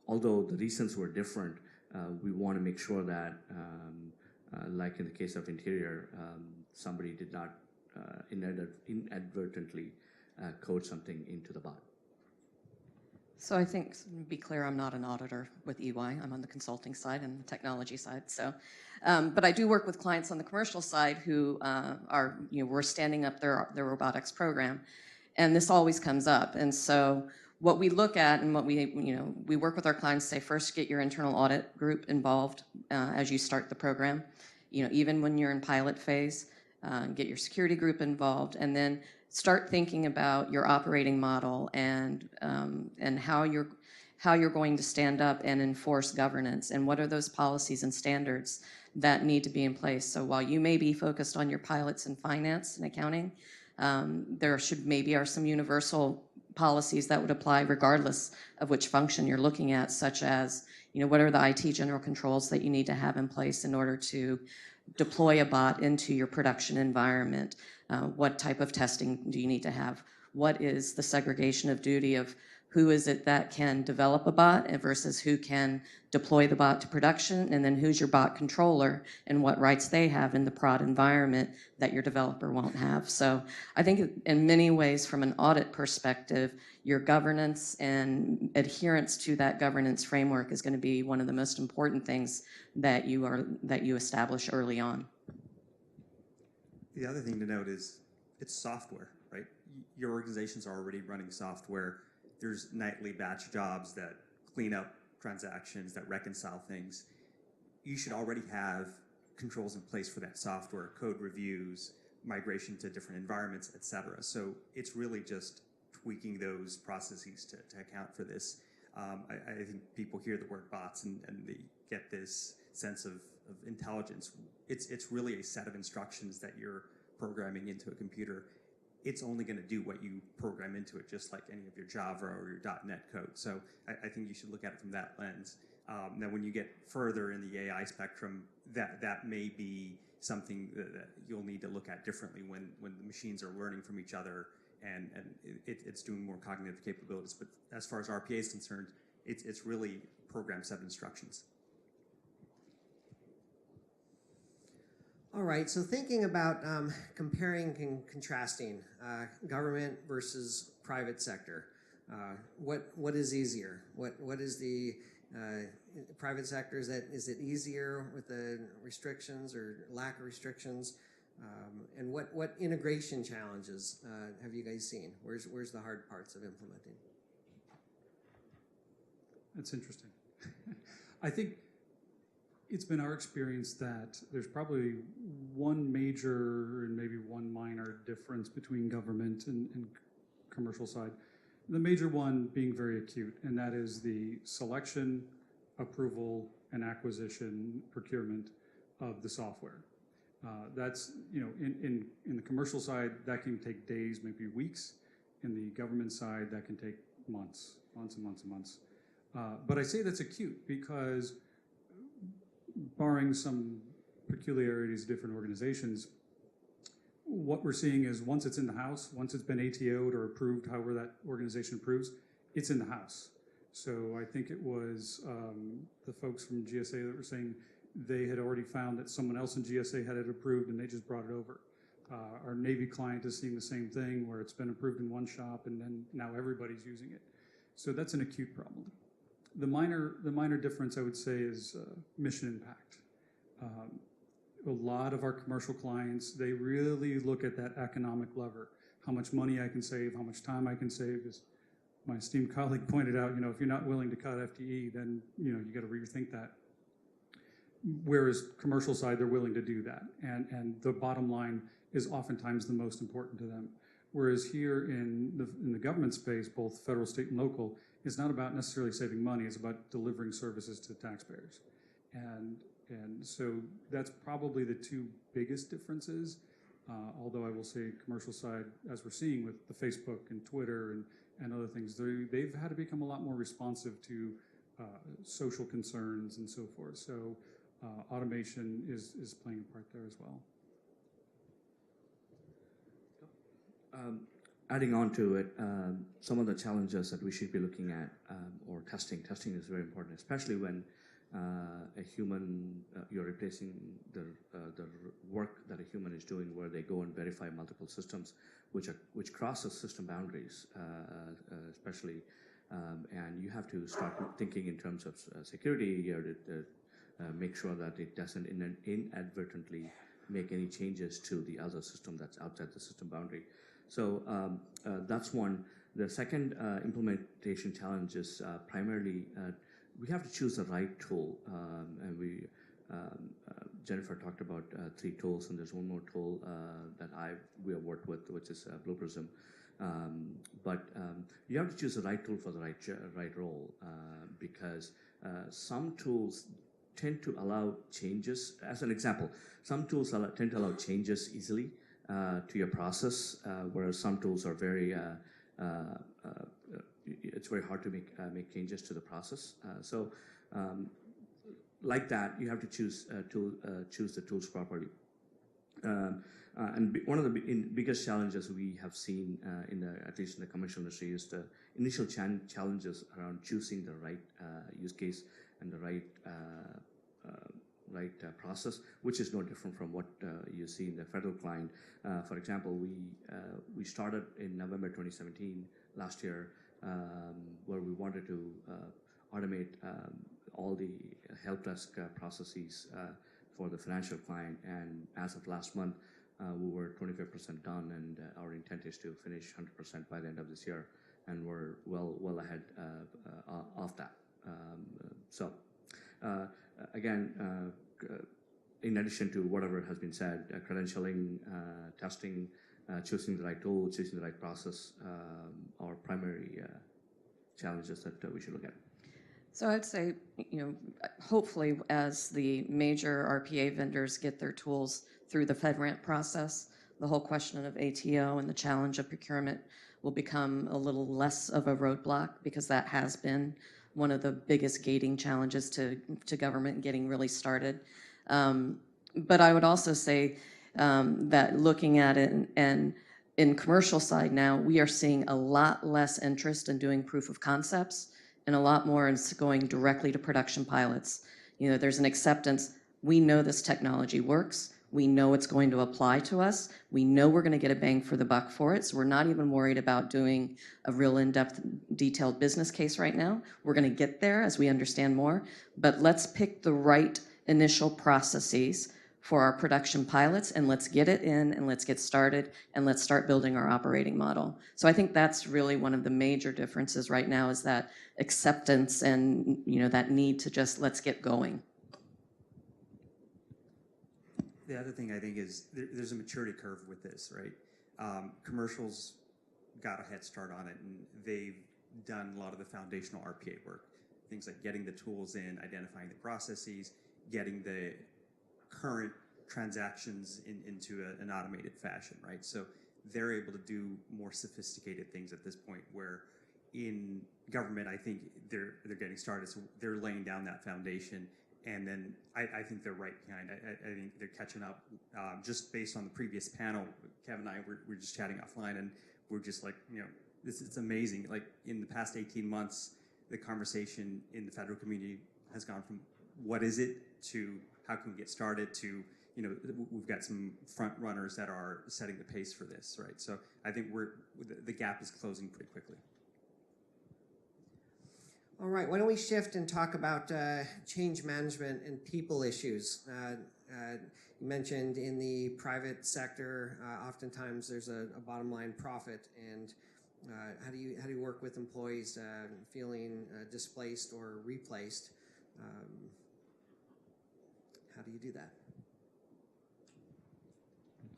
although the reasons were different, we want to make sure that, like in the case of interior, somebody did not inadvertently code something into the bot. So I think, to be clear, I'm not an auditor with EY. I'm on the consulting side and the technology side. So, but I do work with clients on the commercial side who we're standing up their robotics program, and this always comes up. And so what we look at and what we work with our clients, say, first get your internal audit group involved as you start the program. Even when you're in pilot phase, get your security group involved, and then start thinking about your operating model and how you're going to stand up and enforce governance, and what are those policies and standards that need to be in place. So while you may be focused on your pilots in finance and accounting, There should maybe are some universal policies that would apply regardless of which function you're looking at, such as, what are the IT general controls that you need to have in place in order to deploy a bot into your production environment? What type of testing do you need to have? What is the segregation of duty of who is it that can develop a bot versus who can deploy the bot to production, and then who's your bot controller and what rights they have in the prod environment that your developer won't have. So I think in many ways, from an audit perspective, your governance and adherence to that governance framework is going to be one of the most important things that you establish early on. The other thing to note is it's software, right? Your organizations are already running software. There's nightly batch jobs that clean up transactions, that reconcile things. You should already have controls in place for that software, code reviews, migration to different environments, et cetera. So it's really just tweaking those processes to account for this. I think people hear the word bots and they get this sense of intelligence. It's really a set of instructions that you're programming into a computer. It's only going to do what you program into it, just like any of your Java or your .NET code. So I think you should look at it from that lens. Now, when you get further in the AI spectrum, that may be something that you'll need to look at differently when the machines are learning from each other and it's doing more cognitive capabilities. But as far as RPA is concerned, it's really program set of instructions. All right, so thinking about comparing and contrasting government versus private sector, what is easier? What is the private sector? Is it easier with the restrictions or lack of restrictions? And what integration challenges have you guys seen? Where's the hard parts of implementing? That's interesting. I think it's been our experience that there's probably one major and maybe one minor difference between government and commercial side. The major one being very acute, and that is the selection, approval, and acquisition, procurement of the software. That's, in the commercial side, that can take days, maybe weeks. In the government side, that can take months and months and months. But I say that's acute because, barring some peculiarities of different organizations, what we're seeing is once it's in the house, once it's been ATO'd or approved, however that organization approves, it's in the house. So I think it was the folks from GSA that were saying they had already found that someone else in GSA had it approved and they just brought it over. Our Navy client is seeing the same thing where it's been approved in one shop and then now everybody's using it. So that's an acute problem. The minor difference, I would say, is mission impact. A lot of our commercial clients, they really look at that economic lever, how much money I can save, how much time I can save. As my esteemed colleague pointed out, if you're not willing to cut FTE, then you got to rethink that. Whereas commercial side, they're willing to do that, and the bottom line is oftentimes the most important to them. Whereas here in the government space, both federal, state, and local, it's not about necessarily saving money, it's about delivering services to taxpayers. And so that's probably the two biggest differences, although I will say commercial side, as we're seeing with the Facebook and Twitter and other things, they've had to become a lot more responsive to social concerns and so forth. So automation is playing a part there as well. Adding on to it, some of the challenges that we should be looking at, or testing. Testing is very important, especially when a human, you're replacing the work that a human is doing, where they go and verify multiple systems, which crosses system boundaries, especially, and you have to start thinking in terms of security. You have to make sure that it doesn't inadvertently make any changes to the other system that's outside the system boundary. So that's one. The second implementation challenge is primarily we have to choose the right tool. And Jennifer talked about 3 tools, and there's one more tool that we have worked with, which is Blue Prism. But you have to choose the right tool for the right role, because some tools tend to allow changes. As an example, some tools tend to allow changes easily. to your process, whereas some tools are very it's very hard to make changes to the process. Like that, you have to choose the tools properly. One of the biggest challenges we have seen at least in the commercial industry is the initial challenges around choosing the right use case and the right process, which is no different from what you see in the federal client. For example, we started in November 2017 last year, where we wanted to automate all the help desk processes for the financial client, and as of last month, we were 25% done, and our intent is to finish 100% by the end of this year, and we're well ahead of that. Again, in addition to whatever has been said, credentialing, testing, choosing the right tool, choosing the right process are primary challenges that we should look at. So I'd say, hopefully as the major RPA vendors get their tools through the FedRAMP process, the whole question of ATO and the challenge of procurement will become a little less of a roadblock, because that has been one of the biggest gating challenges to government getting really started. But I would also say that looking at it and in commercial side now, we are seeing a lot less interest in doing proof of concepts and a lot more in going directly to production pilots. There's an acceptance. We know this technology works. We know it's going to apply to us. We know we're going to get a bang for the buck for it. So we're not even worried about doing a real in-depth, detailed business case right now. We're going to get there as we understand more. But let's pick the right initial processes for our production pilots, and let's get it in, and let's get started, and let's start building our operating model. So I think that's really one of the major differences right now, is that acceptance and that need to just let's get going. The other thing I think is there's a maturity curve with this, right? Commercials got a head start on it, and they've done a lot of the foundational RPA work. Things like getting the tools in, identifying the processes, getting the current transactions into an automated fashion, right? So they're able to do more sophisticated things at this point, where in government, I think they're getting started. So they're laying down that foundation. And then I think they're right behind. I think they're catching up. Just based on the previous panel, Kevin and I were just chatting offline, and we're just like, it's amazing. Like in the past 18 months, the conversation in the federal community has gone from what is it to how can we get started to, we've got some front runners that are setting the pace for this, right? So I think the gap is closing pretty quickly. All right, why don't we shift and talk about change management and people issues. You mentioned in the private sector, oftentimes there's a bottom line profit, and how do you work with employees feeling displaced or replaced? How do you do that?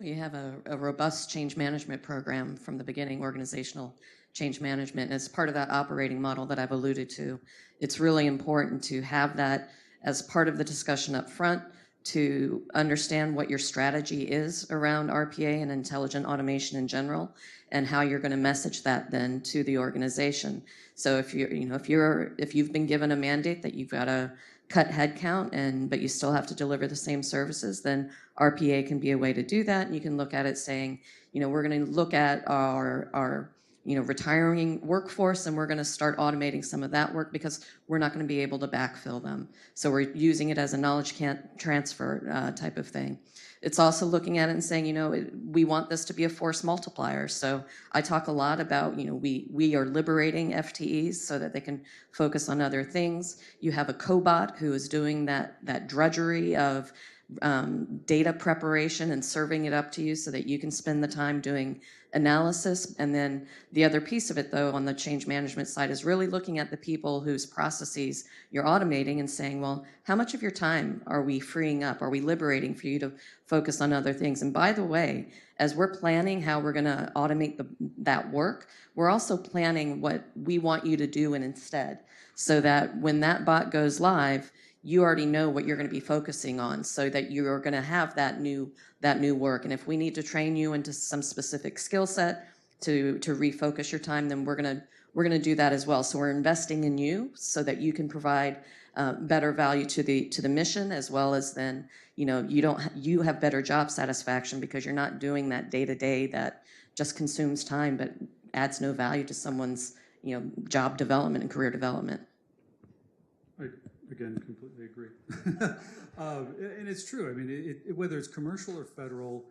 We have a robust change management program from the beginning, organizational change management. As part of that operating model that I've alluded to, it's really important to have that as part of the discussion up front, to understand what your strategy is around RPA and intelligent automation in general, and how you're going to message that then to the organization. So if you've been given a mandate that you've got to cut headcount, but you still have to deliver the same services, then RPA can be a way to do that. And you can look at it saying, we're going to look at our retiring workforce, and we're going to start automating some of that work because we're not going to be able to backfill them. So we're using it as a knowledge transfer type of thing. It's also looking at it and saying, we want this to be a force multiplier. So I talk a lot about, we are liberating FTEs so that they can focus on other things. You have a cobot who is doing that drudgery of data preparation and serving it up to you so that you can spend the time doing analysis. And then the other piece of it, though, on the change management side is really looking at the people whose processes you're automating and saying, well, how much of your time are we freeing up? Are we liberating for you to focus on other things? And by the way, as we're planning how we're going to automate that work, we're also planning what we want you to do instead, so that when that bot goes live, you already know what you're going to be focusing on, so that you're going to have that new work. And if we need to train you into some specific skill set to refocus your time, then we're going to do that as well. So we're investing in you so that you can provide better value to the mission, as well as then you have better job satisfaction because you're not doing that day to day that just consumes time but adds no value to someone's job development and career development. I, again, completely agree. And it's true. I mean, whether it's commercial or federal,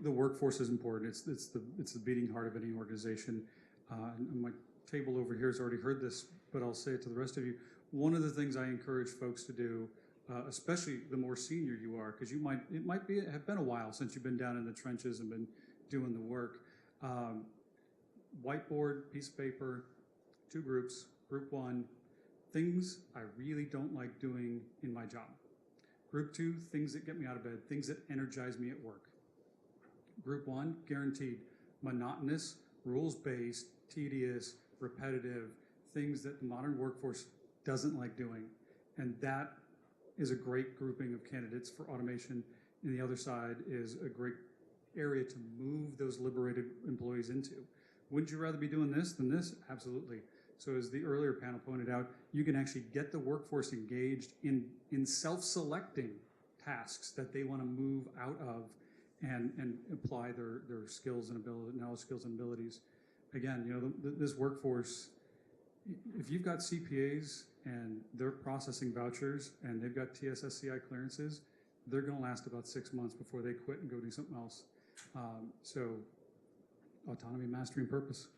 the workforce is important. It's the beating heart of any organization. And my table over here has already heard this, but I'll say it to the rest of you. One of the things I encourage folks to do, especially the more senior you are, because it might have been a while since you've been down in the trenches and been doing the work. Whiteboard, piece of paper, 2 groups. Group 1, things I really don't like doing in my job. Group 2, things that get me out of bed, things that energize me at work. Group 1, guaranteed, monotonous, rules-based, tedious, repetitive, things that the modern workforce doesn't like doing. And that is a great grouping of candidates for automation. And the other side is a great area to move those liberated employees into. Wouldn't you rather be doing this than this? Absolutely. So as the earlier panel pointed out, you can actually get the workforce engaged in self-selecting tasks that they want to move out of and apply their skills and knowledge, skills, and abilities. Again, this workforce, if you've got CPAs and they're processing vouchers and they've got TSSCI clearances, they're going to last about 6 months before they quit and go do something else. So autonomy, mastery, and purpose.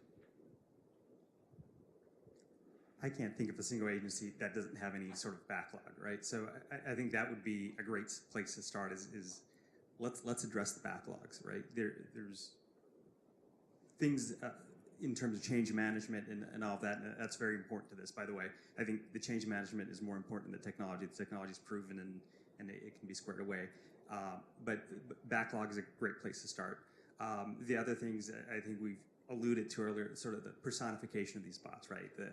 I can't think of a single agency that doesn't have any sort of backlog, right? So I think that would be a great place to start. Is let's address the backlogs, right? There's things in terms of change management and all of that, and that's very important to this, by the way. I think the change management is more important than the technology. The technology is proven and it can be squared away. But backlog is a great place to start. The other things I think we've alluded to earlier, sort of the personification of these bots, right? The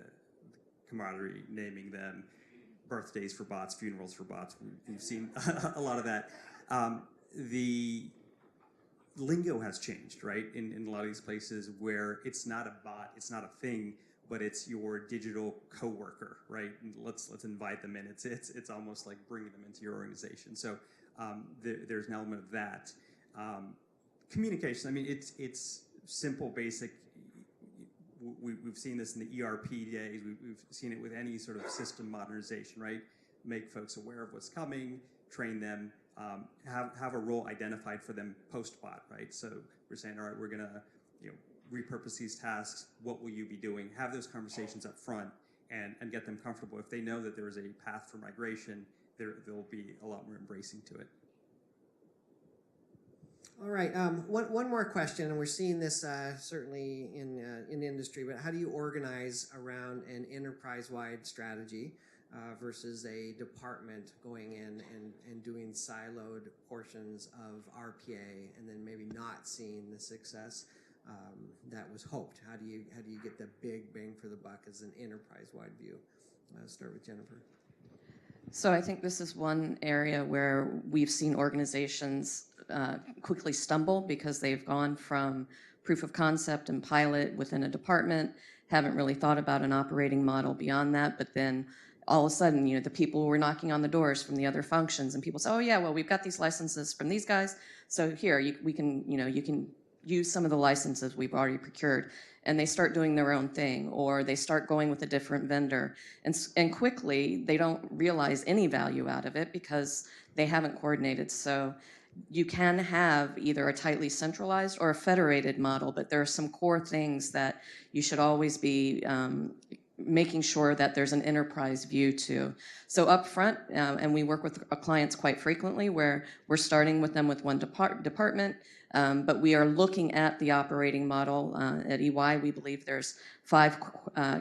camaraderie, naming them, birthdays for bots, funerals for bots. We've seen a lot of that. The lingo has changed, right? In a lot of these places where it's not a bot, it's not a thing, but it's your digital coworker, right? And let's invite them in. It's almost like bringing them into your organization. So there's an element of that. Communication. I mean, it's simple, basic. We've seen this in the ERP days. We've seen it with any sort of system modernization, right? Make folks aware of what's coming, train them, have a role identified for them post-bot, right? So we're saying, all right, we're going to repurpose these tasks. What will you be doing? Have those conversations up front and get them comfortable. If they know that there is a path for migration, they'll be a lot more embracing to it. All right, one more question, and we're seeing this certainly in industry, but how do you organize around an enterprise-wide strategy versus a department going in and doing siloed portions of RPA and then maybe not seeing the success that was hoped? How do you get the big bang for the buck as an enterprise-wide view? Start with Jennifer. So I think this is one area where we've seen organizations quickly stumble because they've gone from proof of concept and pilot within a department, haven't really thought about an operating model beyond that, but then all of a sudden, the people were knocking on the doors from the other functions, and people say, oh yeah, well, we've got these licenses from these guys, so here, you can use some of the licenses we've already procured. And they start doing their own thing, or they start going with a different vendor. And quickly, they don't realize any value out of it because they haven't coordinated. So you can have either a tightly centralized or a federated model, but there are some core things that you should always be making sure that there's an enterprise view to. So up front, and we work with our clients quite frequently where we're starting with them with one department, but we are looking at the operating model. At EY, we believe there's 5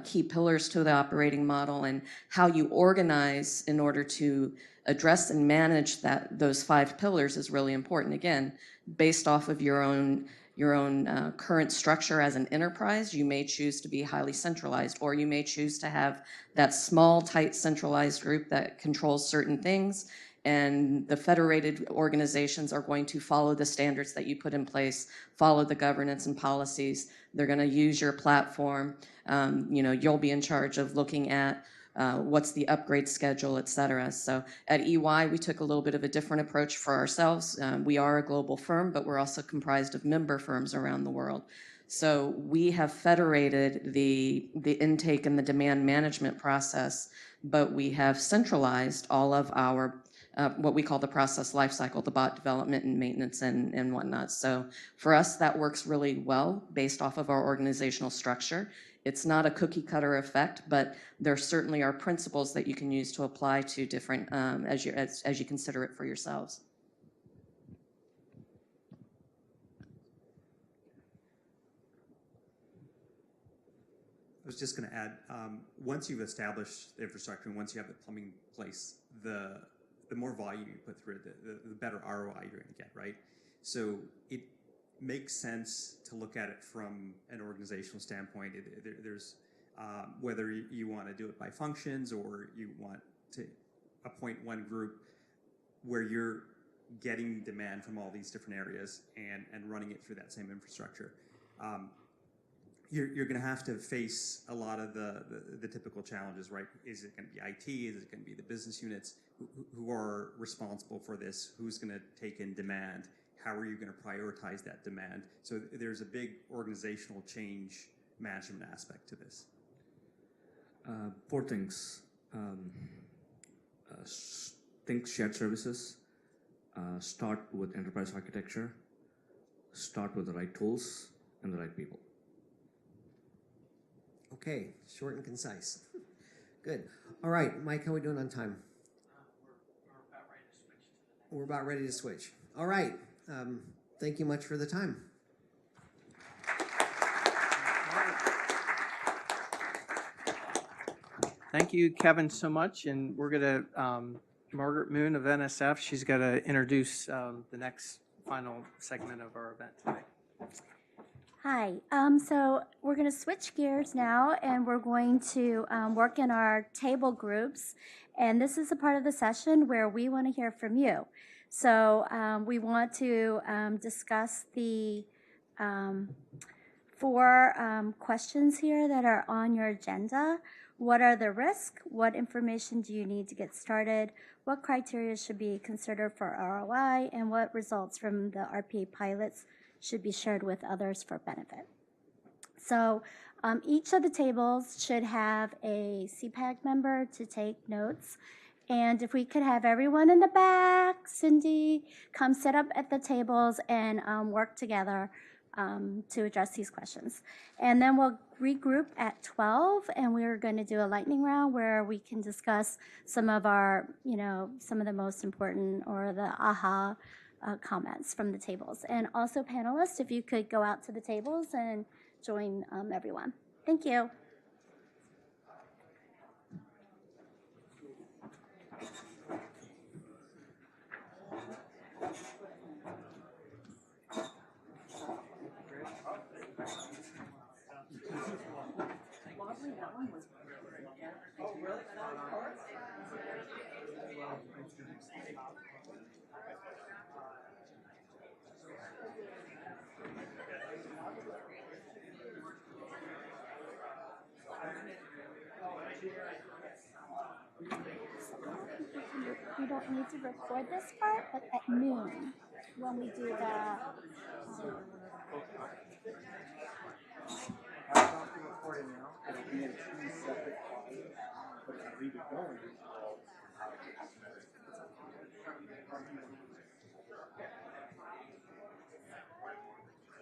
key pillars to the operating model, and how you organize in order to address and manage those 5 pillars is really important. Again, based off of your own your own current structure as an enterprise. You may choose to be highly centralized, or you may choose to have that small, tight, centralized group that controls certain things, and the federated organizations are going to follow the standards that you put in place, follow the governance and policies. They're going to use your platform. You'll be in charge of looking at what's the upgrade schedule, et cetera. So at EY, we took a little bit of a different approach for ourselves. We are a global firm, but we're also comprised of member firms around the world. So we have federated the intake and the demand management process, but we have centralized all of our what we call the process lifecycle, the bot development and maintenance and whatnot. So for us, that works really well based off of our organizational structure. It's not a cookie cutter effect, but there certainly are principles that you can use to apply to different as you consider it for yourselves. I was just going to add, once you've established the infrastructure and once you have the plumbing in place, the more volume you put through it, the better ROI you're going to get, right? So it makes sense to look at it from an organizational standpoint. There's whether you want to do it by functions or you want to appoint one group where you're getting demand from all these different areas and running it through that same infrastructure. You're going to have to face a lot of the typical challenges, right? Is it going to be IT? Is it going to be the business units who are responsible for this? Who's going to take in demand? How are you going to prioritize that demand? So there's a big organizational change management aspect to this. 4 things. Think shared services. Start with enterprise architecture. Start with the right tools and the right people. Okay, short and concise. Good. All right, Mike, how are we doing on time? We're about ready to switch. All right. Thank you much for the time. Thank you, Kevin, so much. And we're going to, Margaret Moon of NSF, she's going to introduce the next final segment of our event today. Hi. So we're going to switch gears now, and we're going to work in our table groups. And this is a part of the session where we want to hear from you. So we want to discuss the 4 questions here that are on your agenda. What are the risks? What information do you need to get started? What criteria should be considered for ROI? And what results from the RPA pilots should be shared with others for benefit? So each of the tables should have a CPAG member to take notes. And if we could have everyone in the back, Cindy, come sit up at the tables and work together to address these questions. And then we'll regroup at 12, and we're going to do a lightning round where we can discuss some of our, some of the most important or the AHA comments from the tables. And also panelists, if you could go out to the tables and join everyone. Thank you. We don't need to record this part, but at noon, when we do the...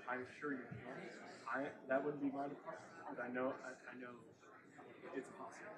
I'm sure you can. That wouldn't be my department, but I know it's possible.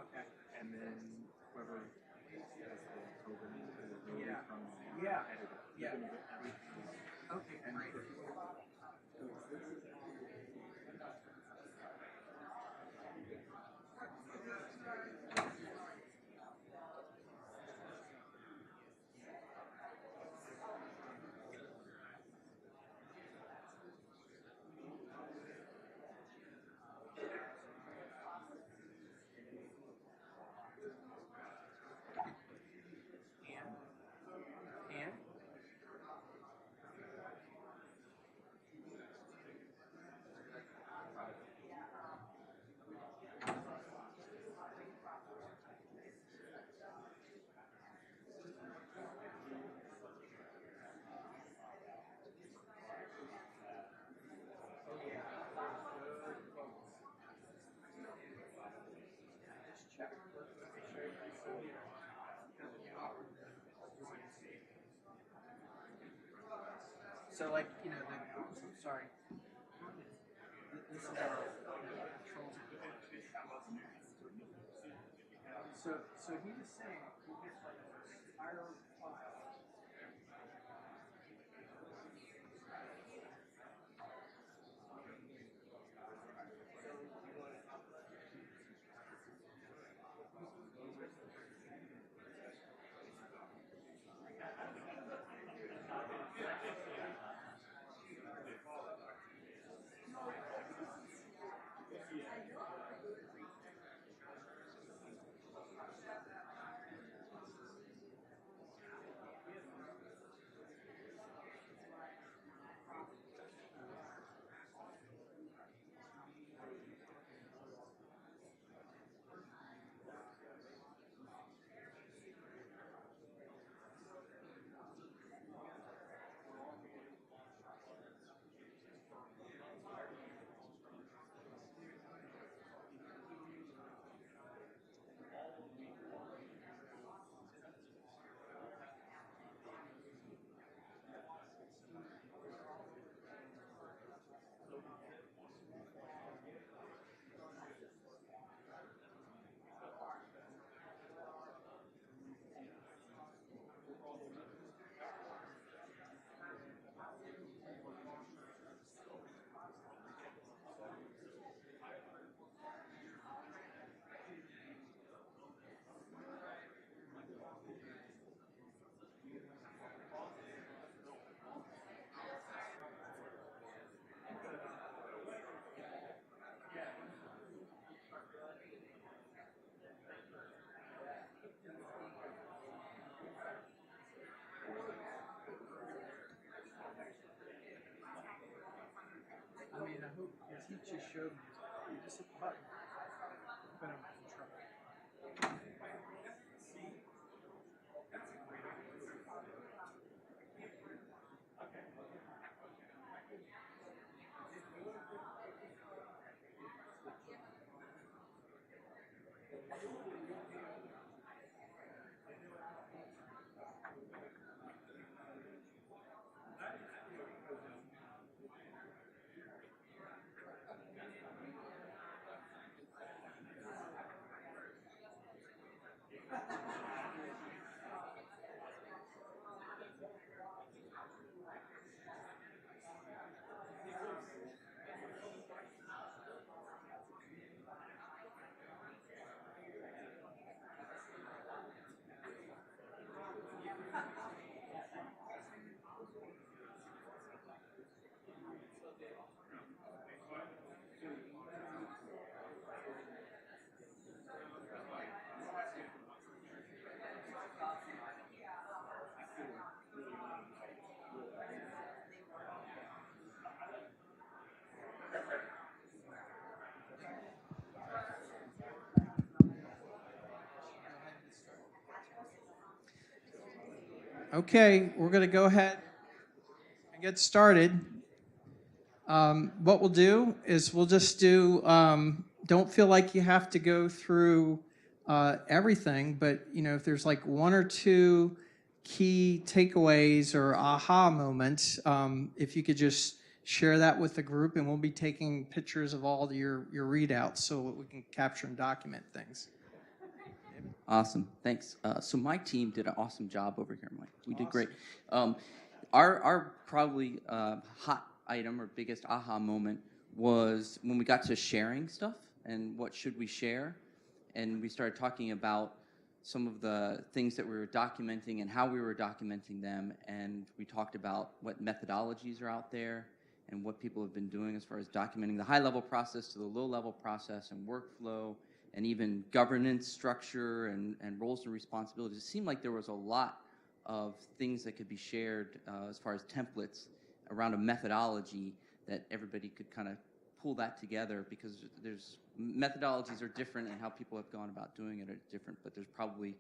Okay. And then whoever has the program will Yeah. become Yeah. editor. Yeah. You're gonna get everything. Okay, And great. And? So like, sorry. This is our controls. So he was saying we'll get like an entire file. I mean, I hope because he just showed me. You just hit the button. But I'm having trouble. Okay, we're going to go ahead and get started. What we'll do is we'll just do don't feel like you have to go through everything, but if there's like one or two key takeaways or aha moments, if you could just share that with the group, and we'll be taking pictures of all your readouts so we can capture and document things. Awesome, thanks. So my team did an awesome job over here, Mike. We did great. Our probably hot item or biggest aha moment was when we got to sharing stuff and what should we share, and we started talking about some of the things that we were documenting and how we were documenting them, and we talked about what methodologies are out there and what people have been doing as far as documenting the high-level process to the low-level process and workflow and even governance structure and roles and responsibilities. It seemed like there was a lot of things that could be shared as far as templates around a methodology that everybody could kind of pull that together, because there's methodologies are different and how people have gone about doing it are different, but there's probably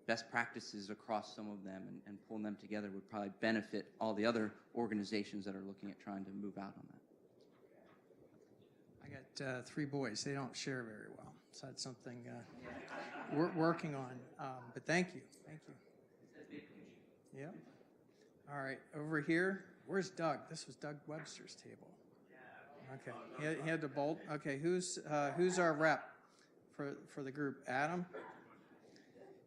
best practices across some of them, and pulling them together would probably benefit all the other organizations that are looking at trying to move out on that. I got 3 boys. They don't share very well, so that's something we're working on. But thank you. Yep. All right, over here. Where's Doug? This was Doug Webster's table. Okay, he had to bolt. Okay, who's our rep for the group? Adam.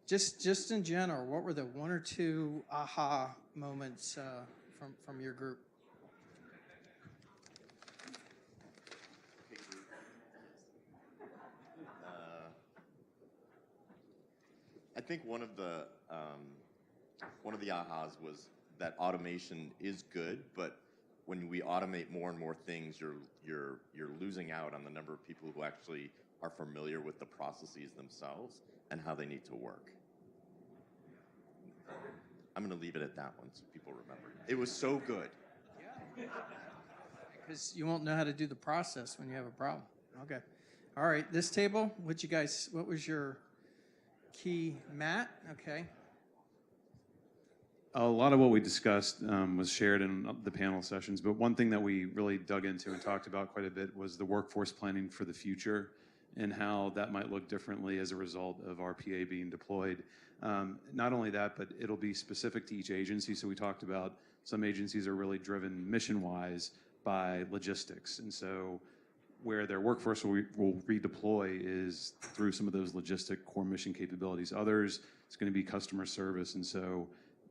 Just in general, what were the 1 or 2 aha moments from your group? I think one of the ahas was that automation is good, but when we automate more and more things, you're losing out on the number of people who actually are familiar with the processes themselves and how they need to work. I'm going to leave it at that one so people remember. It was so good. Because you won't know how to do the process when you have a problem. Okay. All right, this table, what was your key, Matt? Okay. A lot of what we discussed was shared in the panel sessions, but one thing that we really dug into and talked about quite a bit was the workforce planning for the future and how that might look differently as a result of RPA being deployed. Not only that, but it'll be specific to each agency. So we talked about some agencies are really driven mission-wise by logistics. And so where their workforce will redeploy is through some of those logistic core mission capabilities. Others, it's going to be customer service. And so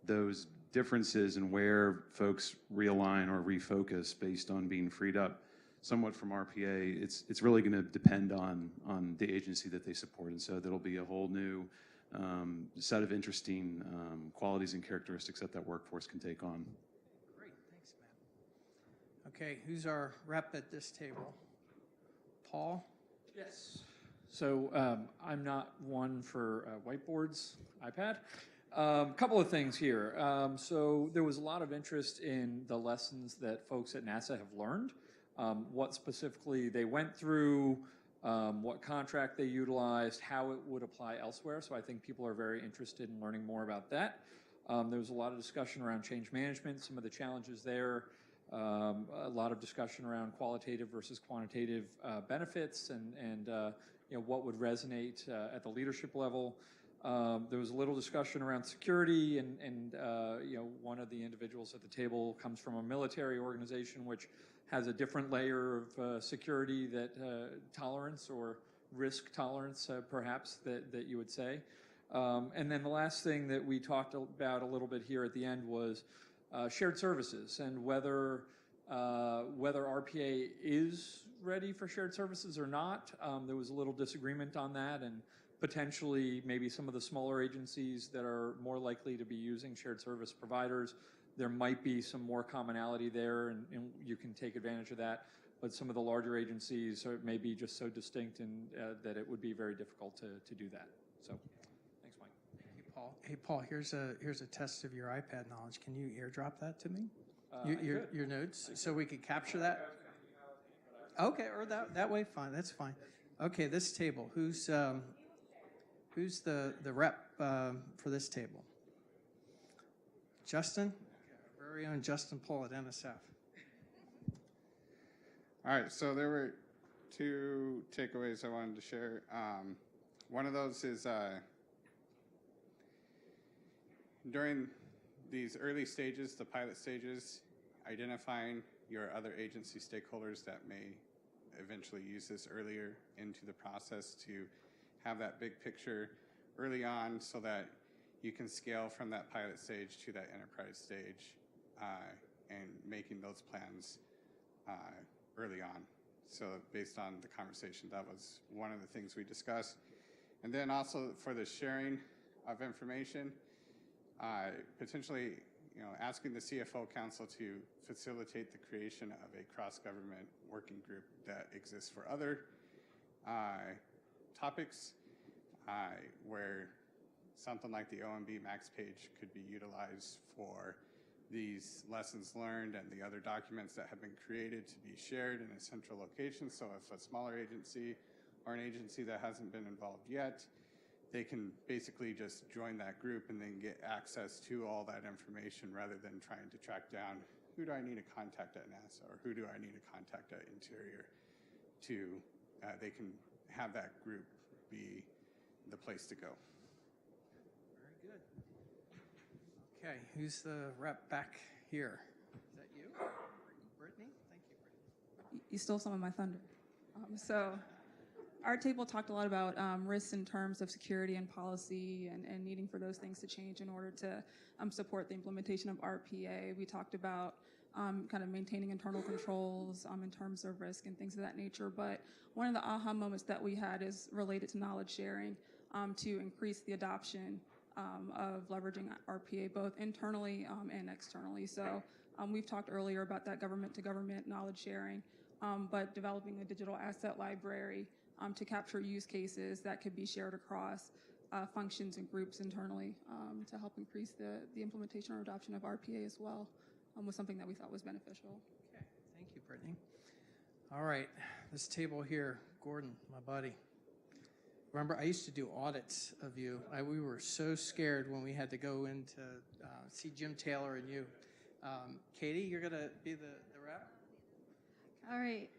those differences in where folks realign or refocus based on being freed up somewhat from RPA, it's really going to depend on the agency that they support. And so there'll be a whole new set of interesting qualities and characteristics that workforce can take on. Great, thanks, Matt. Okay, who's our rep at this table? Paul? Yes. So I'm not one for whiteboards, iPad. Couple of things here. So there was a lot of interest in the lessons that folks at NASA have learned, what specifically they went through, what contract they utilized, how it would apply elsewhere. So I think people are very interested in learning more about that. There was a lot of discussion around change management, some of the challenges there, a lot of discussion around qualitative versus quantitative benefits, and what would resonate at the leadership level. There was a little discussion around security, and one of the individuals at the table comes from a military organization which has a different layer of security that tolerance or risk tolerance, perhaps, that you would say. And then the last thing that we talked about a little bit here at the end was shared services, and whether RPA is ready for shared services or not. There was a little disagreement on that, and potentially maybe some of the smaller agencies that are more likely to be using shared service providers, there might be some more commonality there, and you can take advantage of that. But some of the larger agencies may be just so distinct and that it would be very difficult to do that. So, thanks, Mike. Thank you, Paul. Hey, Paul, here's a test of your iPad knowledge. Can you airdrop that to me? Your notes, so we could capture that? Okay, or that way, fine. That's fine. Okay, this table. Who's the rep for this table? Justin? Very own Justin Pohl at NSF. All right, so there were two takeaways I wanted to share. One of those is during these early stages, the pilot stages, identifying your other agency stakeholders that may eventually use this earlier into the process to have that big picture early on so that you can scale from that pilot stage to that enterprise stage and making those plans early on. So based on the conversation, that was one of the things we discussed. And then also for the sharing of information, potentially asking the CFO Council to facilitate the creation of a cross-government working group that exists for other topics where something like the OMB Max page could be utilized for these lessons learned and the other documents that have been created to be shared in a central location. So if a smaller agency or an agency that hasn't been involved yet, they can basically just join that group and then get access to all that information rather than trying to track down who do I need to contact at NASA or who do I need to contact at Interior to, they can have that group be the place to go. Very good. Okay, who's the rep back here? Is that you? Brittany? Thank you, Brittany. You stole some of my thunder. So our table talked a lot about risks in terms of security and policy and needing for those things to change in order to support the implementation of RPA. We talked about kind of maintaining internal controls in terms of risk and things of that nature. But one of the aha moments that we had is related to knowledge sharing to increase the adoption of leveraging RPA both internally and externally. So we've talked earlier about that government-to-government knowledge sharing, but developing a digital asset library to capture use cases that could be shared across functions and groups internally to help increase the implementation or adoption of RPA as well was something that we thought was beneficial. Okay, thank you, Brittany. All right, this table here, Gordon, my buddy. Remember, I used to do audits of you. We were so scared when we had to go in to see Jim Taylor and you. Katie, you're going to be the rep? All right.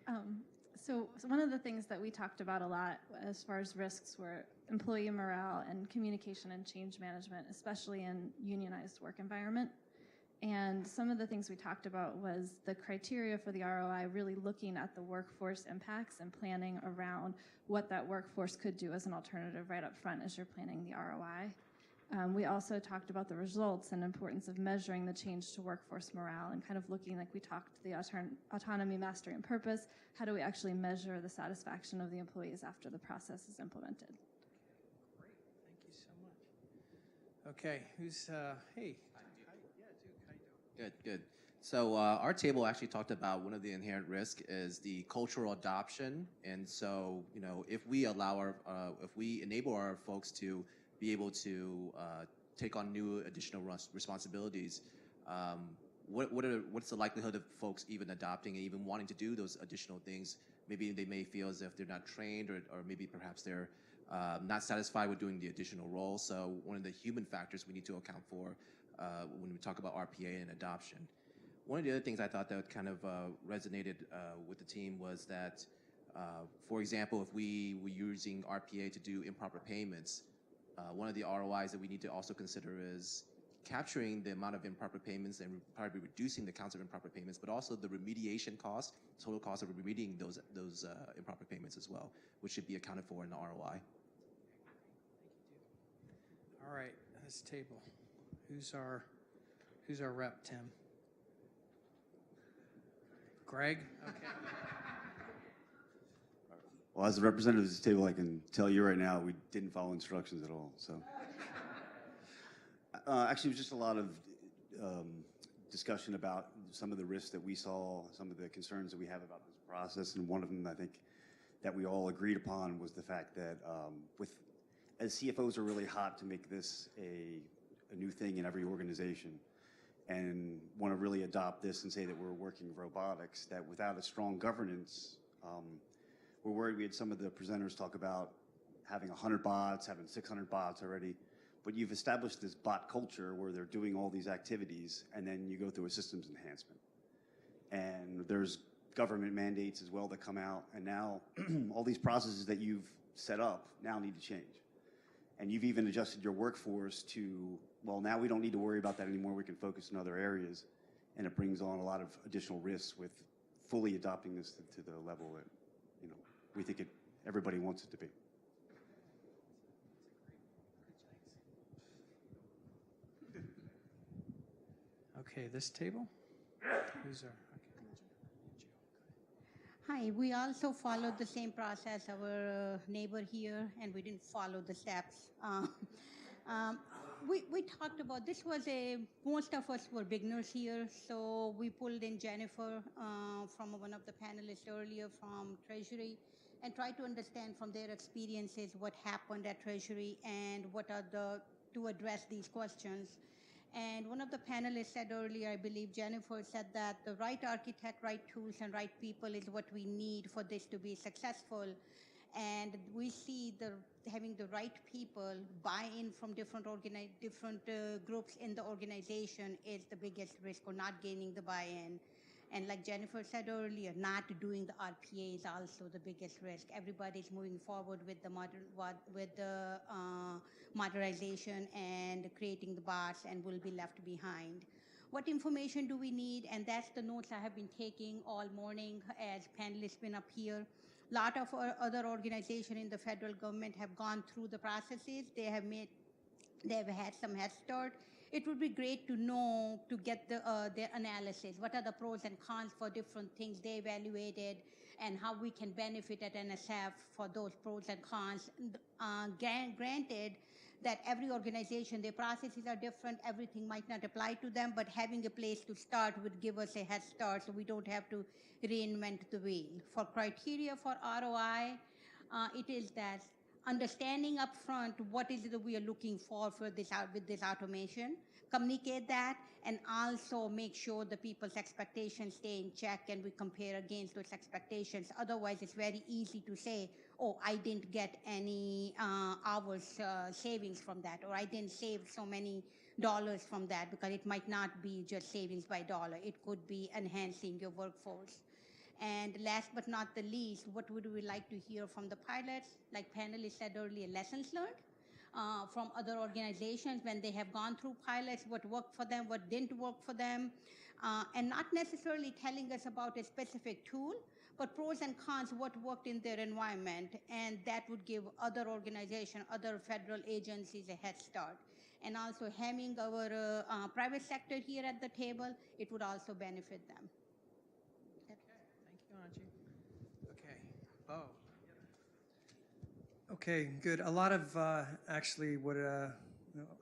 So one of the things that we talked about a lot as far as risks were employee morale and communication and change management, especially in unionized work environment. And some of the things we talked about was the criteria for the ROI, really looking at the workforce impacts and planning around what that workforce could do as an alternative right up front as you're planning the ROI. We also talked about the results and importance of measuring the change to workforce morale and kind of looking, like we talked, the autonomy, mastery, and purpose. How do we actually measure the satisfaction of the employees after the process is implemented? Great, thank you so much. Okay, who's, hey. Good. So our table actually talked about one of the inherent risks is the cultural adoption. And so, if we allow if we enable our folks to be able to take on new additional responsibilities, what's the likelihood of folks even adopting and even wanting to do those additional things? Maybe they may feel as if they're not trained or maybe perhaps they're not satisfied with doing the additional role. So one of the human factors we need to account for when we talk about RPA and adoption. One of the other things I thought that kind of resonated with the team was that, for example, if we were using RPA to do improper payments, one of the ROIs that we need to also consider is capturing the amount of improper payments and probably reducing the counts of improper payments, but also the remediation cost, total cost of remediating those improper payments as well, which should be accounted for in the ROI. All right, this table. Who's our rep, Tim? Greg? Okay. Well, as the representative of this table, I can tell you right now we didn't follow instructions at all. So, actually, it was just a lot of discussion about some of the risks that we saw, some of the concerns that we have about this process, and one of them I think that we all agreed upon was the fact that as CFOs are really hot to make this a new thing in every organization and want to really adopt this and say that we're working robotics, that without a strong governance, we're worried. We had some of the presenters talk about having 100 bots, having 600 bots already, but you've established this bot culture where they're doing all these activities and then you go through a systems enhancement. And there's government mandates as well that come out, and now all these processes that you've set up now need to change. And you've even adjusted your workforce to, well, now we don't need to worry about that anymore. We can focus in other areas. And it brings on a lot of additional risks with fully adopting this to the level that, you know, we think everybody wants it to be. Okay, this table? Who's our? Hi, we also followed the same process, our neighbor here, and we didn't follow the steps. We talked about, this was most of us were beginners here, so we pulled in Jennifer from one of the panelists earlier from Treasury and tried to understand from their experiences what happened at Treasury and what are to address these questions. And one of the panelists said earlier, I believe Jennifer said that the right architect, right tools, and right people is what we need for this to be successful. And we see having the right people buy in from different groups in the organization is the biggest risk, or not gaining the buy-in. And like Jennifer said earlier, not doing the RPA is also the biggest risk. Everybody's moving forward with the modernization and creating the bots, and will be left behind. What information do we need? And that's the notes I have been taking all morning as panelists been up here. A lot of other organizations in the federal government have gone through the processes. They have had some head start. It would be great to know, to get their analysis. What are the pros and cons for different things they evaluated, and how we can benefit at NSF for those pros and cons. Granted that every organization, their processes are different, everything might not apply to them, but having a place to start would give us a head start so we don't have to reinvent the wheel. For criteria for ROI, it is that understanding upfront what is it that we are looking for this with this automation, communicate that, and also make sure the people's expectations stay in check and we compare against those expectations. Otherwise, it's very easy to say, oh, I didn't get any hours savings from that, or I didn't save so many dollars from that, because it might not be just savings by dollar. It could be enhancing your workforce. And last but not the least, what would we like to hear from the pilots? Like panelists said earlier, lessons learned from other organizations when they have gone through pilots, what worked for them, what didn't work for them, and not necessarily telling us about a specific tool, but pros and cons, what worked in their environment, and that would give other organizations, other federal agencies a head start. And also having our private sector here at the table, it would also benefit them. Okay. Oh. Okay, good. A lot of actually what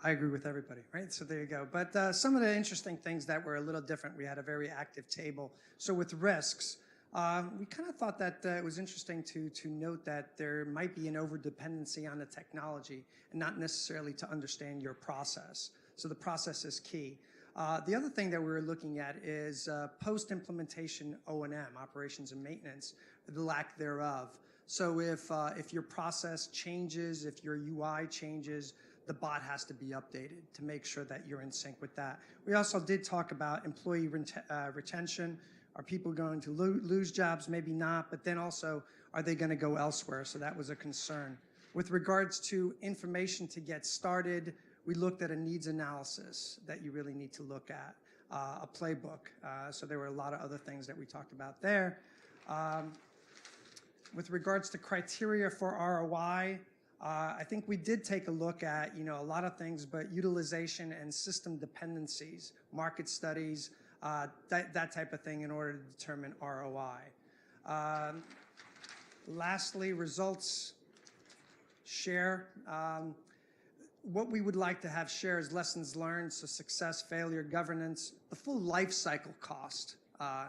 I agree with everybody, right? So there you go. But some of the interesting things that were a little different, we had a very active table. So with risks, we kind of thought that it was interesting to note that there might be an over-dependency on the technology and not necessarily to understand your process. So the process is key. The other thing that we were looking at is post-implementation O&M, operations and maintenance, the lack thereof. So if your process changes, if your UI changes, the bot has to be updated to make sure that you're in sync with that. We also did talk about employee retention. Are people going to lose jobs? Maybe not, but then also, are they going to go elsewhere? So that was a concern. With regards to information to get started, we looked at a needs analysis that you really need to look at, a playbook. So there were a lot of other things that we talked about there. With regards to criteria for ROI, I think we did take a look at, a lot of things, but utilization and system dependencies, market studies, that type of thing in order to determine ROI. Lastly, results share. What we would like to have share is lessons learned, so success, failure, governance, the full life cycle cost,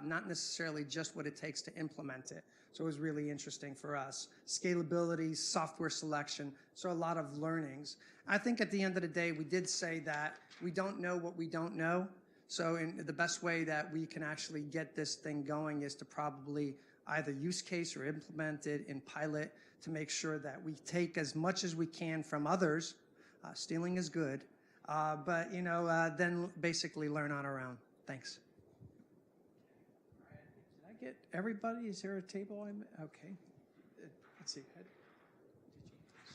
not necessarily just what it takes to implement it. So it was really interesting for us. Scalability, software selection, so a lot of learnings. I think at the end of the day, we did say that we don't know what we don't know. So the best way that we can actually get this thing going is to probably either use case or implement it in pilot to make sure that we take as much as we can from others. Stealing is good, but then basically learn on our own. Thanks. Did I get everybody? Is there a table? Okay. Let's see.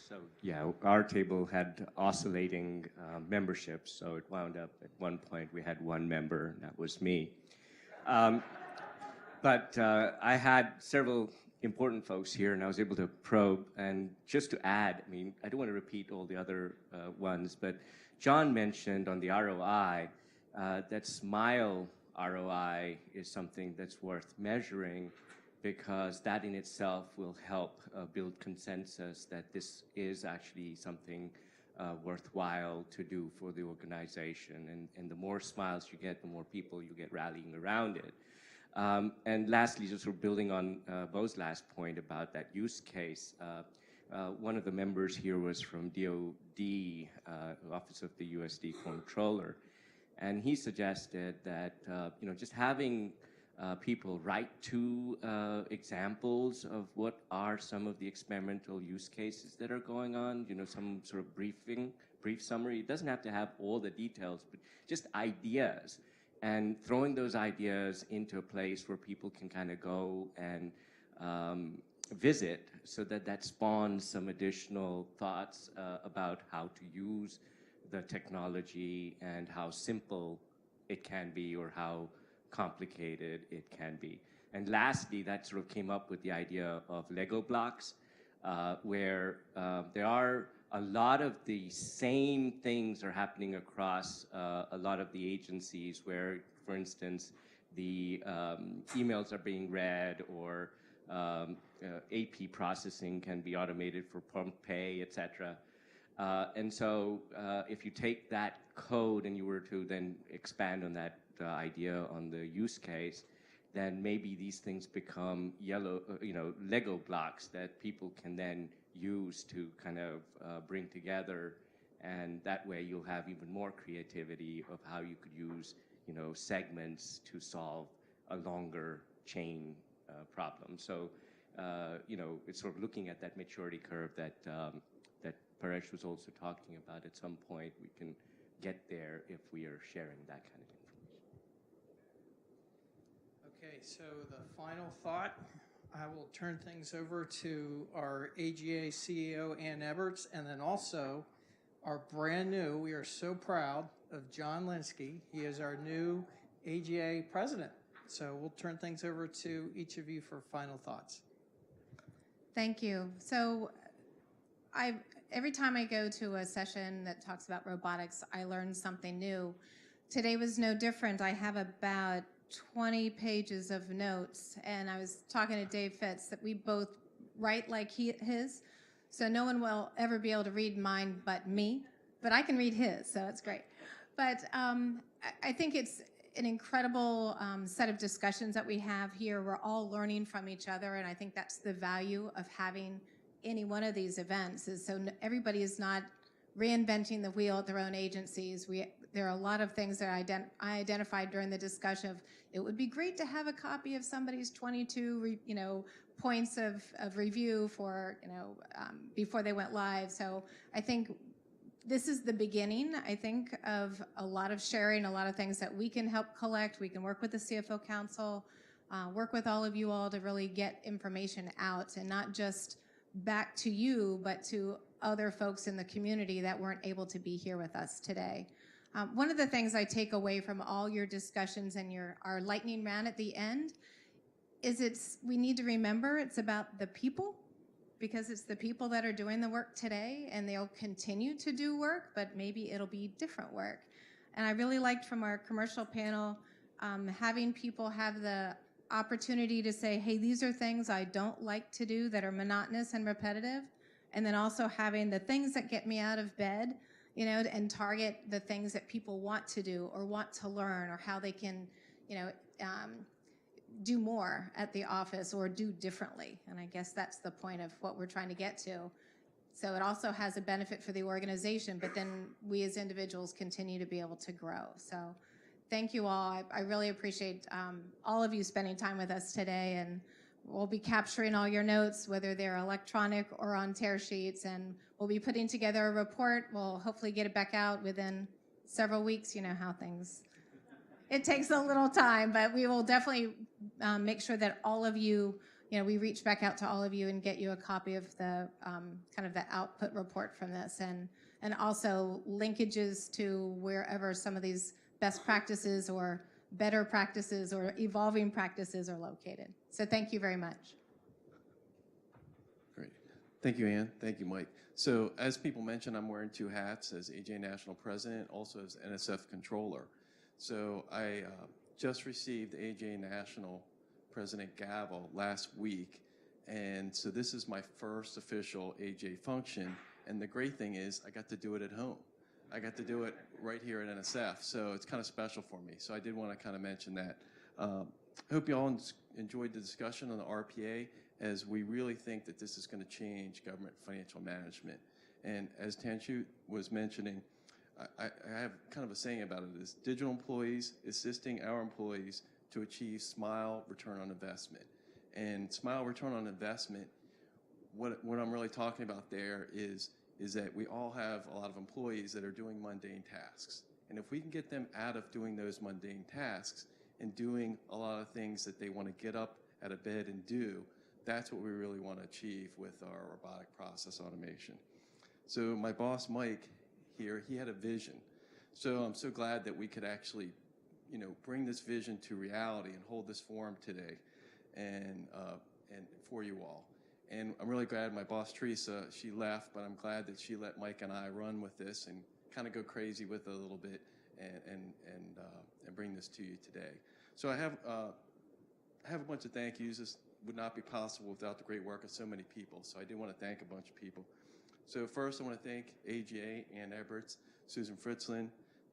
So yeah, our table had oscillating membership, so it wound up at one point we had one member, and that was me. But I had several important folks here, and I was able to probe. And just to add, I mean, I don't want to repeat all the other ones, but John mentioned on the ROI that SMILE ROI is something that's worth measuring, because that in itself will help build consensus that this is actually something worthwhile to do for the organization. And the more smiles you get, the more people you get rallying around it. And lastly, just sort of building on Bo's last point about that use case, one of the members here was from DOD, Office of the USD Comptroller, and he suggested that just having people write two examples of what are some of the experimental use cases that are going on, some sort of brief summary. It doesn't have to have all the details, but just ideas, and throwing those ideas into a place where people can kind of go and visit, so that spawns some additional thoughts about how to use the technology and how simple it can be or how complicated it can be. And lastly, that sort of came up with the idea of Lego blocks, where there are a lot of the same things are happening across a lot of the agencies, where, for instance, the emails are being read, or AP processing can be automated for prompt pay, et cetera. And so if you take that code and you were to then expand on that idea on the use case, then maybe these things become Lego blocks that people can then use to kind of bring together, and that way you'll have even more creativity of how you could use segments to solve a longer chain problem. So it's sort of looking at that maturity curve that that Paresh was also talking about. At some point we can get there if we are sharing that kind of information. Okay, so the final thought, I will turn things over to our AGA CEO, Ann Eberts, and then also our brand new, we are so proud of John Linsky. He is our new AGA president. So we'll turn things over to each of you for final thoughts. Thank you. So every time I go to a session that talks about robotics, I learn something new. Today was no different. I have about 20 pages of notes, and I was talking to Dave Fitz that we both write like his, so no one will ever be able to read mine but me, but I can read his, so it's great. But I think it's an incredible set of discussions that we have here. We're all learning from each other, and I think that's the value of having any one of these events, is so everybody is not reinventing the wheel at their own agencies. There are a lot of things that I identified during the discussion of, it would be great to have a copy of somebody's 22 points of review for before they went live. So I think this is the beginning, I think, of a lot of sharing, a lot of things that we can help collect. We can work with the CFO Council, work with all of you all to really get information out, and not just back to you, but to other folks in the community that weren't able to be here with us today. One of the things I take away from all your discussions and our lightning round at the end is we need to remember it's about the people, because it's the people that are doing the work today, and they'll continue to do work, but maybe it'll be different work. And I really liked from our commercial panel having people have the opportunity to say, hey, these are things I don't like to do that are monotonous and repetitive, and then also having the things that get me out of bed, and target the things that people want to do or want to learn, or how they can, do more at the office or do differently. And I guess that's the point of what we're trying to get to. So it also has a benefit for the organization, but then we as individuals continue to be able to grow. So thank you all. I really appreciate all of you spending time with us today, and we'll be capturing all your notes, whether they're electronic or on tear sheets, and we'll be putting together a report. We'll hopefully get it back out within several weeks. You know how things It takes a little time, but we will definitely make sure that all of you, we reach back out to all of you and get you a copy of the kind of the output report from this, and also linkages to wherever some of these best practices or better practices or evolving practices are located. So thank you very much. Great. Thank you, Ann. Thank you, Mike. So as people mentioned, I'm wearing two hats as AGA National President, also as NSF Controller. So I just received the AGA National President gavel last week, and so this is my first official AGA function, and the great thing is I got to do it at home. I got to do it right here at NSF, so it's kind of special for me. So I did want to kind of mention that. I hope you all enjoyed the discussion on the RPA, as we really think that this is going to change government financial management. And as Tanshu was mentioning, I have kind of a saying about it, is digital employees assisting our employees to achieve SMILE return on investment. And SMILE return on investment, what I'm really talking about there is that we all have a lot of employees that are doing mundane tasks. And if we can get them out of doing those mundane tasks and doing a lot of things that they want to get up out of bed and do, that's what we really want to achieve with our robotic process automation. So my boss, Mike, here, he had a vision. So I'm so glad that we could actually, bring this vision to reality and hold this forum today and for you all. And I'm really glad my boss, Teresa, she left, but I'm glad that she let Mike and I run with this and kind of go crazy with it a little bit and bring this to you today. So I have a bunch of thank yous. This would not be possible without the great work of so many people. So I do want to thank a bunch of people. So first I want to thank AGA, Ann Eberts, Susan Fritzlin,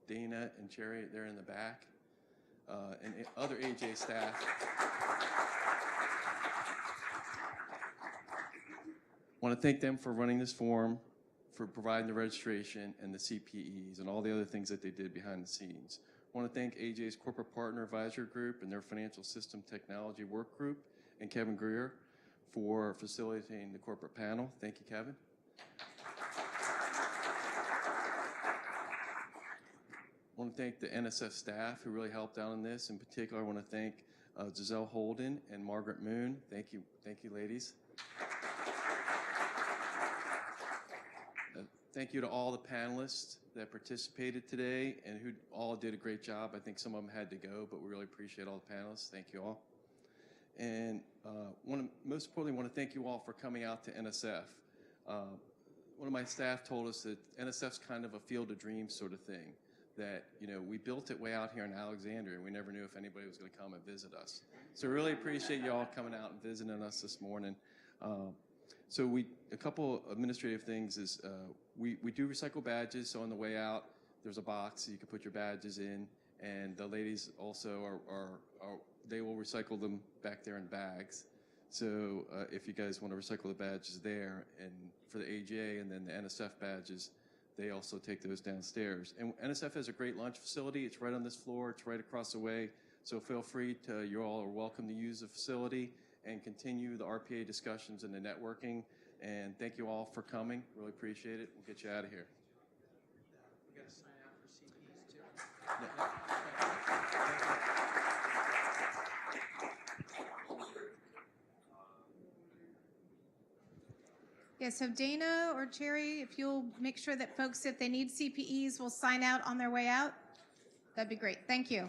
Dana and Cherry, they're in the back, and other AGA staff. I want to thank them for running this forum, for providing the registration and the CPEs and all the other things that they did behind the scenes. I want to thank AJ's Corporate Partner Advisory Group and their Financial System Technology Work Group and Kevin Greer for facilitating the corporate panel. Thank you, Kevin. I want to thank the NSF staff who really helped out on this. In particular, I want to thank Giselle Holden and Margaret Moon. Thank you, ladies. Thank you to all the panelists that participated today and who all did a great job. I think some of them had to go, but we really appreciate all the panelists. Thank you all. And most importantly, I want to thank you all for coming out to NSF. One of my staff told us that NSF's kind of a field of dreams sort of thing, that we built it way out here in Alexandria, and we never knew if anybody was going to come and visit us. So really appreciate you all coming out and visiting us this morning. So a couple administrative things is we do recycle badges. So on the way out, there's a box so you can put your badges in, and the ladies also they will recycle them back there in bags. So if you guys want to recycle the badges there, and for the AGA and then the NSF badges, they also take those downstairs. And NSF has a great lunch facility. It's right on this floor. It's right across the way. So feel free you all are welcome to use the facility and continue the RPA discussions and the networking. And thank you all for coming. Really appreciate it. We'll get you out of here. We got to sign out for CPs too. Yeah, so Dana or Cherry, if you'll make sure that folks, if they need CPEs, will sign out on their way out, that'd be great. Thank you.